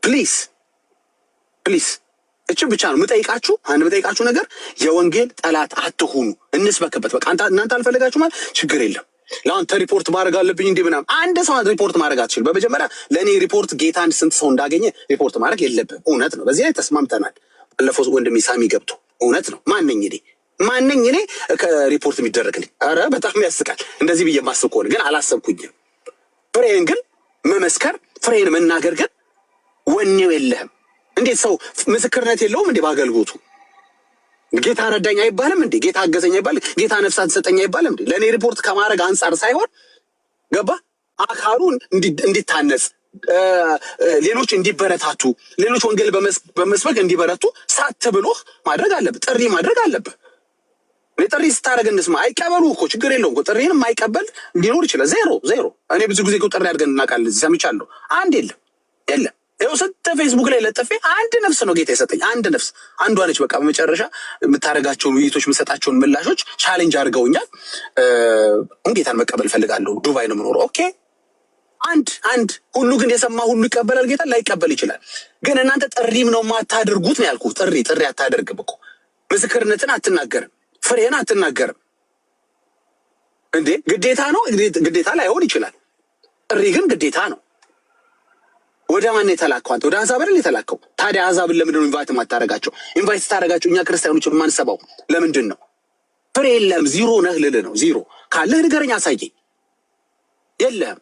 [SPEAKER 2] ፕሊስ። እቺ ብቻ ነው የምጠይቃችሁ። አንድ የምጠይቃችሁ ነገር የወንጌል ጠላት አትሁኑ። እንስበክበት። በቃ እናንተ አልፈልጋችሁ ማለት ችግር የለም። ለአንተ ሪፖርት ማድረግ አለብኝ እንዲህ ምናምን። አንድ ሰው ሪፖርት ማድረግ አትችልም። በመጀመሪያ ለእኔ ሪፖርት ጌታን ስንት ሰው እንዳገኘ ሪፖርት ማድረግ የለብህም። እውነት ነው። በዚህ ላይ ተስማምተናል። ባለፈው ወንድሜ ሳሚ ገብቶ እውነት ነው። ማነኝ እኔ ከሪፖርት የሚደረግልኝ? ኧረ በጣም ያስቃል። እንደዚህ ብዬ ማስብ ከሆነ ግን አላሰብኩኝም። ፍሬን ግን መመስከር፣ ፍሬን መናገር ግን ወኔው የለህም። እንዴት ሰው ምስክርነት የለውም እንዴ? በአገልግሎቱ ጌታ ረዳኝ አይባልም እንዴ? ጌታ አገዘኝ አይባልም? ጌታ ነፍሳት ሰጠኝ አይባልም እንዴ? ለእኔ ሪፖርት ከማድረግ አንጻር ሳይሆን ገባ አካሉን እንዲታነጽ፣ ሌሎች እንዲበረታቱ፣ ሌሎች ወንጌል በመስበክ እንዲበረቱ ሳትብሎህ ማድረግ አለብህ። ጥሪ ማድረግ አለብህ። ጥሪ ስታደርግ እንስማ። አይቀበሉ እኮ ችግር የለውም እኮ። ጥሪን የማይቀበል ሊኖር ይችላል። ዜሮ። እኔ ብዙ ጊዜ ጥሪ አድርገን እናውቃለን። ሰምቻለሁ። አንድ የለም። ይኸው ስንት ፌስቡክ ላይ ለጥፌ አንድ ነፍስ ነው ጌታ የሰጠኝ። አንድ ነፍስ አንዷ ነች። በቃ በመጨረሻ የምታደርጋቸውን ውይይቶች፣ የምሰጣቸውን ምላሾች ቻሌንጅ አድርገውኛል። ጌታን መቀበል እፈልጋለሁ። ዱባይ ነው የምኖረው። ኦኬ አንድ ሁሉ ግን የሰማ ሁሉ ይቀበላል። ጌታ ላይቀበል ይችላል። ግን እናንተ ጥሪም ነው የማታደርጉት ነው ያልኩት። ጥሪ አታደርግም እኮ። ምስክርነትን አትናገርም። ፍሬን አትናገርም እንዴ? ግዴታ ነው። ግዴታ ላይሆን ይችላል። ጥሪ ግን ግዴታ ነው። ወደ ማን የተላከው? አንተ ወደ አሕዛብ አይደል የተላከው? ታዲያ አሕዛብን ለምንድን ነው ኢንቫይት የማታደርጋቸው? ኢንቫይት ስታደርጋቸው እኛ ክርስቲያኖች የማንሰባው ለምንድን ነው? ፍሬ የለም። ዚሮ ነህ ልልህ ነው። ዚሮ ካለህ ንገረኝ፣ አሳየኝ። የለህም።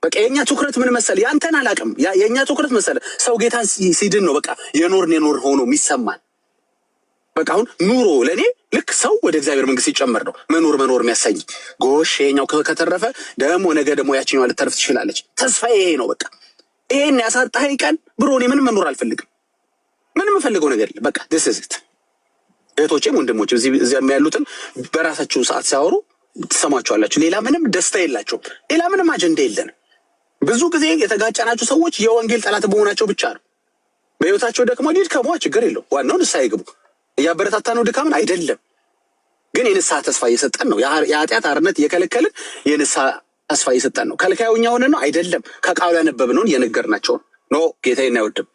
[SPEAKER 2] በቃ የእኛ ትኩረት ምን መሰለህ? ያንተን አላውቅም። የእኛ ትኩረት መሰለህ ሰው ጌታን ሲድን ነው በቃ የኖር ሆኖ የሚሰማን። በቃ አሁን ኑሮ ለእኔ ልክ ሰው ወደ እግዚአብሔር መንግስት ሲጨመር ነው መኖር የሚያሳይ። ጎሽ ይሄኛው ከተረፈ ደግሞ ነገ ደግሞ ያችኛዋ ልተርፍ ትችላለች። ተስፋዬ ይሄ ነው። በቃ ይሄን ያሳጣኸኝ ቀን ብሮ እኔ ምንም መኖር አልፈልግም። ምንም የምፈልገው ነገር የለም። በቃ ደስ ይዝት እህቶቼም ወንድሞቼም እዚያ ያሉትን በራሳችሁ ሰዓት ሲያወሩ ትሰማችኋላችሁ። ሌላ ምንም ደስታ የላቸውም። ሌላ ምንም አጀንዳ የለንም። ብዙ ጊዜ የተጋጨናችሁ ሰዎች የወንጌል ጠላት በመሆናቸው ብቻ ነው። በህይወታቸው ደክሞ ሊድከሙ ችግር የለው። ዋናው ንስሐ ይግቡ። እያበረታታ ነው ድካምን አይደለም። ግን የንስሐ ተስፋ እየሰጠን ነው። የኃጢአት አርነት እየከለከልን የንስሐ ተስፋ እየሰጠን ነው። ከልካዩኛ ሆነ ነው አይደለም። ከቃሉ ያነበብነውን እየነገርናቸው ኖ ጌታዬን አይወድም።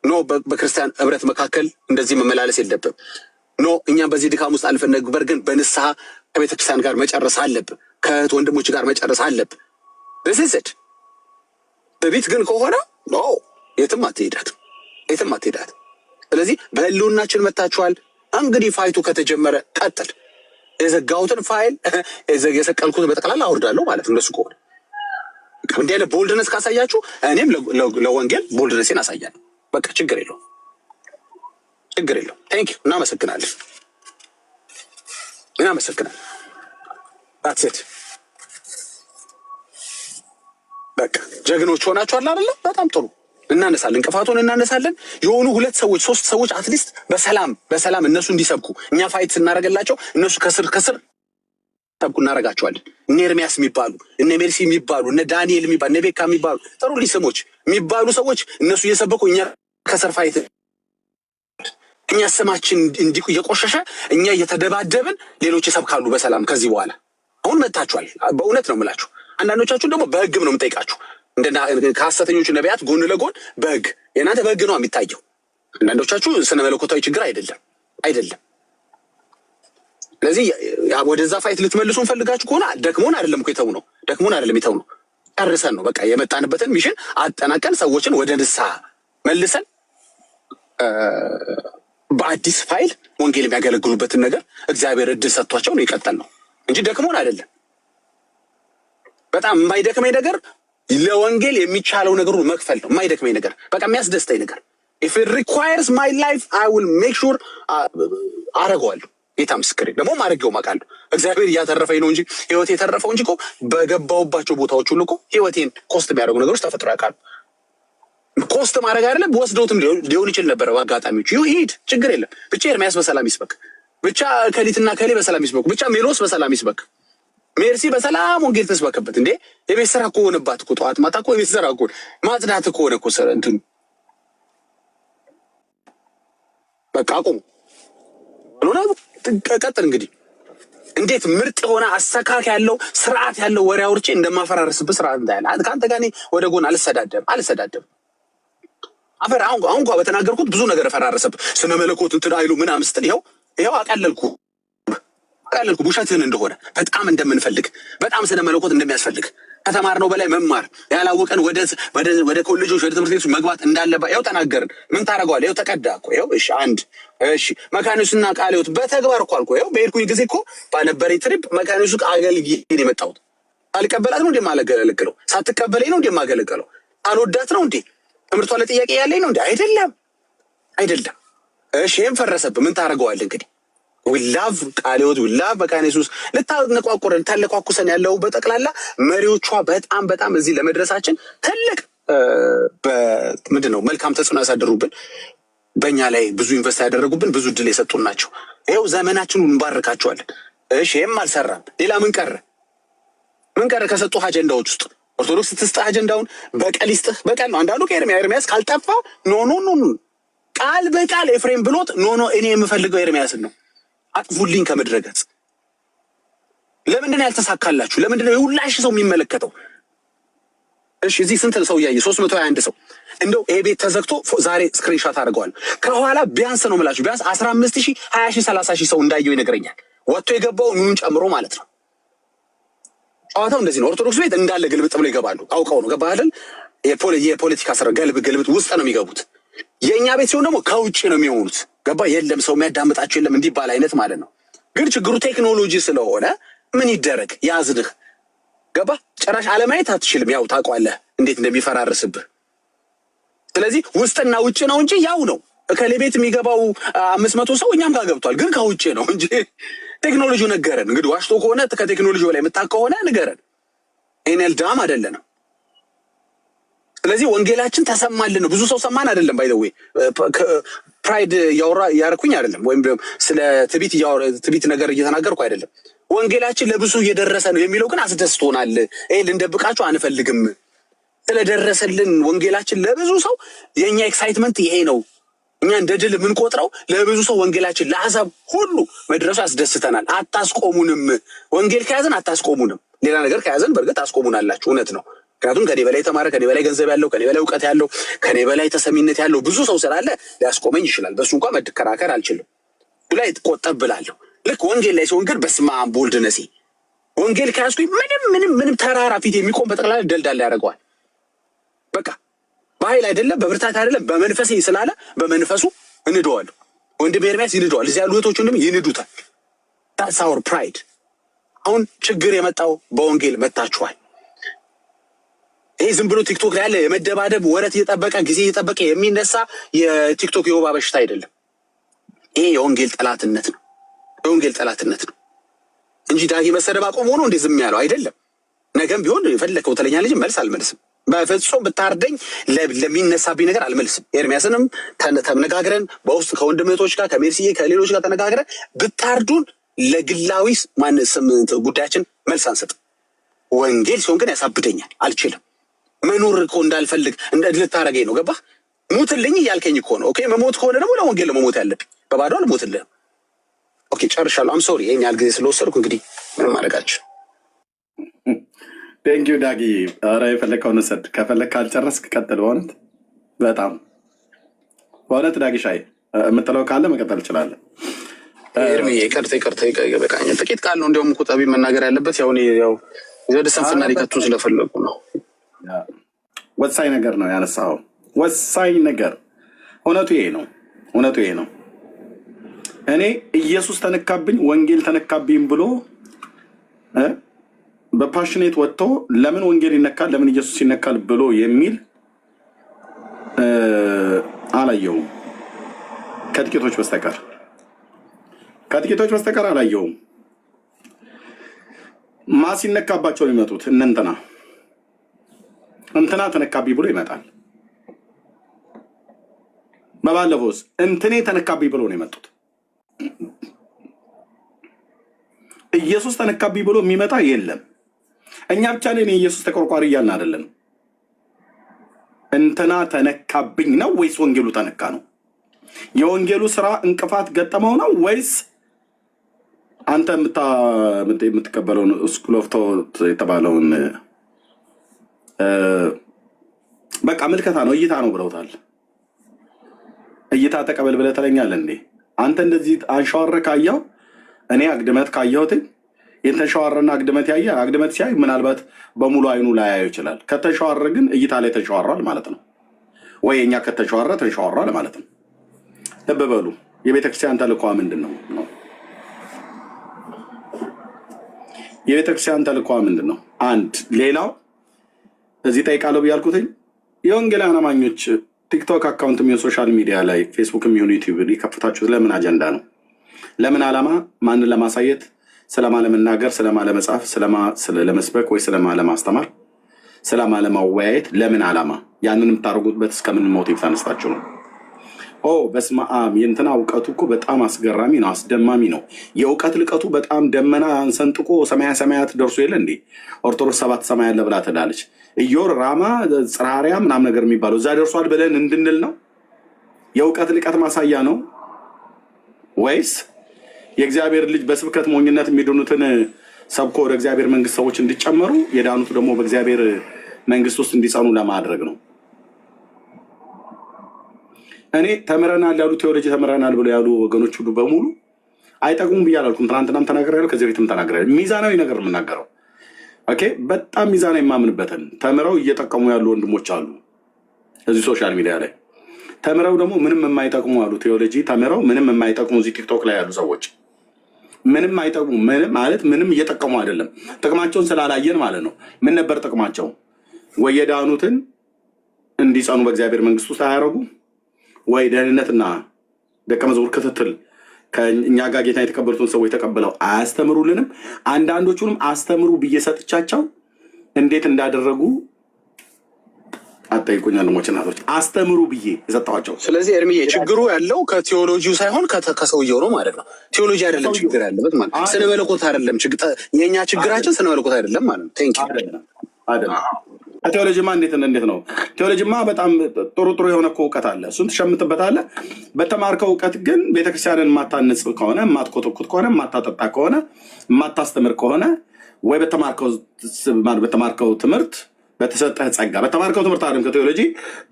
[SPEAKER 2] ኖ በክርስቲያን ህብረት መካከል እንደዚህ መመላለስ የለብም። ኖ እኛም በዚህ ድካም ውስጥ አልፈን ነግበር፣ ግን በንስሐ ከቤተክርስቲያን ጋር መጨረስ አለብን። ከእህት ወንድሞች ጋር መጨረስ አለብን። በዚህ በቤት ግን ከሆነ ኖ የትም አትሄዳት። ስለዚህ በህልውናችን መታችኋል። እንግዲህ ፋይቱ ከተጀመረ ቀጥል። የዘጋሁትን ፋይል የሰቀልኩትን በጠቅላላ አውርዳለሁ ማለት እንደሱ ከሆነ እንዲህ አይነት ቦልድነስ ካሳያችሁ እኔም ለወንጌል ቦልድነሴን አሳያለሁ። በቃ ችግር የለው። ቴንኪው። እናመሰግናለን። that's it በቃ ጀግኖች ሆናችኋል አይደለ? በጣም ጥሩ እናነሳለን፣ እንቅፋቱን እናነሳለን። የሆኑ 2 ሰዎች 3 ሰዎች አትሊስት በሰላም እነሱ እንዲሰብኩ እኛ ፋይት ስናደርግላቸው እነሱ ከስር ሰብኩ እናደርጋቸዋለን። እነ ኤርሚያስ የሚባሉ እነ ሜርሲ የሚባሉ እነ ዳንኤል የሚባሉ እነ ቤካ የሚባሉ ጥሩልኝ ስሞች የሚባሉ ሰዎች እነሱ እየሰበኩ እኛ ከስር ፋይት እኛ ስማችን እንዲሁ እየቆሸሸ እኛ እየተደባደብን ሌሎች ይሰብካሉ በሰላም። ከዚህ በኋላ አሁን መጥታችኋል። በእውነት ነው የምላችሁ። አንዳንዶቻችሁ ደግሞ በህግም ነው የምጠይቃችሁ። ከሐሰተኞቹ ነቢያት ጎን ለጎን በህግ የእናንተ በህግ ነው የሚታየው። አንዳንዶቻችሁ ስነ መለኮታዊ ችግር አይደለም። ስለዚህ ወደዛ ፋይት ልትመልሱ እንፈልጋችሁ ከሆነ ደክሞን አይደለም እኮ የተው ነው ጨርሰን ነው በቃ የመጣንበትን ሚሽን አጠናቀን ሰዎችን ወደ ንስሐ መልሰን በአዲስ ፋይል ወንጌል የሚያገለግሉበትን ነገር እግዚአብሔር እድል ሰጥቷቸው ነው የቀጠል ነው እንጂ ደክሞን አይደለም። በጣም የማይደክመኝ ነገር ለወንጌል የሚቻለው ነገር ሁሉ መክፈል ነው። የማይደክመኝ ነገር በቃ የሚያስደስተኝ ነገር if it requires my life I will make sure አረገዋለሁ። ጌታ ምስክሬ ደግሞ ማድረገው ማቃለሁ። እግዚአብሔር እያተረፈኝ ነው እንጂ ህይወቴ የተረፈው እንጂ እኮ በገባውባቸው ቦታዎች ሁሉ እኮ ህይወቴን ኮስት የሚያደርጉ ነገሮች ተፈጥሮ ያውቃሉ። ኮስት ማድረግ አይደለም ወስደውትም ሊሆን ይችል ነበር። በአጋጣሚዎች ይሄድ ችግር የለም። ብቻ ኤርሚያስ በሰላም ይስበክ፣ ብቻ ከሊትና ከሌ በሰላም ይስበክ፣ ብቻ ሜሎስ በሰላም ይስበክ፣ ሜርሲ በሰላም ወንጌል ተስበከበት። እንዴ የቤት ስራ እኮ ሆነባት እኮ ጠዋት ማታ እኮ የቤት ስራ እኮ ማጽዳት እኮ ሆነ እኮ እንትኑ በቃ አቁሙ አሉና ቀጥል። እንግዲህ እንዴት ምርጥ የሆነ አሰካክ ያለው ስርዓት ያለው ወሬ አውርቼ እንደማፈራረስብህ ስርዓት እንዳያለ ከአንተ ጋር እኔ ወደ ጎን አልሰዳደብም። አፈር አሁን እንኳን በተናገርኩት ብዙ ነገር ፈራረሰብህ። ስነ መለኮት እንትን አይሉ ምናምን ስትል ይኸው አቃለልኩ ውሸትህን እንደሆነ በጣም እንደምንፈልግ በጣም ስነ መለኮት እንደሚያስፈልግ ከተማርነው በላይ መማር ያላወቀን ወደ ኮሌጆች ወደ ትምህርት ቤቶች መግባት እንዳለባ ይኸው ተናገርን። ምን ታደርገዋለህ? ይኸው ተቀዳ እኮ ይኸው። እሺ መካኒሱና ቃለ ሕይወት በተግባር እኮ አልኩህ። ይኸው በሄድኩኝ ጊዜ እኮ ባነበረኝ ትሪፕ መካኒሱ አገልግዬ የመጣሁት አልቀበላት ነው እንደማገለግለው፣ ሳትቀበለኝ ነው እንደማገለግለው፣ አልወዳት ነው እንዴ? ትምህርቷ ለጥያቄ ያለኝ ነው እንዴ? አይደለም። እሺ ይሄን ፈረሰብህ። ምን ታደርገዋለህ እንግዲህ? ዊላቭ ቃለ ሕይወት ዊላቭ መካነ ኢየሱስ ልታለቋቁሰን ያለው በጠቅላላ መሪዎቿ በጣም እዚህ ለመድረሳችን ትልቅ ምንድን ነው መልካም ተጽዕኖ ያሳደሩብን፣ በእኛ ላይ ብዙ ኢንቨስት ያደረጉብን፣ ብዙ ድል የሰጡን ናቸው። ይኸው ዘመናችንን እንባርካቸዋለን። እሺ ይህም አልሰራም። ሌላ ምን ቀረ ከሰጡህ አጀንዳዎች ውስጥ? ኦርቶዶክስ ትስጥህ አጀንዳውን፣ በቀል ይስጥህ። በቀል ነው። አንዳንዱ ከኤርሚያስ ካልጠፋ ኖ ቃል በቃል ኤፍሬም ብሎት ኖ እኔ የምፈልገው ኤርሚያስን ነው አጥፉልኝ ከምድረ ገጽ። ለምንድን ነው ያልተሳካላችሁ? ለምንድን ነው የሁላሽ ሰው የሚመለከተው? እሺ እዚህ ስንት ሰው እያየ 321 ሰው እንደው ይሄ ቤት ተዘግቶ ዛሬ ስክሪንሾት አድርገዋል። ከኋላ ቢያንስ ነው የምላችሁ ቢያንስ 15,000 20,000 30,000 ሰው እንዳየው ይነግረኛል። ወጥቶ የገባው ምኑን ጨምሮ ማለት ነው። ጨዋታው እንደዚህ ነው። ኦርቶዶክስ ቤት እንዳለ ግልብጥ ብሎ ይገባሉ። አውቀው ነው ገባ አይደል? የፖለቲካ ስራ ግልብጥ ውስጥ ነው የሚገቡት። የእኛ ቤት ሲሆን ደግሞ ከውጭ ነው የሚሆኑት። ገባ? የለም ሰው የሚያዳምጣቸው የለም እንዲባል አይነት ማለት ነው። ግን ችግሩ ቴክኖሎጂ ስለሆነ ምን ይደረግ ያዝንህ። ገባ? ጭራሽ አለማየት አትችልም። ያው ታውቀዋለህ እንዴት እንደሚፈራርስብህ። ስለዚህ ውስጥና ውጭ ነው እንጂ ያው ነው። ከሌ ቤት የሚገባው 500 ሰው እኛም ጋር ገብቷል። ግን ከውጭ ነው እንጂ ቴክኖሎጂው ነገረን። እንግዲህ ዋሽቶ ከሆነ ከቴክኖሎጂ በላይ የምታውቅ ከሆነ ንገረን። ኤንኤል ዳም አይደለንም። ስለዚህ ወንጌላችን ተሰማልን ነው። ብዙ ሰው ሰማን አይደለም። ባይ ዘ ዌይ ፕራይድ ያረኩኝ አይደለም፣ ወይም ስለ ትቢት ነገር እየተናገርኩ አይደለም። ወንጌላችን ለብዙ እየደረሰ ነው የሚለው ግን አስደስቶናል። ይሄ ልንደብቃችሁ አንፈልግም። ስለደረሰልን ወንጌላችን ለብዙ ሰው የኛ ኤክሳይትመንት ይሄ ነው። እኛ እንደ ድል የምንቆጥረው ለብዙ ሰው ወንጌላችን ለአሕዛብ ሁሉ መድረሱ ያስደስተናል። አታስቆሙንም። ወንጌል ከያዘን አታስቆሙንም። ሌላ ነገር ከያዘን በእርግጥ አስቆሙናላችሁ። እውነት ነው። ምክንያቱም ከኔ በላይ የተማረ፣ ከኔ በላይ ገንዘብ ያለው፣ ከኔ በላይ እውቀት ያለው፣ ከኔ በላይ ተሰሚነት ያለው ብዙ ሰው ስላለ ሊያስቆመኝ ይችላል። በሱ እንኳን መከራከር አልችልም። ላይ ቆጠብ ብላለሁ። ልክ ወንጌል ላይ ሲሆን ግን በስመ አብ በወልድ ነሴ ወንጌል ከያዝኩኝ ምንም ተራራ ፊት የሚቆም በጠቅላላ ደልዳላ ያደርገዋል። በቃ በኃይል አይደለም በብርታት አይደለም በመንፈሴ ስላለ በመንፈሱ እንደዋለሁ። ወንድም ኤርሚያስ ይንደዋል። እዚህ ያሉ እህቶች ወንድም ይንዱታል። ታትስ አወር ፕራይድ። አሁን ችግር የመጣው በወንጌል መታችኋል። ይሄ ዝም ብሎ ቲክቶክ ላይ ያለ የመደባደብ ወረት እየጠበቀ ጊዜ እየጠበቀ የሚነሳ የቲክቶክ የወባ በሽታ አይደለም። ይሄ የወንጌል ጠላትነት ነው። የወንጌል ጠላትነት ነው እንጂ ዳጊ መሰደብ አቆም ሆኖ እንዴ ዝም ያለው አይደለም። ነገም ቢሆን የፈለከው ተለኛ ልጅ መልስ አልመልስም። በፍጹም ብታርደኝ ለሚነሳብኝ ነገር አልመልስም። ኤርሚያስንም ተነጋግረን በውስጥ ከወንድምቶች ጋር ከሜርሲዬ ከሌሎች ጋር ተነጋግረን ብታርዱን ለግላዊ ማንስም ጉዳያችን መልስ አንሰጥም። ወንጌል ሲሆን ግን ያሳብደኛል፣ አልችልም። መኖር እኮ እንዳልፈልግ ልታረገኝ ነው። ገባህ? ሙትልኝ እያልከኝ እኮ ነው። ኦኬ መሞት ከሆነ ደግሞ ለወንጌል ለመሞት ያለብኝ በባዶ አልሞትልህም። ኦኬ ጨርሻለሁ። አም ሶሪ ይሄን ያህል ጊዜ ስለወሰድኩ እንግዲህ ምንም ማድረጋችሁ።
[SPEAKER 1] ቴንኪው ዳጊ። ኧረ የፈለግከውን ውሰድ፣ ከፈለግህ ካልጨረስክ ቀጥል። በእውነት ዳጊ ሻይ የምጥለው ካለ መቀጠል እችላለሁ።
[SPEAKER 2] ኤርሚ ይቅርታ በቃኝ። ጥቂት ቃል ነው እንዲያውም እኮ ጠቢብ መናገር ያለበት ያው ወደ ሰንፍና ሊከቱን ስለፈለጉ ነው።
[SPEAKER 1] ወሳኝ ነገር ነው ያነሳው፣ ወሳኝ ነገር። እውነቱ ይሄ ነው። እኔ ኢየሱስ ተነካብኝ ወንጌል ተነካብኝ ብሎ በፓሽኔት ወጥቶ ለምን ወንጌል ይነካል ለምን ኢየሱስ ይነካል ብሎ የሚል አላየውም፣ ከጥቂቶች በስተቀር አላየውም። ማስ ይነካባቸው ነው የሚመጡት። እንትና ተነካብኝ ብሎ ይመጣል። በባለፈውስ እንትኔ ተነካብኝ ብሎ ነው የመጡት። ኢየሱስ ተነካብኝ ብሎ የሚመጣ የለም። እኛ ብቻ ነን የኢየሱስ ተቆርቋሪ እያልን አይደለም። እንትና ተነካብኝ ነው ወይስ ወንጌሉ ተነካ ነው? የወንጌሉ ስራ እንቅፋት ገጠመው ነው ወይስ አንተ የምትቀበለውን ስኩል ኦፍ ቶት የተባለውን በቃ ምልከታ ነው እይታ ነው ብለውታል። እይታ ተቀበል ብለህ ትለኛለህ እንዴ? አንተ እንደዚህ አንሸዋረ ካየው እኔ አግድመት ካየሁትኝ የተሸዋረና አግድመት ያየ አግድመት ሲያይ ምናልባት በሙሉ አይኑ ላያየው ይችላል። ከተሸዋረ ግን እይታ ላይ ተሸዋሯል ማለት ነው። ወይ እኛ ከተሸዋረ ተሸዋሯል ማለት ነው። ልብ በሉ። የቤተክርስቲያን ተልእኮ ምንድን ነው? የቤተክርስቲያን ተልእኮ ምንድን ነው? አንድ ሌላው እዚህ ጠይቃለሁ ብያልኩትኝ የወንጌላውያን አማኞች ቲክቶክ አካውንት የሚሆን ሶሻል ሚዲያ ላይ ፌስቡክ የሚሆን ዩቲዩብ የከፍታችሁት ለምን አጀንዳ ነው? ለምን ዓላማ? ማንን ለማሳየት? ስለማ ለመናገር? ስለማ ለመጻፍ? ለመስበክ ወይ ስለማ ለማስተማር? ስለማ ለማወያየት? ለምን ዓላማ? ያንን የምታደርጉበት እስከምን ሞቲቭ ተነስታችሁ ነው? በስመ አብ። የእንትና እውቀቱ እኮ በጣም አስገራሚ ነው፣ አስደማሚ ነው። የእውቀት ልቀቱ በጣም ደመና ሰንጥቆ ሰማያት ደርሶ የለ እንዴ? ኦርቶዶክስ 7 ሰማይ ያለ ብላ ትላለች። ኢዮር ራማ ጽራሪያ ምናምን ነገር የሚባለው እዛ ደርሷል ብለን እንድንል ነው? የእውቀት ልቀት ማሳያ ነው ወይስ የእግዚአብሔር ልጅ በስብከት ሞኝነት የሚድኑትን ሰብኮ ወደ እግዚአብሔር መንግስት ሰዎች እንዲጨመሩ የዳኑት ደግሞ በእግዚአብሔር መንግስት ውስጥ እንዲጸኑ ለማድረግ ነው? እኔ ተምረናል ያሉ ቴዎሎጂ ተምረናል ብሎ ያሉ ወገኖች ሁሉ በሙሉ አይጠቅሙም ብዬ አላልኩም። ትናንትናም ተናግሬያለሁ፣ ከዚህ በፊትም ተናግሬያለሁ። ሚዛናዊ ነገር የምናገረው ኦኬ። በጣም ሚዛናዊ የማምንበትን ተምረው እየጠቀሙ ያሉ ወንድሞች አሉ እዚህ ሶሻል ሚዲያ ላይ። ተምረው ደግሞ ምንም የማይጠቅሙ አሉ። ቴዎሎጂ ተምረው ምንም የማይጠቅሙ እዚህ ቲክቶክ ላይ ያሉ ሰዎች ምንም አይጠቅሙ ማለት ምንም እየጠቀሙ አይደለም። ጥቅማቸውን ስላላየን ማለት ነው። ምን ነበር ጥቅማቸው? ወይ የዳኑትን እንዲጸኑ በእግዚአብሔር መንግስት ውስጥ አያደርጉ፣ ወይ ደህንነትና ደቀ መዝሙር ክትትል ከእኛ ጋር ጌታ የተቀበሉትን ሰዎች ተቀብለው አያስተምሩልንም። አንዳንዶቹንም አስተምሩ ብዬ ሰጥቻቸው እንዴት እንዳደረጉ አጠይቁኝ ወንድሞች እናቶች፣ አስተምሩ ብዬ የሰጠኋቸው።
[SPEAKER 2] ስለዚህ ኤርሚዬ ችግሩ ያለው ከቴዎሎጂው ሳይሆን ከሰውየው ነው ማለት ነው። ቴዎሎጂ አይደለም ችግር ያለበት ማለት ነው። ስነ መለኮት አይደለም የእኛ ችግራችን ስነ መለኮት አይደለም ማለት ነው። ቴንክ
[SPEAKER 1] አይደለም። ቴዎሎጂማ እንዴት ነው? ቴዎሎጂማ በጣም ጥሩ የሆነ እውቀት አለ። እሱን ትሸምትበታለህ። በተማርከው እውቀት ግን ቤተክርስቲያንን የማታንጽ ከሆነ፣ የማትኮተኩት ከሆነ፣ የማታጠጣ ከሆነ፣ የማታስተምር ከሆነ ወይ በተማርከው ትምህርት በተሰጠህ ጸጋ በተማርከው ትምህርት አይደለም ከቴዎሎጂ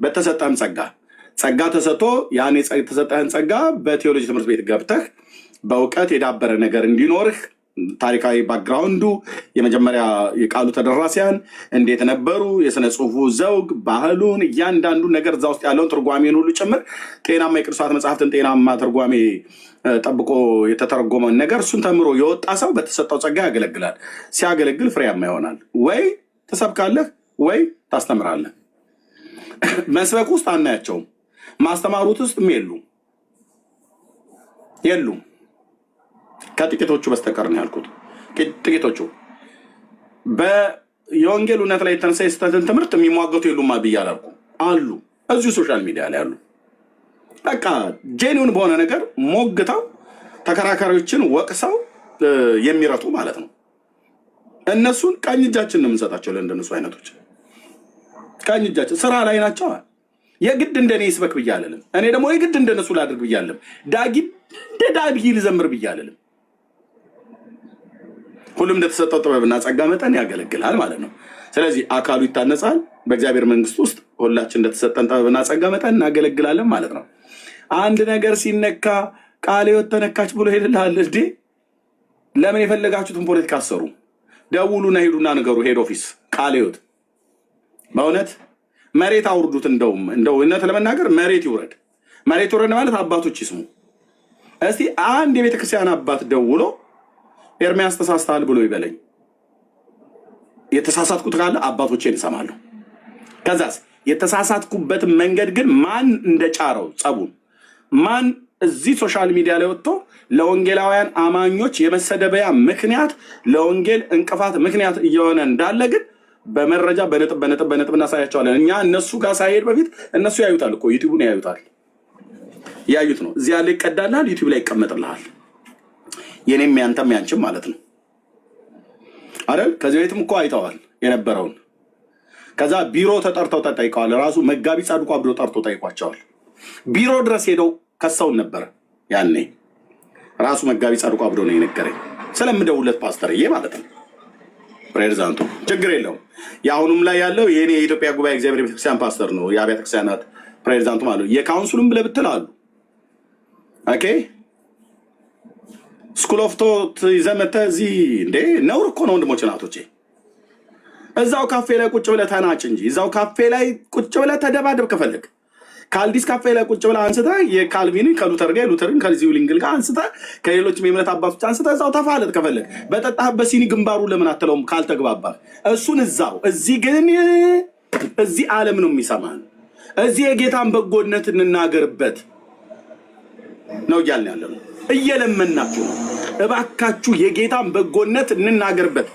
[SPEAKER 1] በተሰጠህም ጸጋ ተሰጥቶ ያን የተሰጠህን ጸጋ በቴዎሎጂ ትምህርት ቤት ገብተህ በእውቀት የዳበረ ነገር እንዲኖርህ ታሪካዊ ባክግራውንዱ የመጀመሪያ የቃሉ ተደራሲያን እንዴት ነበሩ፣ የስነ ጽሁፉ ዘውግ ባህሉን እያንዳንዱ ነገር እዛ ውስጥ ያለውን ትርጓሜን ሁሉ ጭምር ጤናማ የቅዱሳት መጽሐፍትን ጤናማ ትርጓሜ ጠብቆ የተተረጎመን ነገር እሱን ተምሮ የወጣ ሰው በተሰጠው ጸጋ ያገለግላል። ሲያገለግል ፍሬያማ ይሆናል። ወይ ትሰብካለህ ወይ ታስተምራለህ። መስበክ ውስጥ አናያቸውም። ማስተማሩት ውስጥ የሉም ከጥቂቶቹ በስተቀር ነው ያልኩት። ጥቂቶቹ የወንጌል እውነት ላይ የተነሳ የስተትን ትምህርት የሚሟገቱ የሉማ ብዬ አላልኩም። አሉ እዚሁ ሶሻል ሚዲያ ላይ አሉ። በቃ ጄኒውን በሆነ ነገር ሞግተው ተከራካሪዎችን ወቅሰው የሚረቱ ማለት ነው። እነሱን ቀኝ እጃችን ነው የምንሰጣቸው። ለእንደነሱ አይነቶች ቀኝ እጃችን ስራ ላይ ናቸው። የግድ እንደኔ ይስበክ ብዬ አልልም። እኔ ደግሞ የግድ እንደነሱ ላድርግ ብዬ አልልም። ዳጊ እንደ ዳጊ ልዘምር ብዬ አልልም። ሁሉም እንደተሰጠው ጥበብና ጸጋ መጠን ያገለግላል ማለት ነው። ስለዚህ አካሉ ይታነጻል። በእግዚአብሔር መንግስት ውስጥ ሁላችን እንደተሰጠን ጥበብና ጸጋ መጠን እናገለግላለን ማለት ነው። አንድ ነገር ሲነካ ቃለ ሕይወት ተነካች ብሎ ሄድልሃል እንዴ? ለምን የፈለጋችሁትን ፖለቲካ አሰሩ? ደውሉና ሄዱና ነገሩ ሄድ ኦፊስ ቃለ ሕይወት በእውነት መሬት አውርዱት። እንደው እውነት ለመናገር መሬት ይውረድ። መሬት ይውረድ ማለት አባቶች ይስሙ። እስቲ አንድ የቤተክርስቲያን አባት ደውሎ ኤርሚያስ ተሳስተሃል ብሎ ይበለኝ። የተሳሳትኩት ካለ አባቶቼን እሰማለሁ። ከዛስ የተሳሳትኩበትን መንገድ ግን ማን እንደጫረው ጸቡን ማን እዚህ ሶሻል ሚዲያ ላይ ወጥቶ ለወንጌላውያን አማኞች የመሰደበያ ምክንያት ለወንጌል እንቅፋት ምክንያት እየሆነ እንዳለ ግን በመረጃ በነጥብ እናሳያቸዋለን። እኛ እነሱ ጋር ሳይሄድ በፊት እነሱ ያዩታል እኮ ዩቲዩብን ያዩታል። ያዩት ነው እዚያ ላይ ይቀዳልሃል፣ ዩቲዩብ ላይ ይቀመጥልሃል። የኔም ያንተም ያንችም ማለት ነው አይደል? ከዚህ ቤትም እኮ አይተዋል የነበረውን። ከዛ ቢሮ ተጠርተው ተጠይቀዋል። ራሱ መጋቢ ጻድቁ አብዶ ጠርቶ ጠይቋቸዋል። ቢሮ ድረስ ሄደው ከሰውን ነበር። ያኔ ራሱ መጋቢ ጻድቁ አብዶ ነው የነገረኝ ስለምደውለት ፓስተርዬ ማለት ነው። ፕሬዝዳንቱ ችግር የለውም። የአሁኑም ላይ ያለው የኔ የኢትዮጵያ ጉባኤ እግዚአብሔር ቤተክርስቲያን ፓስተር ነው፣ የአብያተ ክርስቲያናት ፕሬዝዳንቱ ማለት ነው። የካውንስሉም ብለህ ብትል አሉ። ኦኬ ስኩል ኦፍ ቶት ይዘህ መተህ እዚህ እንዴ ነውር እኮ ነው ወንድሞች ናቶቼ። እዛው ካፌ ላይ ቁጭ ብለህ ተናጭ እንጂ እዛው ካፌ ላይ ቁጭ ብለህ ተደባደብ ከፈለግ። ካልዲስ ካፌ ላይ ቁጭ ብለህ አንስተህ የካልቪንን ከሉተር ጋር ሉተርን ከዚህ ዊሊንግል ጋር አንስተህ ከሌሎችም የእምነት አባቶች አንስተህ እዛው ተፋለጥ ከፈለግ። በጠጣህበት ሲኒ ግንባሩ ለምን አትለውም ካልተግባባህ? እሱን እዛው። እዚህ ግን እዚህ ዓለም ነው የሚሰማን። እዚህ የጌታን በጎነት እንናገርበት ነው እያልን ያለ ነው። እየለመናችሁ ነው። እባካችሁ የጌታን በጎነት እንናገርበት።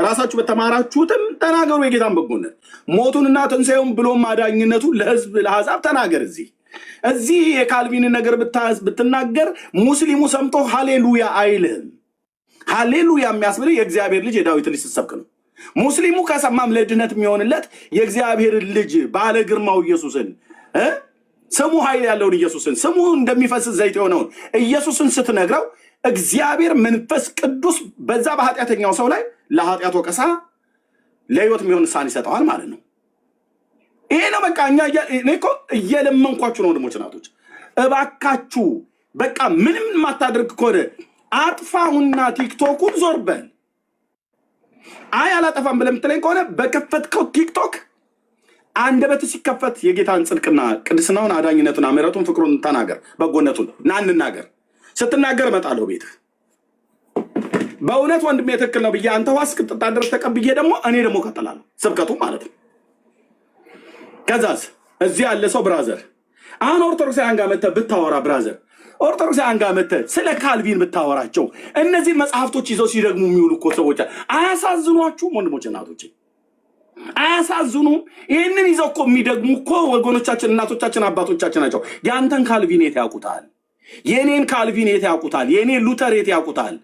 [SPEAKER 1] ራሳችሁ በተማራችሁትም ተናገሩ የጌታን በጎነት፣ ሞቱንና ትንሣኤውን ብሎም አዳኝነቱን ለሕዝብ ለአሕዛብ ተናገር። እዚህ የካልቪንን ነገር ብትናገር ሙስሊሙ ሰምቶ ሃሌሉያ አይልህም። ሃሌሉያ የሚያስብል የእግዚአብሔር ልጅ የዳዊት ልጅ ስትሰብክ ነው። ሙስሊሙ ከሰማም ለድነት የሚሆንለት የእግዚአብሔር ልጅ ባለ ግርማው ኢየሱስን ስሙ ኃይል ያለውን ኢየሱስን ስሙ እንደሚፈስ ዘይት የሆነውን ኢየሱስን ስትነግረው እግዚአብሔር መንፈስ ቅዱስ በዛ በኃጢአተኛው ሰው ላይ ለኃጢአት ወቀሳ ለህይወት የሚሆን ሳን ይሰጠዋል ማለት ነው። ይሄ ነው በቃ። እኔ እኮ እየለመንኳችሁ ነው ወንድሞች እናቶች፣ እባካችሁ በቃ ምንም የማታደርግ ከሆነ አጥፋውና ቲክቶኩን ዞር በል። አይ አላጠፋም ብለህ የምትለኝ ከሆነ በከፈትከው ቲክቶክ አንደበት ሲከፈት የጌታን ጽድቅና ቅድስናውን አዳኝነቱን ምሕረቱን ፍቅሩን ተናገር፣ በጎነቱን ና እንናገር። ስትናገር እመጣለሁ ቤትህ። በእውነት ወንድሜ ትክክል ነው ብዬ አንተ ዋስ ቅጥጣ ድረስ ተቀብዬ ደግሞ እኔ ደግሞ ቀጥላለሁ ስብከቱ ማለት ነው። ከዛስ እዚህ ያለ ሰው ብራዘር አሁን ኦርቶዶክሳውያን ጋር መተህ ብታወራ ብራዘር ኦርቶዶክሳውያን ጋር መተህ ስለ ካልቪን ብታወራቸው እነዚህን መጽሐፍቶች ይዘው ሲደግሙ የሚውሉ እኮ ሰዎች አያሳዝኗችሁም? ወንድሞች እናቶች አያሳዝኑም? ይህንን ይዘው እኮ የሚደግሙ እኮ ወገኖቻችን፣ እናቶቻችን፣ አባቶቻችን ናቸው። የአንተን ካልቪን የት ያውቁታል? የኔን ካልቪን የት ያውቁታል? የኔን ሉተር የት ያውቁታል?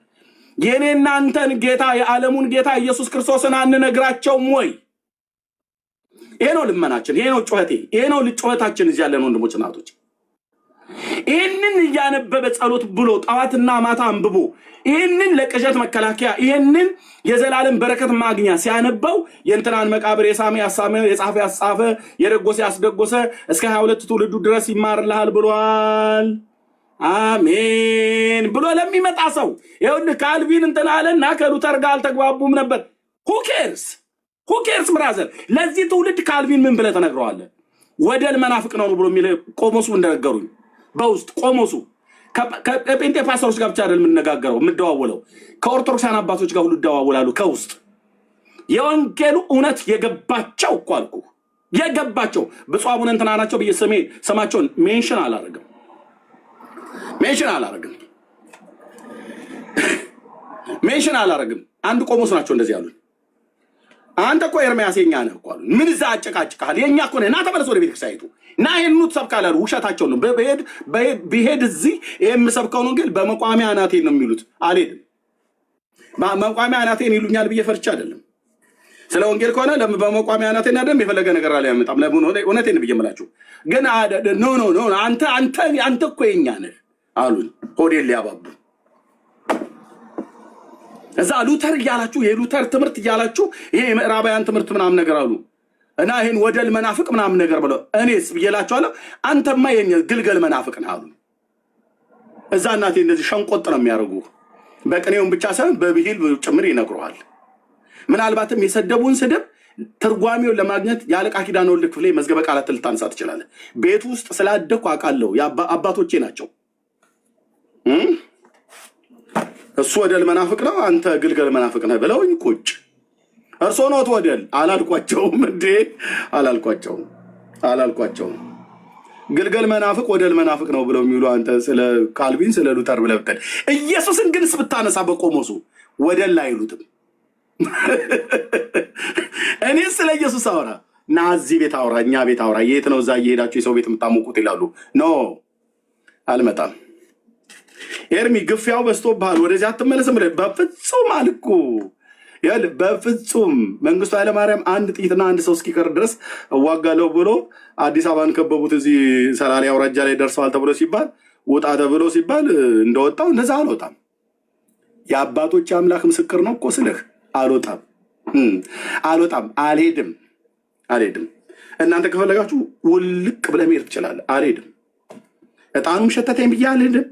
[SPEAKER 1] የኔ እናንተን ጌታ የዓለሙን ጌታ ኢየሱስ ክርስቶስን አንነግራቸውም ወይ? ይሄ ነው ልመናችን፣ ይሄ ነው ጩኸቴ፣ ይሄ ነው ጩኸታችን እዚህ ያለን ወንድሞች እናቶች። ይህንን እያነበበ ጸሎት ብሎ ጠዋትና ማታ አንብቦ ይህንን ለቅዠት መከላከያ ይህንን የዘላለም በረከት ማግኛ ሲያነበው የእንትናን መቃብር የሳመ ያሳመ የጻፈ ያጻፈ የደጎሰ ያስደጎሰ እስከ 22 ትውልዱ ድረስ ይማርልሃል ብሏል። አሜን ብሎ ለሚመጣ ሰው ይኸውልህ ካልቪን እንትን አለና ከሉተር ጋር አልተግባቡም ነበር። ሁኬርስ ብራዘር፣ ለዚህ ትውልድ ካልቪን ምን ብለህ ተነግረዋለህ? ወደል መናፍቅ ነው ብሎ የሚል ቆሞሱ እንደነገሩኝ በውስጥ ቆሞሱ ከጴንጤ ፓስተሮች ጋር ብቻ አይደል የምንነጋገረው የምደዋወለው፣ ከኦርቶዶክሳን አባቶች ጋር ሁሉ ይደዋወላሉ። ከውስጥ የወንጌሉ እውነት የገባቸው እኮ አልኩ፣ የገባቸው ብፁዕ አቡነ እንትና ናቸው ብዬ ስማቸውን ሜንሽን አላረግም። ሜንሽን አላረግም። አንድ ቆሞስ ናቸው እንደዚህ ያሉኝ። አንተ እኮ ኤርሚያስ የኛ ነህ እኮ አሉ። ምን እዛ አጨቃጭቃል? የኛ እኮ ነህ። ና ተመለስ ወደ ቤተክርስቲያኒቱ እና ይሄን ኑት ሰብካል አሉ። ውሸታቸው ነው። ብሄድ እዚህ ይሄ የምሰብከው ነው ግን በመቋሚያ አናቴን ነው የሚሉት። አልሄድም። መቋሚያ አናቴን ይሉኛል ብዬ ፈርቻ አይደለም። ስለ ወንጌል ከሆነ በመቋሚያ አናቴን አይደለም የፈለገ ነገር ላይ ያመጣም። ለምን እውነቴን ብዬ የምላችሁ ግን ኖ አንተ እኮ የኛ ነህ አሉኝ። ሆዴን ሊያባቡ እዛ ሉተር እያላችሁ የሉተር ትምህርት እያላችሁ ይሄ የምዕራባውያን ትምህርት ምናምን ነገር አሉ እና ይሄን ወደል መናፍቅ ምናምን ነገር ብለው እኔስ ብዬላችኋለሁ። አንተማ የኛ ግልገል መናፍቅ ነህ አሉ። እዛ እናቴ እንደዚህ ሸንቆጥ ነው የሚያደርጉ። በቅኔውን ብቻ ሳይሆን በብሂል ጭምር ይነግሩሃል። ምናልባትም የሰደቡን ስድብ ትርጓሜውን ለማግኘት የአለቃ ኪዳነ ወልድ ክፍሌ መዝገበ ቃላት ልታነሳ ትችላለህ። ቤት ውስጥ ስላደኩ አውቃለሁ። አባቶቼ ናቸው። እሱ ወደል መናፍቅ ነው፣ አንተ ግልገል መናፍቅ ነህ ብለውኝ ቁጭ። እርሶ ኖት ወደል አላልኳቸውም እንዴ? አላልኳቸውም። ግልገል መናፍቅ ወደል መናፍቅ ነው ብለው የሚሉ አንተ ስለ ካልቪን ስለ ሉተር ብለህ ብትል፣ ኢየሱስን ግን ስብታነሳ በቆሞሱ ወደል አይሉትም። እኔ ስለ ኢየሱስ አወራ እና እዚህ ቤት አውራ፣ እኛ ቤት አውራ። የት ነው እዛ እየሄዳችሁ የሰው ቤት የምታሞቁት ይላሉ። ኖ አልመጣም። ኤርሚ ግፊያው በዝቶብሃል፣ ወደዚህ አትመለስም። በፍጹም አልኩ። በፍጹም መንግስቱ ኃይለማርያም አንድ ጥይትና አንድ ሰው እስኪቀር ድረስ እዋጋለሁ ብሎ አዲስ አበባን ከበቡት። እዚህ ሰላሌ አውራጃ ላይ ደርሰዋል ተብሎ ሲባል ውጣ ተብሎ ሲባል እንደወጣው እንደዛ አልወጣም። የአባቶች አምላክ ምስክር ነው እኮ ስልህ አልወጣም፣ አልሄድም። እናንተ ከፈለጋችሁ ውልቅ ብለህ መሄድ ትችላለህ። አልሄድም። እጣኑም ሸተተኝ ብዬ አልሄድም።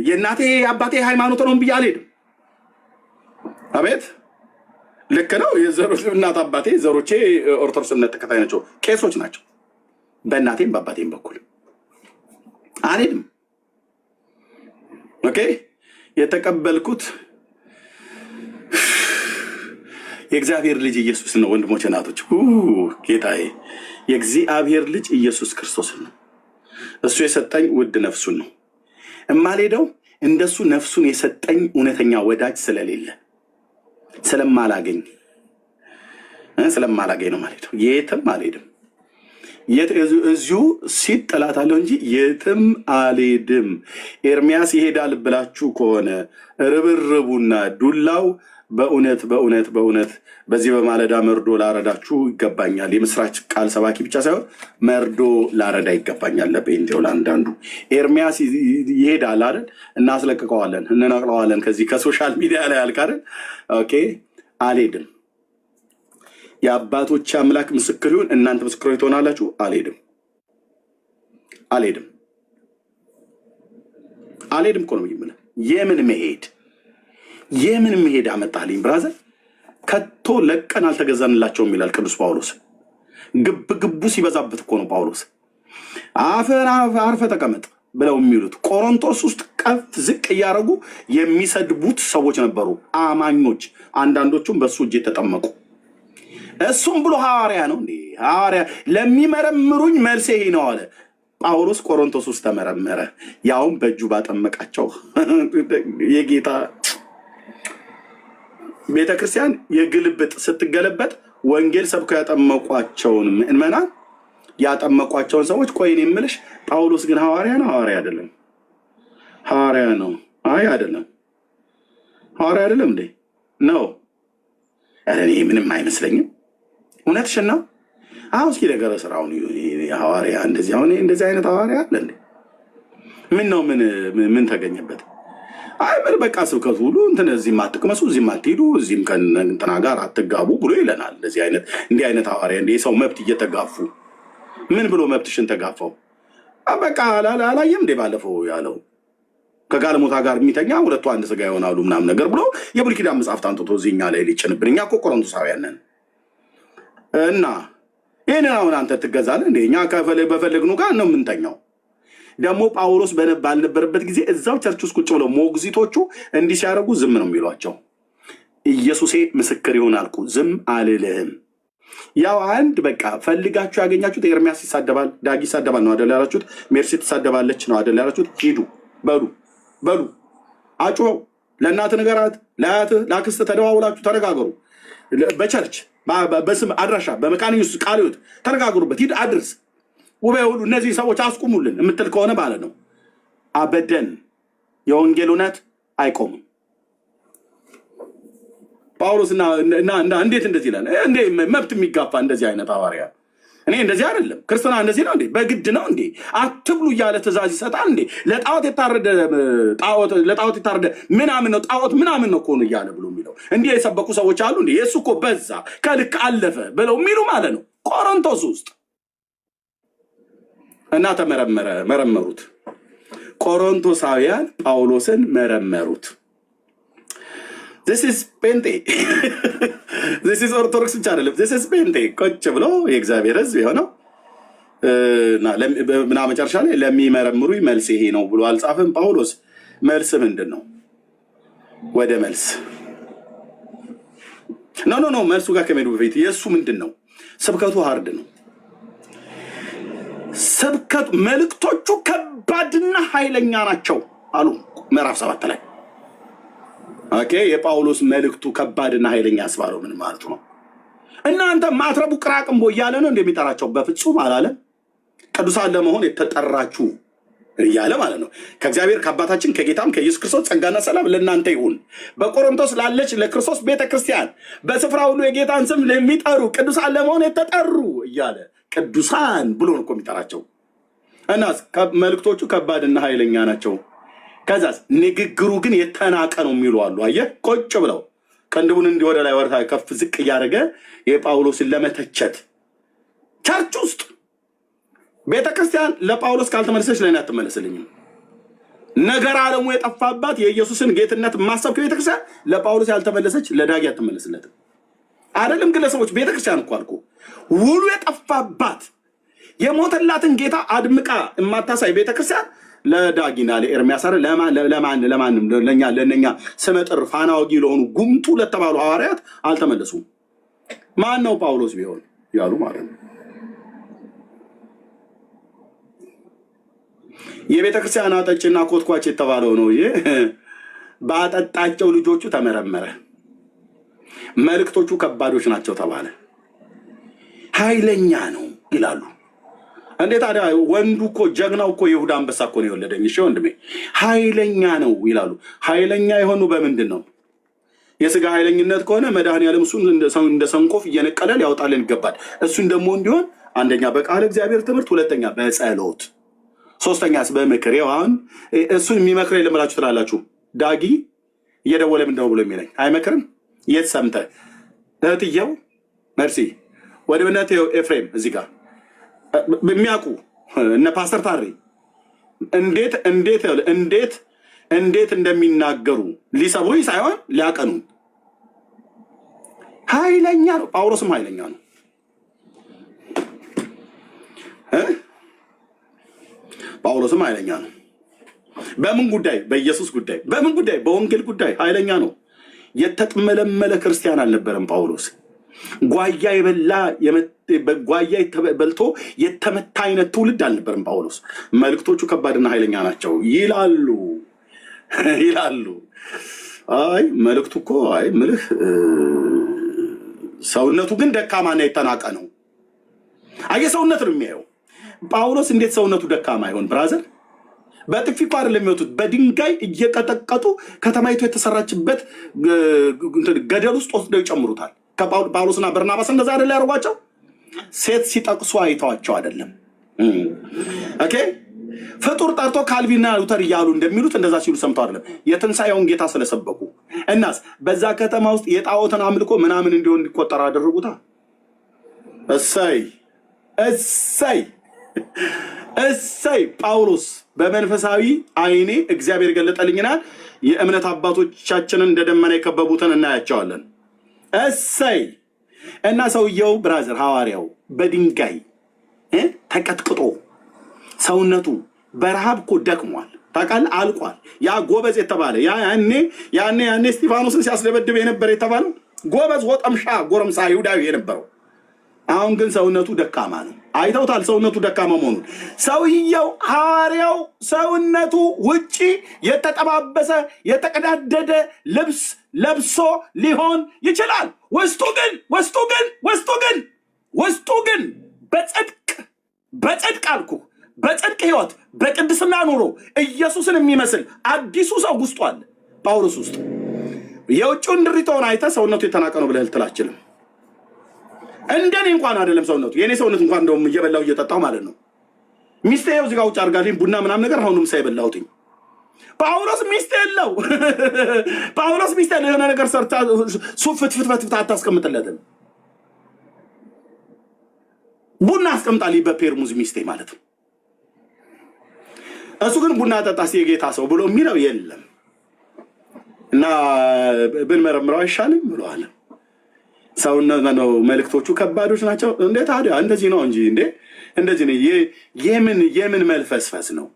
[SPEAKER 1] የእናቴ አባቴ ሃይማኖት ነው ብዬ አልሄድም። አቤት ልክ ነው። እናት አባቴ ዘሮቼ ኦርቶዶክስ እምነት ተከታይ ናቸው፣ ቄሶች ናቸው። በእናቴም በአባቴም በኩል አልሄድም። ኦኬ የተቀበልኩት የእግዚአብሔር ልጅ ኢየሱስ ነው። ወንድሞች እናቶች፣ ጌታዬ የእግዚአብሔር ልጅ ኢየሱስ ክርስቶስ ነው። እሱ የሰጠኝ ውድ ነፍሱን ነው። እማልሄደው እንደሱ ነፍሱን የሰጠኝ እውነተኛ ወዳጅ ስለሌለ ስለማላገኝ ነው ማልሄደው። የትም አልሄድም። እዚሁ ሲጥ ጠላታለሁ እንጂ የትም አልሄድም። ኤርሚያስ ይሄዳል ብላችሁ ከሆነ ርብርቡና ዱላው በእውነት በዚህ በማለዳ መርዶ ላረዳችሁ ይገባኛል። የምስራች ቃል ሰባኪ ብቻ ሳይሆን መርዶ ላረዳ ይገባኛል። ለጴንጤው ለአንዳንዱ ኤርሚያስ ይሄዳል አይደል? እናስለቅቀዋለን፣ እንነቅለዋለን ከዚህ ከሶሻል ሚዲያ ላይ አልክ አይደል? ኦኬ አልሄድም። የአባቶች አምላክ ምስክር ይሁን፣ እናንተ ምስክሮች ትሆናላችሁ። አልሄድም እኮ ነው የምልህ። የምን መሄድ አመጣልኝ ብራዘር? ከቶ ለቀን አልተገዛንላቸውም ይላል ቅዱስ ጳውሎስ። ግቡ ሲበዛበት እኮ ነው ጳውሎስ አርፈ ተቀመጥ ብለው የሚሉት። ቆሮንቶስ ውስጥ ቀፍ ዝቅ እያደረጉ የሚሰድቡት ሰዎች ነበሩ፣ አማኞች። አንዳንዶቹም በሱ እጅ የተጠመቁ። እሱም ብሎ ሐዋርያ ነው እንዴ? ሐዋርያ ለሚመረምሩኝ መልሴ ይሄ ነው አለ ጳውሎስ። ቆሮንቶስ ውስጥ ተመረመረ፣ ያውም በእጁ ባጠመቃቸው። የጌታ ቤተክርስቲያን የግልብጥ ስትገለበጥ ወንጌል ሰብከው ያጠመቋቸውን ምእመናን ያጠመቋቸውን ሰዎች ቆይን የምልሽ ጳውሎስ ግን ሐዋርያ ነው? ሐዋርያ አይደለም። ሐዋርያ ነው? አይ አይደለም። ሐዋርያ አይደለም እንዴ? ነው። እኔ ምንም አይመስለኝም። እውነትሽን ነው። አሁን እስኪ ነገረ ስራውን ሐዋርያ እንደዚህ አይነት ሐዋርያ አለ እንዴ? ምን ነው ምን ተገኘበት? አይ ምን በቃ ስብከቱ ሁሉ እንትን እዚህም አትቅመሱ፣ እዚህም አትሄዱ፣ እዚህም ከእንትና ጋር አትጋቡ ብሎ ይለናል። እንዲህ አይነት ሐዋርያ እንደ የሰው መብት እየተጋፉ ምን ብሎ መብትሽን ተጋፋው? በቃ አላየም እንዴ ባለፈው ያለው ከጋለሞታ ጋር የሚተኛ ሁለቱ አንድ ስጋ ይሆናሉ ምናምን ነገር ብሎ የብሉይ ኪዳን መጽሐፍት አንጥቶ እዚህኛ ላይ ሊጭንብን። እኛ እኮ ቆሮንቶሳውያን ነን እና ይህንን አሁን አንተ ትገዛለህ እንዴ? እኛ በፈለግኑ ጋር ነው የምንተኛው። ደግሞ ጳውሎስ ባልነበረበት ጊዜ እዛው ቸርች ውስጥ ቁጭ ብለው ሞግዚቶቹ እንዲህ ሲያደርጉ ዝም ነው የሚሏቸው። ኢየሱሴ ምስክር ይሆን አልኩ፣ ዝም አልልህም። ያው አንድ በቃ ፈልጋችሁ ያገኛችሁት ኤርሚያስ ይሳደባል፣ ዳጊ ይሳደባል ነው አደል ያላችሁት? ሜርሲ ትሳደባለች ነው አደል ያላችሁት? ሂዱ በሉ አጩኸው ለእናት ንገራት፣ ለአያትህ ለአክስት ተደዋውላችሁ ተነጋገሩ። በቸርች በስም አድራሻ በመካነ ኢየሱስ ቃለ ሕይወት ተነጋገሩበት። ሂድ አድርስ። ውበ ሁሉ እነዚህ ሰዎች አስቁሙልን የምትል ከሆነ ማለት ነው አበደን የወንጌል እውነት አይቆምም። ጳውሎስ እና እንዴት እንደዚህ ይላል? እንዴ መብት የሚጋፋ እንደዚህ አይነት ሐዋርያ እኔ እንደዚህ አይደለም። ክርስትና እንደዚህ ነው እንዴ? በግድ ነው እንዴ? አትብሉ እያለ ትእዛዝ ይሰጣል እንዴ? ለጣዖት የታረደ ምናምን ነው ጣዖት ምናምን ነው ከሆነ እያለ ብሎ የሚለው እንዲህ የሰበኩ ሰዎች አሉ እንዴ? የእሱ እኮ በዛ ከልክ አለፈ ብለው የሚሉ ማለት ነው። ቆሮንቶስ ውስጥ እና መረመሩት። ቆሮንቶሳውያን ጳውሎስን መረመሩት። this is ጴንጤ this is ኦርቶዶክስ ብቻ አይደለም። this is ጴንጤ ቁጭ ብሎ የእግዚአብሔር ሕዝብ የሆነው እና መጨረሻ ላይ ለሚመረምሩ መልስ ይሄ ነው ብሎ አልጻፈም ጳውሎስ። መልስ ምንድን ነው? ወደ መልስ ኖ መልሱ ጋር ከመሄዱ በፊት የእሱ ምንድን ነው? ስብከቱ ሃርድ ነው። ስብከቱ መልእክቶቹ ከባድና ኃይለኛ ናቸው አሉ ምዕራፍ 7 ላይ። ኦኬ የጳውሎስ መልእክቱ ከባድና ኃይለኛ ያስባለው ምን ማለት ነው? እናንተ ማትረቡ ቅራቅንቦ እያለ ነው እንደሚጠራቸው? በፍጹም አላለም። ቅዱሳን ለመሆን የተጠራችሁ እያለ ማለት ነው። ከእግዚአብሔር ከአባታችን ከጌታም ከኢየሱስ ክርስቶስ ጸጋና ሰላም ለእናንተ ይሁን። በቆሮንቶስ ላለች ለክርስቶስ ቤተክርስቲያን በስፍራ ሁሉ የጌታን ስም ለሚጠሩ ቅዱሳን ለመሆን የተጠሩ እያለ ቅዱሳን ብሎ ነው እኮ የሚጠራቸው። እና መልእክቶቹ ከባድና ኃይለኛ ናቸው። ከዛስ ንግግሩ ግን የተናቀ ነው የሚሉ አሉ። አየህ ቆጭ ብለው ቀንድቡን እንዲህ ወደ ላይ ወርታ ከፍ ዝቅ እያደረገ የጳውሎስን ለመተቸት ቸርች ውስጥ ቤተክርስቲያን ለጳውሎስ ካልተመለሰች ለእኔ አትመለስልኝም። ነገር ዓለሙ የጠፋባት የኢየሱስን ጌትነት ማሰብክ ቤተክርስቲያን ለጳውሎስ ያልተመለሰች ለዳጊ አትመለስለትም። አይደለም ግለሰቦች፣ ቤተክርስቲያን እኮ አልኩ ውሉ የጠፋባት የሞተላትን ጌታ አድምቃ የማታሳይ ቤተክርስቲያን ለዳጊና ለኤርሚያስ ለማንም ለእነኛ ስመጥር ፋናወጊ ለሆኑ ጉምቱ ለተባሉ ሐዋርያት አልተመለሱም። ማን ነው ጳውሎስ ቢሆን ያሉ ማለት ነው። የቤተክርስቲያን አጠጭና ኮትኳች የተባለው ነው። ይሄ ባጠጣቸው ልጆቹ ተመረመረ። መልእክቶቹ ከባዶች ናቸው ተባለ። ኃይለኛ ነው ይላሉ። እንዴት ታዲያ? ወንዱ እኮ ጀግናው እኮ ይሁዳ አንበሳ እኮ ነው የወለደኝ። እሺ ወንድሜ ኃይለኛ ነው ይላሉ። ኃይለኛ የሆኑ በምንድን ነው? የስጋ ኃይለኝነት ከሆነ መድኃኒዓለም እሱን እንደ ሰንኮፍ እየነቀለ ሊያወጣልን ይገባል። እሱን ደግሞ እንዲሆን አንደኛ በቃለ እግዚአብሔር ትምህርት፣ ሁለተኛ በጸሎት፣ ሶስተኛስ በምክር። ይኸው አሁን እሱን የሚመክር የለምላችሁ ትላላችሁ። ዳጊ እየደወለ ምንድን ነው ብሎ የሚለኝ አይመክርም። የት ሰምተህ እህትየው መርሲ ወደ ብነት ኤፍሬም እዚህ ጋር የሚያውቁ እነ ፓስተር ታሪ እንዴት እንደሚናገሩ ሊሰብሩኝ ሳይሆን ሊያቀኑ። ኃይለኛ ነው። ጳውሎስም ኃይለኛ ነው። ጳውሎስም ኃይለኛ ነው። በምን ጉዳይ? በኢየሱስ ጉዳይ። በምን ጉዳይ? በወንጌል ጉዳይ ኃይለኛ ነው። የተጥመለመለ ክርስቲያን አልነበረም ጳውሎስ። ጓያ የበላ ጓያ በልቶ የተመታ አይነት ትውልድ አልነበረም ጳውሎስ። መልእክቶቹ ከባድና ኃይለኛ ናቸው ይላሉ። አይ መልእክቱ እኮ አይ ምልህ ሰውነቱ ግን ደካማና የተናቀ ነው። አየህ ሰውነት ነው የሚያየው። ጳውሎስ እንዴት ሰውነቱ ደካማ ይሆን ብራዘር? በጥፊ እኮ አይደለም የሚወጡት፣ በድንጋይ እየቀጠቀጡ ከተማይቱ የተሰራችበት ገደል ውስጥ ወስደው ይጨምሩታል። ጳውሎስና በርናባስ እንደዛ አይደለ ያደርጓቸው? ሴት ሲጠቅሱ አይተዋቸው አይደለም። ኦኬ ፍጡር ጠርቶ ካልቪንና ሉተር እያሉ እንደሚሉት እንደዛ ሲሉ ሰምተው አይደለም። የትንሣኤውን ጌታ ስለሰበኩ። እናስ በዛ ከተማ ውስጥ የጣዖትን አምልኮ ምናምን እንዲሆን እንዲቆጠር አደረጉታ። እሰይ ጳውሎስ በመንፈሳዊ አይኔ እግዚአብሔር ገለጠልኝና የእምነት አባቶቻችንን እንደ ደመና የከበቡትን እናያቸዋለን። እሰይ እና ሰውየው ብራዘር ሐዋርያው በድንጋይ ተቀጥቅጦ ሰውነቱ በረሃብ እኮ ደክሟል። ታውቃለህ፣ አልቋል። ያ ጎበዝ የተባለ ያኔ እስጢፋኖስን ሲያስደበድብ የነበረ የተባለው ጎበዝ ወጠምሻ ጎረምሳ ይሁዳዊ የነበረው አሁን ግን ሰውነቱ ደካማ ነው። አይተውታል ሰውነቱ ደካማ መሆኑን። ሰውየው ሐዋርያው ሰውነቱ ውጪ የተጠባበሰ የተቀዳደደ ልብስ ለብሶ ሊሆን ይችላል። ውስጡ ግን በጽድቅ አልኩ በጽድቅ ህይወት በቅድስና ኑሮ ኢየሱስን የሚመስል አዲሱ ሰው ውስጡ አለ። ጳውሎስ ውስጥ የውጭውን ድሪቶውን አይተህ ሰውነቱ የተናቀ ነው ብለህ ልትል አትችልም። እንደኔ እንኳን አይደለም ሰውነቱ፣ የኔ ሰውነት እንኳን እንደውም እየበላው እየጠጣው ማለት ነው። ሚስቴ ይኸው እዚህ ጋር ውጭ አድርጋልኝ ቡና ምናምን ነገር አሁንም ሳይበላውትኝ። ጳውሎስ ሚስቴ የለው ጳውሎስ ሚስቴ የለው የሆነ ነገር ሰርታ ሱፍ ፍትፍት አታስቀምጥለትም። ቡና አስቀምጣልኝ በፔርሙዝ ሚስቴ ማለት ነው። እሱ ግን ቡና ጠጣ የጌታ ሰው ብሎ የሚለው የለም። እና ብንመረምረው አይሻልም ብለዋል። ሰውነት ነው። መልእክቶቹ ከባዶች ናቸው። እንዴ ታዲያ እንደዚህ ነው እንጂ እንዴ እንደዚህ ነው። የምን መልፈስፈስ ነው?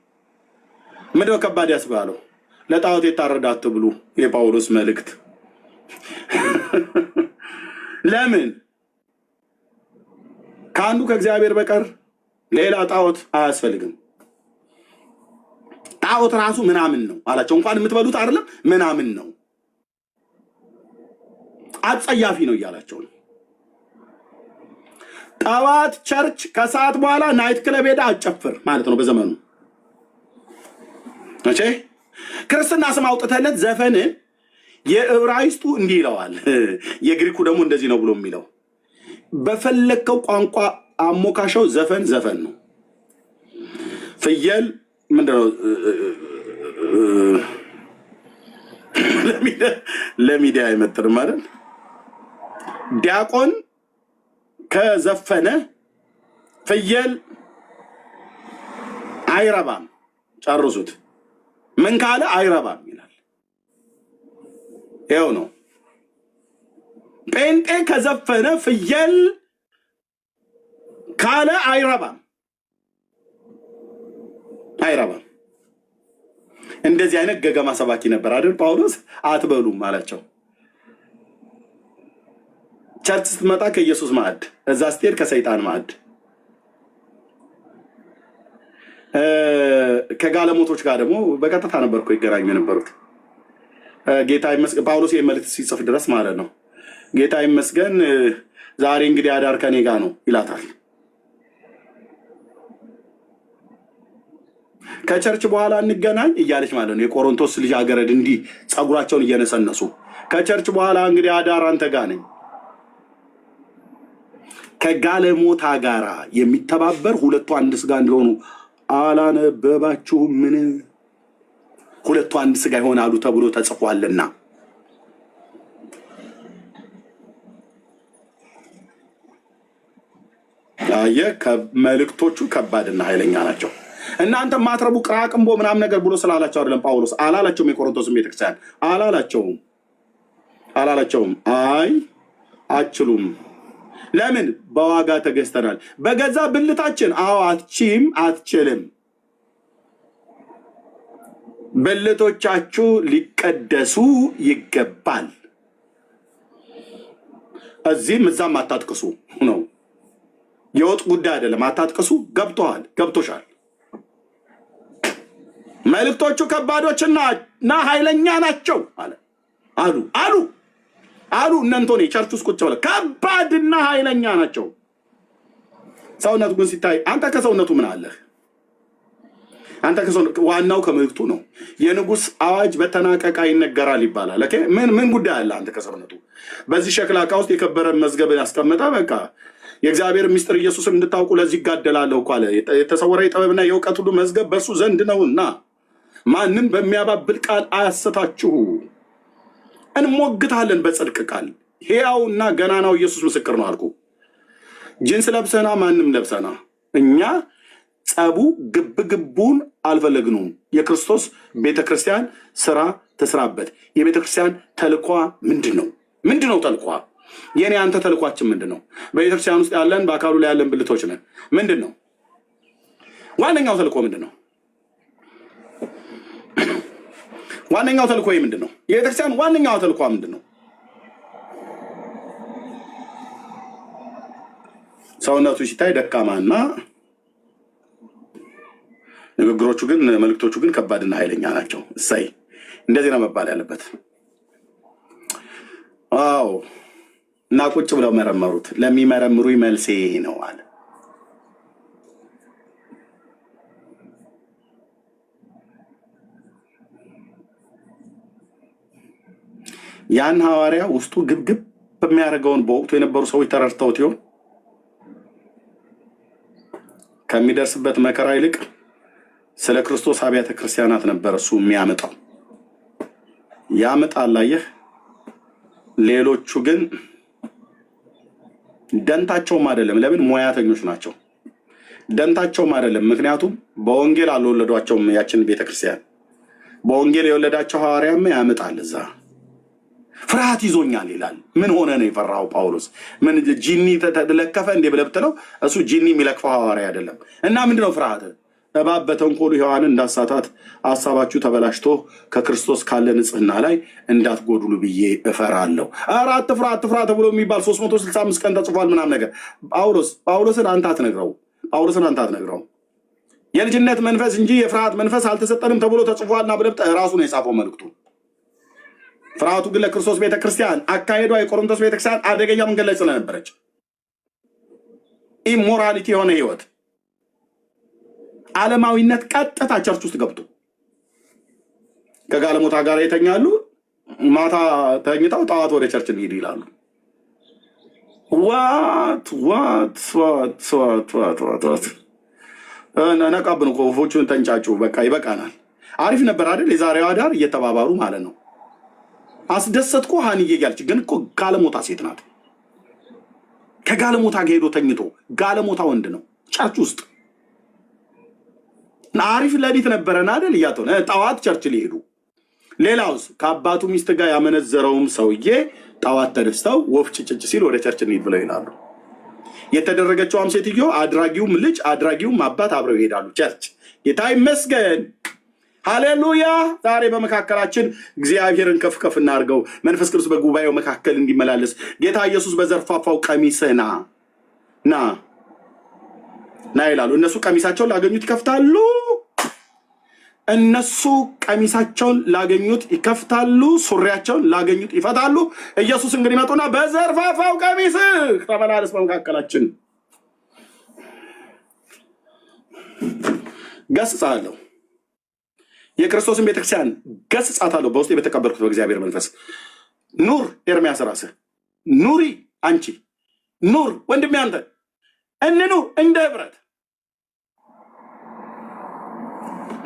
[SPEAKER 1] ምንድነው ከባድ ያስባለው? ለጣዖት የታረደ አትብሉ የጳውሎስ መልእክት። ለምን ከአንዱ ከእግዚአብሔር በቀር ሌላ ጣዖት አያስፈልግም። ጣዖት ራሱ ምናምን ነው አላቸው። እንኳን የምትበሉት አይደለም ምናምን ነው፣ አጸያፊ ነው እያላቸው ነው። ጠዋት ቸርች፣ ከሰዓት በኋላ ናይት ክለብ ሄዳ አጨፍር ማለት ነው በዘመኑ። እሺ ክርስትና ስም አውጥተለት ዘፈንን የዕብራይስጡ እንዲህ ይለዋል፣ የግሪኩ ደግሞ እንደዚህ ነው ብሎ የሚለው በፈለከው ቋንቋ አሞካሻው ዘፈን ነው። ፍየል ምንድነው ለሚዲያ አይመጥንም አይደል? ዲያቆን ከዘፈነ ፍየል አይረባም። ጨርሱት። ምን ካለ አይረባም ይላል። ይኸው ነው። ጴንጤ ከዘፈነ ፍየል ካለ አይረባም። እንደዚህ አይነት ገገማ ሰባኪ ነበር አይደል ጳውሎስ? አትበሉም አላቸው። ቸርች ስትመጣ ከኢየሱስ ማዕድ፣ እዛ ስትሄድ ከሰይጣን ማዕድ። ከጋለሞቶች ጋር ደግሞ በቀጥታ ነበር እኮ ይገናኙ የነበሩት። ጌታ ይመስገን ጳውሎስ መልእክት ሲጽፍ ድረስ ማለት ነው። ጌታ ይመስገን ዛሬ እንግዲህ አዳር ከኔ ጋር ነው ይላታል። ከቸርች በኋላ እንገናኝ እያለች ማለት ነው። የቆሮንቶስ ልጅ አገረድ እንዲህ ፀጉራቸውን እየነሰነሱ ከቸርች በኋላ እንግዲህ አዳር አንተ ጋር ነኝ። ከጋለሞታ ጋራ የሚተባበር ሁለቱ አንድ ስጋ እንደሆኑ አላነበባችሁም? ምን ሁለቱ አንድ ስጋ ይሆናሉ ተብሎ ተጽፏልና። መልእክቶቹ ከባድና ኃይለኛ ናቸው። እናንተ ማትረቡ ቅራቅንቦ ምናምን ነገር ብሎ ስላላቸው አይደለም ጳውሎስ። አላላቸውም። የቆሮንቶስም ቤተክርስቲያን አላላቸውም። አይ አችሉም። ለምን? በዋጋ ተገዝተናል። በገዛ ብልታችን። አዎ አትችልም። ብልቶቻችሁ ሊቀደሱ ይገባል። እዚህም እዛም አታጥቅሱ ነው። የወጥ ጉዳይ አይደለም። አታጥቅሱ። ገብቶሻል። መልእክቶቹ ከባዶችና ኃይለኛ ናቸው አሉ እነንቶኔ ቸርች ውስጥ ቁጭ ብለው ከባድና ኃይለኛ ናቸው። ሰውነቱ ግን ሲታይ አንተ ከሰውነቱ ምን አለህ? ዋናው ከመልእክቱ ነው። የንጉሥ አዋጅ በተናቀቃ ይነገራል ይባላል። ምን ጉዳይ አለ አንተ ከሰውነቱ? በዚህ ሸክላ ዕቃ ውስጥ የከበረ መዝገብ ያስቀመጠ በቃ የእግዚአብሔር ምስጢር ኢየሱስን እንድታውቁ ለዚህ ይጋደላለሁ እኮ አለ። የተሰወረ የጥበብና የእውቀት ሁሉ መዝገብ በእሱ ዘንድ ነውና ማንም በሚያባብል ቃል አያስታችሁ። እንሞግታለን በጽድቅ ቃል። ሕያውና ገናናው ኢየሱስ ምስክር ነው አልኩ። ጅንስ ለብሰና ማንም ለብሰና እኛ ጸቡ ግብግቡን አልፈለግነውም። የክርስቶስ ቤተክርስቲያን ስራ ትስራበት። የቤተክርስቲያን ተልኳ ምንድን ነው ተልኳ? የኔ አንተ ተልኳችን ምንድን ነው? በቤተክርስቲያን ውስጥ ያለን በአካሉ ላይ ያለን ብልቶች ነን። ምንድን ነው ዋነኛው ተልኮ? ምንድን ነው ዋነኛው ተልኮ? ምንድን ነው የቤተክርስቲያን ዋነኛው ተልኳ? ምንድን ነው? ሰውነቱ ሲታይ ደካማና ንግግሮቹ ግን መልእክቶቹ ግን ከባድና ኃይለኛ ናቸው። እሰይ እንደዚህ ነው መባል ያለበት። አዎ እና ቁጭ ብለው መረመሩት። ለሚመረምሩ መልሴ ነው አለ። ያን ሐዋርያ ውስጡ ግብግብ በሚያደርገውን በወቅቱ የነበሩ ሰዎች ተረድተውት ይሆን? ከሚደርስበት መከራ ይልቅ ስለ ክርስቶስ አብያተ ክርስቲያናት ነበር እሱ የሚያመጣው። ያመጣል። አየህ፣ ሌሎቹ ግን ደንታቸውም አይደለም። ለምን? ሙያተኞች ናቸው። ደንታቸውም አይደለም። ምክንያቱም በወንጌል አልወለዷቸውም። ያችን ቤተክርስቲያን በወንጌል የወለዳቸው ሐዋርያም ያመጣል። እዛ ፍርሃት ይዞኛል ይላል። ምን ሆነ ነው የፈራው ጳውሎስ? ምን ጂኒ ተለከፈ እንዴ ብለህ ብትለው እሱ ጂኒ የሚለክፈው ሐዋርያ አይደለም። እና ምንድነው ፍርሃት? እባብ በተንኮሉ ሔዋንን እንዳሳታት ሀሳባችሁ ተበላሽቶ ከክርስቶስ ካለ ንጽህና ላይ እንዳትጎድሉ ብዬ እፈራለሁ። ኧረ አትፍራ አትፍራ ተብሎ የሚባል 365 ቀን ተጽፏል ምናምን ነገር። ጳውሎስን አንተ አትነግረው። የልጅነት መንፈስ እንጂ የፍርሃት መንፈስ አልተሰጠንም ተብሎ ተጽፏልና ብለህ ራሱ ነው የጻፈው መልእክቱ። ፍርሃቱ ግን ለክርስቶስ ቤተክርስቲያን አካሄዷ የቆሮንቶስ ቤተክርስቲያን አደገኛ መንገድ ላይ ስለነበረች ኢሞራሊቲ የሆነ ህይወት፣ ዓለማዊነት ቀጥታ ቸርች ውስጥ ገብቶ ከጋለሞታ ጋር የተኛሉ። ማታ ተኝተው ጠዋት ወደ ቸርች እንሂድ ይላሉ። ነቃብን እኮ ወፎቹን ተንጫጩ። በቃ ይበቃናል። አሪፍ ነበር አይደል? የዛሬዋ አዳር እየተባባሩ ማለት ነው። አስደሰትኩ ሀንዬ እያለች ግን እኮ ጋለሞታ ሴት ናት። ከጋለሞታ ጋር ሄዶ ተኝቶ ጋለሞታ ወንድ ነው ቸርች ውስጥ። አሪፍ ሌሊት ነበረን አይደል? እያተው ጠዋት ቸርች ሊሄዱ። ሌላውስ ከአባቱ ሚስት ጋር ያመነዘረውም ሰውዬ ጠዋት ተነስተው ወፍ ጭጭጭ ሲል ወደ ቸርች እንሂድ ብለው ይላሉ። የተደረገችውም ሴትዮ አድራጊውም ልጅ አድራጊውም አባት አብረው ይሄዳሉ ቸርች። ጌታ ይመስገን። ሃሌሉያ። ዛሬ በመካከላችን እግዚአብሔርን ከፍ ከፍ እናድርገው። መንፈስ ቅዱስ በጉባኤው መካከል እንዲመላለስ ጌታ ኢየሱስ በዘርፋፋው ቀሚስህ ና ይላሉ። እነሱ ቀሚሳቸውን ላገኙት ይከፍታሉ። ሱሪያቸውን ላገኙት ይፈታሉ። ኢየሱስ እንግዲህ መጡና በዘርፋፋው ቀሚስህ ተመላለስ በመካከላችን። ገስጻለሁ። የክርስቶስን ቤተክርስቲያን ገስጻታለሁ። በውስጥ የተቀበልኩት በእግዚአብሔር መንፈስ። ኑር ኤርሚያስ፣ ራስህ ኑሪ። አንቺ ኑር ወንድሜ፣ አንተ እንኑር እንደ ህብረት።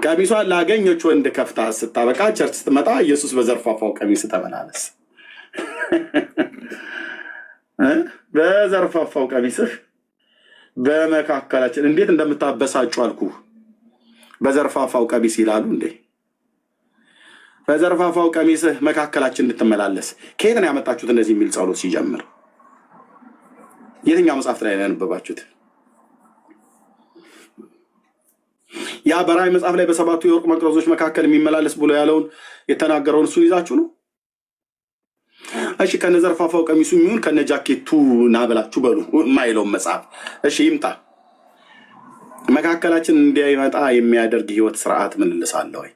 [SPEAKER 1] ቀሚሷን ላገኘች ወንድ ከፍታ ስታበቃ ቸርች ስትመጣ ኢየሱስ በዘርፋፋው ቀሚስ ተመላለስ። በዘርፋፋው ቀሚስህ በመካከላችን እንዴት እንደምታበሳጩ አልኩ። በዘርፋፋው ቀሚስ ይላሉ እንዴ? በዘርፋፋው ቀሚስህ መካከላችን እንድትመላለስ። ከየት ነው ያመጣችሁት እንደዚህ የሚል ጸሎት ሲጀምር? የትኛው መጽሐፍት ላይ ነው ያነበባችሁት? ያ በራእይ መጽሐፍ ላይ በሰባቱ የወርቅ መቅረዞች መካከል የሚመላለስ ብሎ ያለውን የተናገረውን እሱን ይዛችሁ ነው? እሺ ከነዘርፋፋው ቀሚሱ የሚሆን ከነ ጃኬቱ ናበላችሁ በሉ የማይለውን መጽሐፍ እሺ ይምጣ። መካከላችን እንዲያይመጣ የሚያደርግ ህይወት ስርዓት ምልልስ አለ ወይ?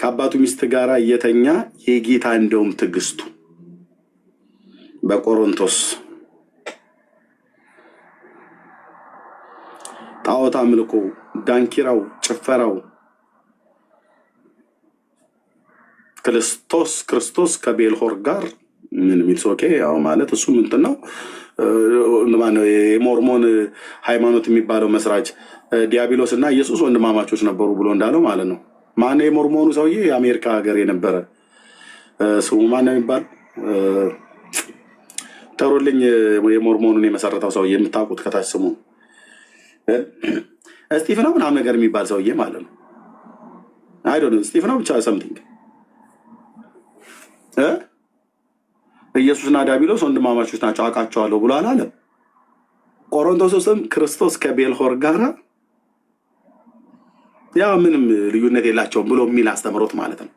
[SPEAKER 1] ከአባቱ ሚስት ጋር እየተኛ የጌታ እንደውም ትዕግስቱ በቆሮንቶስ ጣዖት አምልኮ፣ ዳንኪራው፣ ጭፈራው ክርስቶስ ከቤልሆር ጋር ምን ሚልስ ኦኬ። ያው ማለት እሱ ምንድን ነው? የሞርሞን ሃይማኖት የሚባለው መስራች ዲያብሎስ እና ኢየሱስ ወንድማማቾች ነበሩ ብሎ እንዳለው ማለት ነው። ማነው የሞርሞኑ ሰውዬ? የአሜሪካ ሀገር የነበረ ስሙ ማነው የሚባል ተሮልኝ። የሞርሞኑን የመሰረተው ሰውዬ የምታውቁት ከታች ስሙ ስቲፍ ነው ምናምን ነገር የሚባል ሰውዬ ማለት ነው። አይዶን ስቲፍ ነው ብቻ ሰምቲንግ። ኢየሱስና ዲያብሎስ ወንድማማቾች ናቸው አውቃቸዋለሁ ብሎ አላለም። ቆሮንቶስ ውስጥም ክርስቶስ ከቤልሆር ጋር ያ ምንም ልዩነት የላቸውም ብሎ የሚል አስተምሮት ማለት ነው።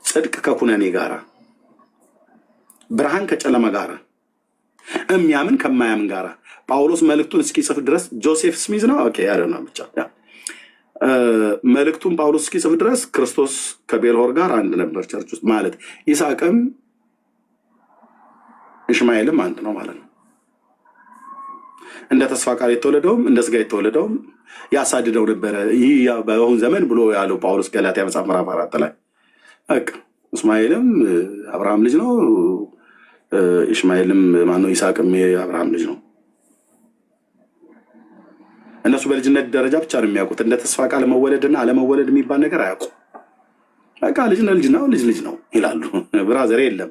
[SPEAKER 1] ጽድቅ ከኩነኔ ጋራ፣ ብርሃን ከጨለማ ጋራ፣ የሚያምን ከማያምን ጋር ጳውሎስ መልእክቱን እስኪጽፍ ድረስ ጆሴፍ ስሚዝ ነው ነው ብቻ መልእክቱን ጳውሎስ እስኪጽፍ ድረስ ክርስቶስ ከቤልሆር ጋር አንድ ነበር ቸርች ውስጥ ማለት ይስሐቅም ኢሽማኤልም አንድ ነው ማለት ነው። እንደ ተስፋ ቃል የተወለደውም እንደ ስጋ የተወለደውም ያሳድደው ነበረ ይህ በአሁን ዘመን ብሎ ያለው ጳውሎስ ገላትያ መጽሐፍ ምዕራፍ 4 ላይ በቃ እስማኤልም አብርሃም ልጅ ነው፣ ኢሽማኤልም ማነው ይስሐቅም የአብርሃም ልጅ ነው። እነሱ በልጅነት ደረጃ ብቻ ነው የሚያውቁት። እንደ ተስፋ ቃል መወለድና አለመወለድ የሚባል ነገር አያውቁ። በቃ ልጅ ነው ልጅ ነው ይላሉ። ብራዘር የለም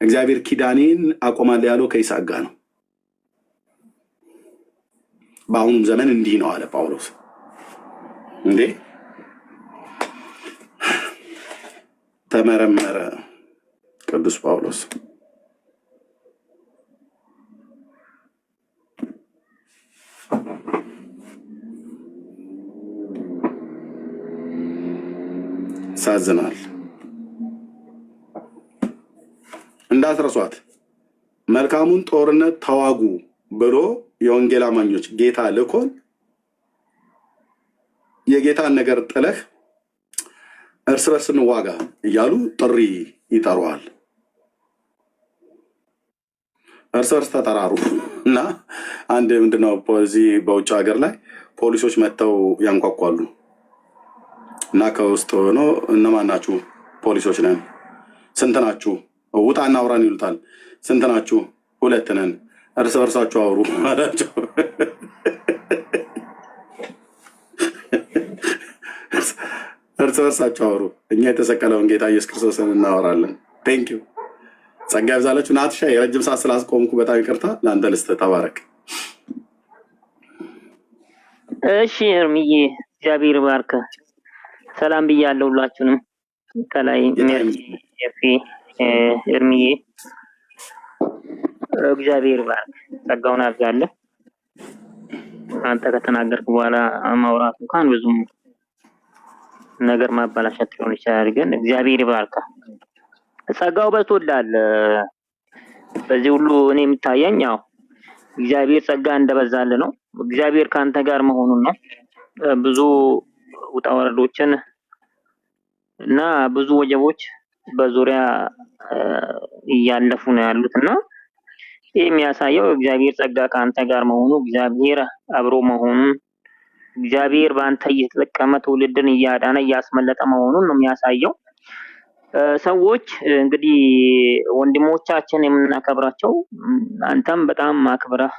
[SPEAKER 1] እግዚአብሔር ኪዳኔን አቆማለሁ ያለው ከይስሐቅ ጋር ነው። በአሁኑም ዘመን እንዲህ ነው አለ ጳውሎስ። እንዴ ተመረመረ ቅዱስ ጳውሎስ። ሳዝናል። እንዳትረሷት መልካሙን ጦርነት ተዋጉ ብሎ የወንጌል አማኞች ጌታ ልኮን የጌታን ነገር ጥለህ እርስ በርስ እንዋጋ እያሉ ጥሪ ይጠሩሃል። እርስ በርስ ተጠራሩ እና አንድ ምንድነው እዚህ በውጭ ሀገር ላይ ፖሊሶች መጥተው ያንኳኳሉ እና ከውስጥ ሆኖ እነማን ናችሁ? ፖሊሶች ነን። ስንት ናችሁ? ውጣና አውራን ይሉታል። ስንት ናችሁ? 2 ነን። እርስ በርሳችሁ አውሩ አላቸው። እርስ በርሳችሁ አውሩ፣ እኛ የተሰቀለውን ጌታ ኢየሱስ ክርስቶስን እናወራለን። ቴንኪው ጸጋ ይብዛላችሁ። ናትሻ የረጅም ሰዓት ስላስቆምኩ በጣም ይቅርታ። ለአንተ ልስጥህ። ተባረክ።
[SPEAKER 6] እሺ እርምዬ እግዚአብሔር ባርክ። ሰላም ብያለሁ ሁላችሁንም። ከላይ እርምዬ እግዚአብሔር ባርክ፣ ጸጋውን አብዛለህ። አንተ ከተናገርክ በኋላ ማውራት እንኳን ብዙም ነገር ማባላሸት ሊሆን ይችላል፣ ግን እግዚአብሔር ባርክ። ጸጋው በዝቶልሃል። በዚህ ሁሉ እኔ የሚታየኝ ያው እግዚአብሔር ጸጋ እንደበዛልህ ነው። እግዚአብሔር ከአንተ ጋር መሆኑን ነው። ብዙ ውጣ ወረዶችን እና ብዙ ወጀቦች በዙሪያ እያለፉ ነው ያሉት እና ይህ የሚያሳየው እግዚአብሔር ጸጋ ከአንተ ጋር መሆኑ፣ እግዚአብሔር አብሮ መሆኑን፣ እግዚአብሔር በአንተ እየተጠቀመ ትውልድን እያዳነ እያስመለጠ መሆኑን ነው የሚያሳየው። ሰዎች እንግዲህ ወንድሞቻችን የምናከብራቸው አንተም በጣም አክብረህ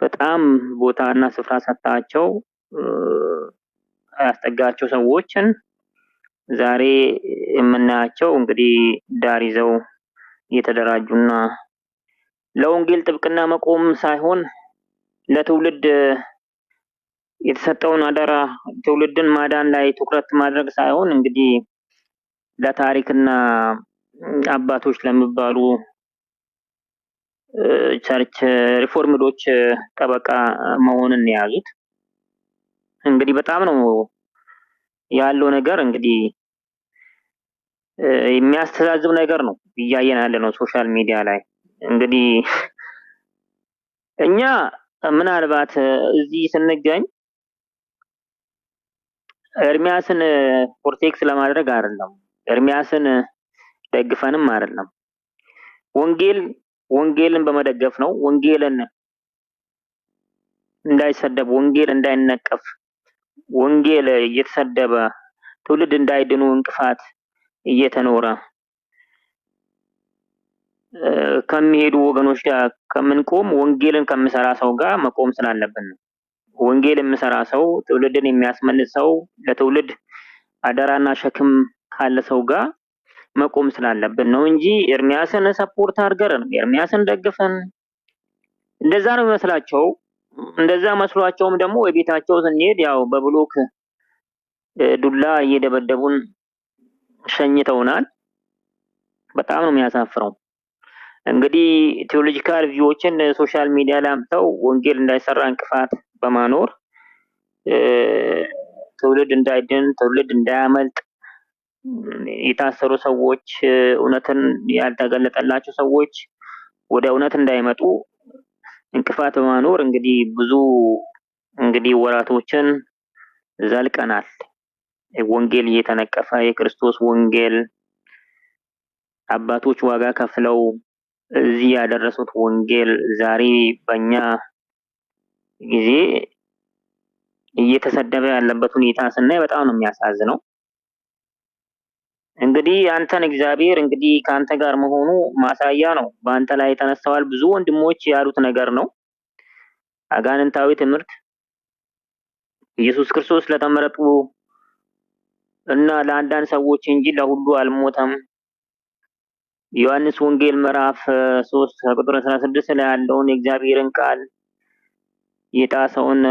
[SPEAKER 6] በጣም ቦታና ስፍራ ሰጣቸው ያስጠጋቸው ሰዎችን ዛሬ የምናያቸው እንግዲህ ዳር ይዘው እየተደራጁና ለወንጌል ጥብቅና መቆም ሳይሆን ለትውልድ የተሰጠውን አደራ ትውልድን ማዳን ላይ ትኩረት ማድረግ ሳይሆን እንግዲህ ለታሪክና አባቶች ለሚባሉ ቸርች ሪፎርምዶች ጠበቃ መሆንን የያዙት እንግዲህ በጣም ነው ያለው ነገር። እንግዲህ የሚያስተዛዝብ ነገር ነው እያየን ያለ ነው ሶሻል ሚዲያ ላይ። እንግዲህ እኛ ምናልባት እዚህ ስንገኝ ኤርሚያስን ፕሮቴክት ለማድረግ አይደለም፣ ኤርሚያስን ደግፈንም አይደለም። ወንጌልን በመደገፍ ነው። ወንጌልን እንዳይሰደብ፣ ወንጌል እንዳይነቀፍ፣ ወንጌል እየተሰደበ ትውልድ እንዳይድኑ እንቅፋት እየተኖረ ከሚሄዱ ወገኖች ጋር ከምንቆም ወንጌልን ከምሰራ ሰው ጋር መቆም ስላለብን ነው። ወንጌል የሚሰራ ሰው፣ ትውልድን የሚያስመልስ ሰው፣ ለትውልድ አደራና ሸክም ካለ ሰው ጋር መቆም ስላለብን ነው እንጂ ኤርሚያስን ሰፖርት አድርገን ኤርሚያስን ደግፈን እንደዛ ነው የሚመስላቸው። እንደዛ መስሏቸውም ደግሞ የቤታቸው ስንሄድ ያው በብሎክ ዱላ እየደበደቡን ሸኝተውናል። በጣም ነው የሚያሳፍረው። እንግዲህ ቴዎሎጂካል ቪዎችን ሶሻል ሚዲያ ላይ አምጥተው ወንጌል እንዳይሰራ እንቅፋት በማኖር ትውልድ እንዳይድን ትውልድ እንዳያመልጥ የታሰሩ ሰዎች እውነትን ያልተገለጠላቸው ሰዎች ወደ እውነት እንዳይመጡ እንቅፋት በማኖር እንግዲህ ብዙ ወራቶችን ዘልቀናል። ወንጌል እየተነቀፈ የክርስቶስ ወንጌል አባቶች ዋጋ ከፍለው እዚህ ያደረሱት ወንጌል ዛሬ በእኛ ጊዜ እየተሰደበ ያለበት ሁኔታ ስናይ በጣም ነው የሚያሳዝነው። እንግዲህ አንተን እግዚአብሔር እንግዲህ ከአንተ ጋር መሆኑ ማሳያ ነው። በአንተ ላይ ተነስተዋል ብዙ ወንድሞች ያሉት ነገር ነው። አጋንንታዊ ትምህርት ኢየሱስ ክርስቶስ ለተመረጡ እና ለአንዳንድ ሰዎች እንጂ ለሁሉ አልሞተም። ዮሐንስ ወንጌል ምዕራፍ 3 ቁጥር 16 ላይ ያለውን የእግዚአብሔርን ቃል የጣሰውን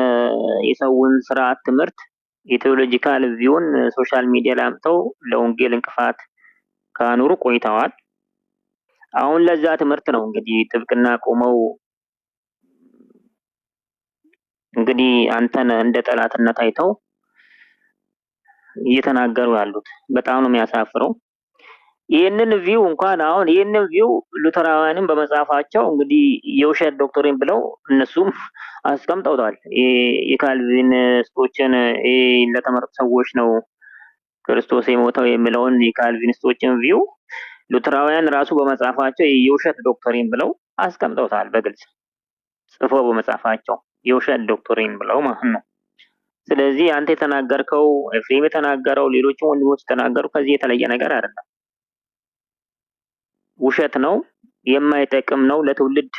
[SPEAKER 6] የሰውን ስርዓት ትምህርት የቴዎሎጂካል ቪውን ሶሻል ሚዲያ ላይ አምጥተው ለወንጌል እንቅፋት ካኖሩ ቆይተዋል። አሁን ለዛ ትምህርት ነው እንግዲህ ጥብቅና ቆመው እንግዲህ አንተን እንደ ጠላትነት አይተው እየተናገሩ ያሉት በጣም ነው የሚያሳፍረው። ይህንን ቪው እንኳን አሁን ይህንን ቪው ሉተራውያንም በመጻፋቸው እንግዲህ የውሸት ዶክትሪን ብለው እነሱም አስቀምጠውታል። የካልቪኒስቶችን ለተመረጡ ሰዎች ነው ክርስቶስ የሞተው የሚለውን የካልቪኒስቶችን ቪው ሉተራውያን ራሱ በመጻፋቸው የውሸት ዶክትሪን ብለው አስቀምጠውታል። በግልጽ ጽፈው በመጻፋቸው የውሸት ዶክትሪን ብለው ማለት ነው። ስለዚህ አንተ የተናገርከው ኤፍሬም የተናገረው ሌሎችም ወንድሞች የተናገሩ ከዚህ የተለየ ነገር አይደለም። ውሸት ነው፣ የማይጠቅም ነው፣ ለትውልድ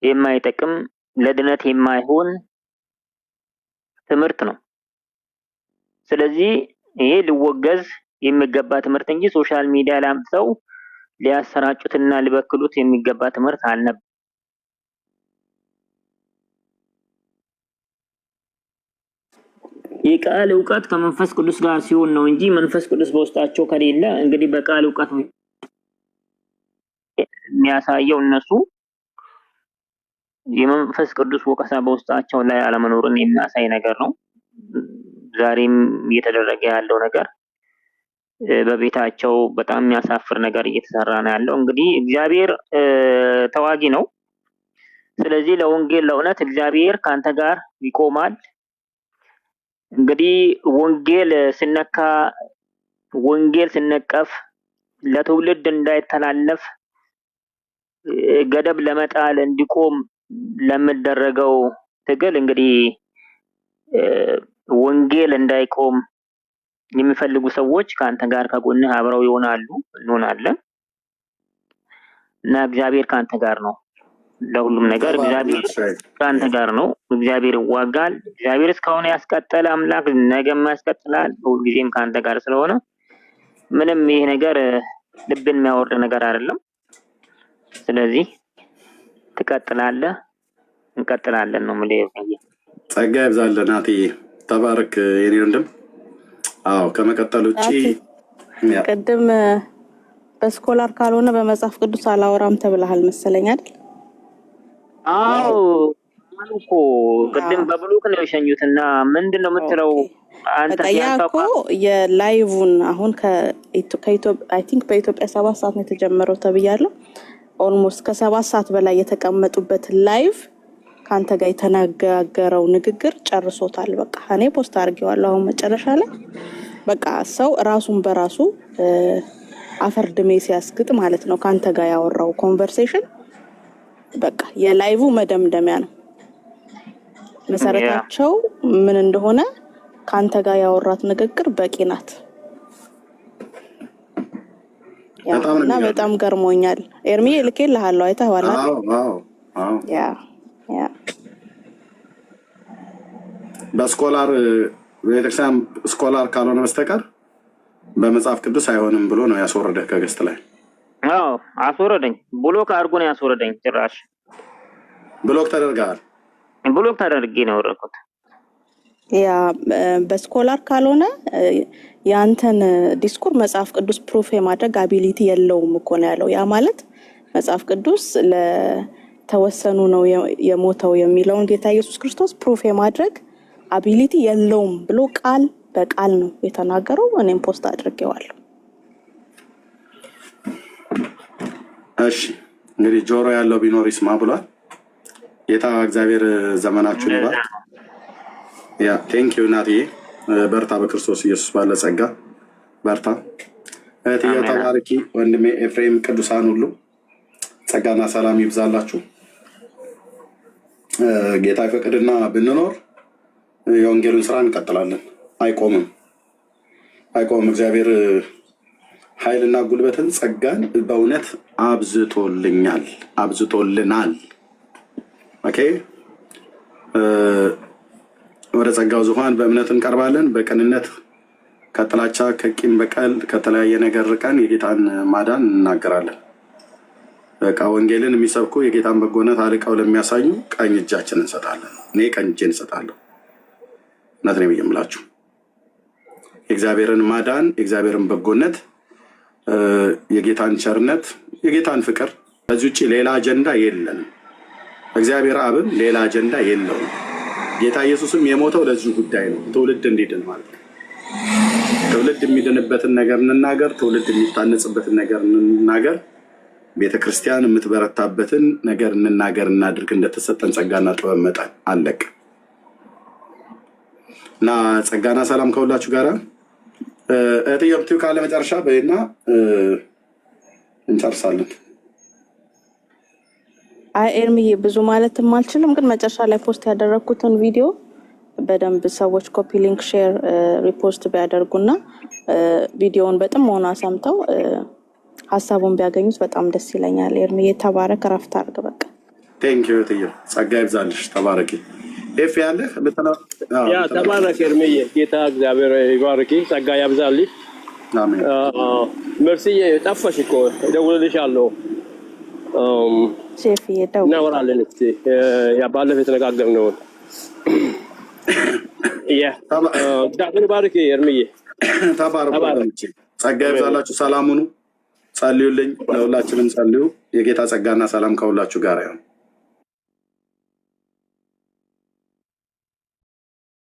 [SPEAKER 6] የማይጠቅም ለድነት የማይሆን ትምህርት ነው። ስለዚህ ይሄ ሊወገዝ የሚገባ ትምህርት እንጂ ሶሻል ሚዲያ ላይ አምጥተው ሊያሰራጩትና ሊበክሉት የሚገባ ትምህርት አልነበረም። የቃል እውቀት ከመንፈስ ቅዱስ ጋር ሲሆን ነው እንጂ መንፈስ ቅዱስ በውስጣቸው ከሌለ እንግዲህ በቃል እውቀት የሚያሳየው እነሱ የመንፈስ ቅዱስ ወቀሳ በውስጣቸው ላይ አለመኖርን የሚያሳይ ነገር ነው። ዛሬም እየተደረገ ያለው ነገር በቤታቸው በጣም የሚያሳፍር ነገር እየተሰራ ነው ያለው። እንግዲህ እግዚአብሔር ተዋጊ ነው። ስለዚህ ለወንጌል ለእውነት እግዚአብሔር ካንተ ጋር ይቆማል። እንግዲህ ወንጌል ሲነካ ወንጌል ሲነቀፍ ለትውልድ እንዳይተላለፍ ገደብ ለመጣል እንዲቆም ለሚደረገው ትግል እንግዲህ ወንጌል እንዳይቆም የሚፈልጉ ሰዎች ካንተ ጋር ከጎንህ አብረው እንሆናለን እና እግዚአብሔር ካንተ ጋር ነው። ለሁሉም ነገር እግዚአብሔር ካንተ ጋር ነው። እግዚአብሔር ይዋጋል። እግዚአብሔር እስካሁን ያስቀጠለ አምላክ ነገም ያስቀጥላል። ሁልጊዜም ካንተ ጋር ስለሆነ ምንም ይሄ ነገር ልብን የሚያወርድ ነገር አይደለም። ስለዚህ ትቀጥላለህ፣ እንቀጥላለን ነው የምልህ።
[SPEAKER 1] ጸጋ ይብዛልህ ናቲ፣ ተባረክ የኔ ወንድም። አዎ ከመቀጠል ውጪ
[SPEAKER 4] ቅድም በስኮላር ካልሆነ በመጽሐፍ ቅዱስ አላወራም ተብለሃል መሰለኝ አይደል?
[SPEAKER 6] አዎ እኮ ቅድም በብሉክ ነው የሸኙትና ምንድነው የምትለው አንተ?
[SPEAKER 4] ያኮ የላይቭን አሁን ከኢትዮጵያ አይ ቲንክ በኢትዮጵያ 7 ሰዓት ነው የተጀመረው ተብያለሁ። ኦልሞስት ከ7 ሰዓት በላይ የተቀመጡበት ላይቭ ካንተ ጋር የተነጋገረው ንግግር ጨርሶታል። በቃ እኔ ፖስት አድርጌዋለሁ። አሁን መጨረሻ ላይ በቃ ሰው ራሱን በራሱ አፈርድሜ ሲያስግጥ ማለት ነው ካንተ ጋር ያወራው ኮንቨርሴሽን በቃ የላይቭ መደምደሚያ ነው። መሰረታቸው ምን እንደሆነ ካንተ ጋር ያወራት ንግግር በቂ ናት። ያና በጣም ገርሞኛል። ኤርሚ ልኬልሃለሁ አይተኸዋል?
[SPEAKER 1] አዎ
[SPEAKER 4] ያ
[SPEAKER 1] በስኮላር ቤተክርስቲያን ስኮላር ካልሆነ በስተቀር በመጽሐፍ ቅዱስ አይሆንም ብሎ ነው ያስወረደህ ከገስት ላይ።
[SPEAKER 6] አዎ አስወረደኝ። ብሎክ አድርጎ ነው ያስወረደኝ። ጭራሽ
[SPEAKER 1] ብሎክ ተደርገሃል?
[SPEAKER 6] ብሎክ ተደርጌ ነው የወረድኩት።
[SPEAKER 4] ያ በስኮላር ካልሆነ ያንተን ዲስኩር መጽሐፍ ቅዱስ ፕሩፍ የማድረግ አቢሊቲ የለውም እኮ ነው ያለው። ያ ማለት መጽሐፍ ቅዱስ ለተወሰኑ ነው የሞተው የሚለውን ጌታ ኢየሱስ ክርስቶስ ፕሩፍ የማድረግ አቢሊቲ የለውም ብሎ ቃል በቃል ነው የተናገረው። እኔም ፖስት አድርጌዋለሁ።
[SPEAKER 1] እሺ እንግዲህ ጆሮ ያለው ቢኖር ይስማ ብሏል ጌታ እግዚአብሔር። ዘመናችሁን ይባርክ። ያ ቴንክ ዩ እናትዬ፣ በርታ በክርስቶስ ኢየሱስ ባለ ጸጋ በርታ። እህትዬው ተባረኪ። ወንድሜ ኤፍሬም፣ ቅዱሳን ሁሉ ጸጋና ሰላም ይብዛላችሁ። ጌታ ይፈቅድና ብንኖር የወንጌሉን ስራ እንቀጥላለን። አይቆምም። እግዚአብሔር ኃይልና ጉልበትን ጸጋን በእውነት አብዝቶልናል። ኦኬ፣ ወደ ጸጋው ዙፋን በእምነት እንቀርባለን። በቅንነት ከጥላቻ ከቂም በቀል ከተለያየ ነገር ርቀን የጌታን ማዳን እንናገራለን። በቃ ወንጌልን የሚሰብኩ የጌታን በጎነት አልቀው ለሚያሳዩ ቀኝ እጃችን እንሰጣለን። እኔ ቀኝ እጄን እንሰጣለሁ። እውነት ነው የምላችሁ። የእግዚአብሔርን ማዳን፣ የእግዚአብሔርን በጎነት፣ የጌታን ቸርነት፣ የጌታን ፍቅር፣ ከዚህ ውጭ ሌላ አጀንዳ የለንም። እግዚአብሔር አብም ሌላ አጀንዳ የለውም። ጌታ ኢየሱስም የሞተው ለዚሁ ጉዳይ ነው፣ ትውልድ እንዲድን ማለት ነው። ትውልድ የሚድንበትን ነገር እንናገር፣ ትውልድ የሚታነጽበትን ነገር እንናገር፣ ቤተክርስቲያን የምትበረታበትን ነገር እንናገር፣ እናድርግ። እንደተሰጠን ጸጋና ጥበብ መጠን አለቅ እና ጸጋና ሰላም ከሁላችሁ ጋር። እህትየው ካለ መጨረሻ በይና እንጨርሳለን።
[SPEAKER 4] ኤርሚዬ ብዙ ማለትም አልችልም፣ ግን መጨረሻ ላይ ፖስት ያደረግኩትን ቪዲዮ በደንብ ሰዎች ኮፒ ሊንክ፣ ሼር፣ ሪፖስት ቢያደርጉና ቪዲዮውን በጥሞና ሰምተው ሀሳቡን ቢያገኙት በጣም ደስ ይለኛል። ኤርሚዬ ተባረክ፣ ረፍት አድርግ። በቃ
[SPEAKER 1] ቴንክ ዩ እህትዬ፣ ጸጋ ይብዛልሽ። ተባረኪ። ኤፍ ያለህ
[SPEAKER 7] ያ ተባረክ ኤርሚዬ፣ ጌታ እግዚአብሔር ይባርክ፣ ጸጋ ያብዛልሽ።
[SPEAKER 1] አሜን።
[SPEAKER 7] መርሲዬ ጠፋሽ እኮ እደውልልሻለሁ።
[SPEAKER 4] ሼፍዬ ደውል፣
[SPEAKER 7] እናወራለን። እስኪ ያ ባለፈው የተነጋገርነውን እግዚአብሔር ይባርክ ኤርሚዬ።
[SPEAKER 1] ተባረኩ። ጸጋ ይብዛላችሁ። ሰላም ሁኑ። ጸልዩልኝ፣ ለሁላችንም ጸልዩ። የጌታ ጸጋና ሰላም ከሁላችሁ ጋር ይሁን።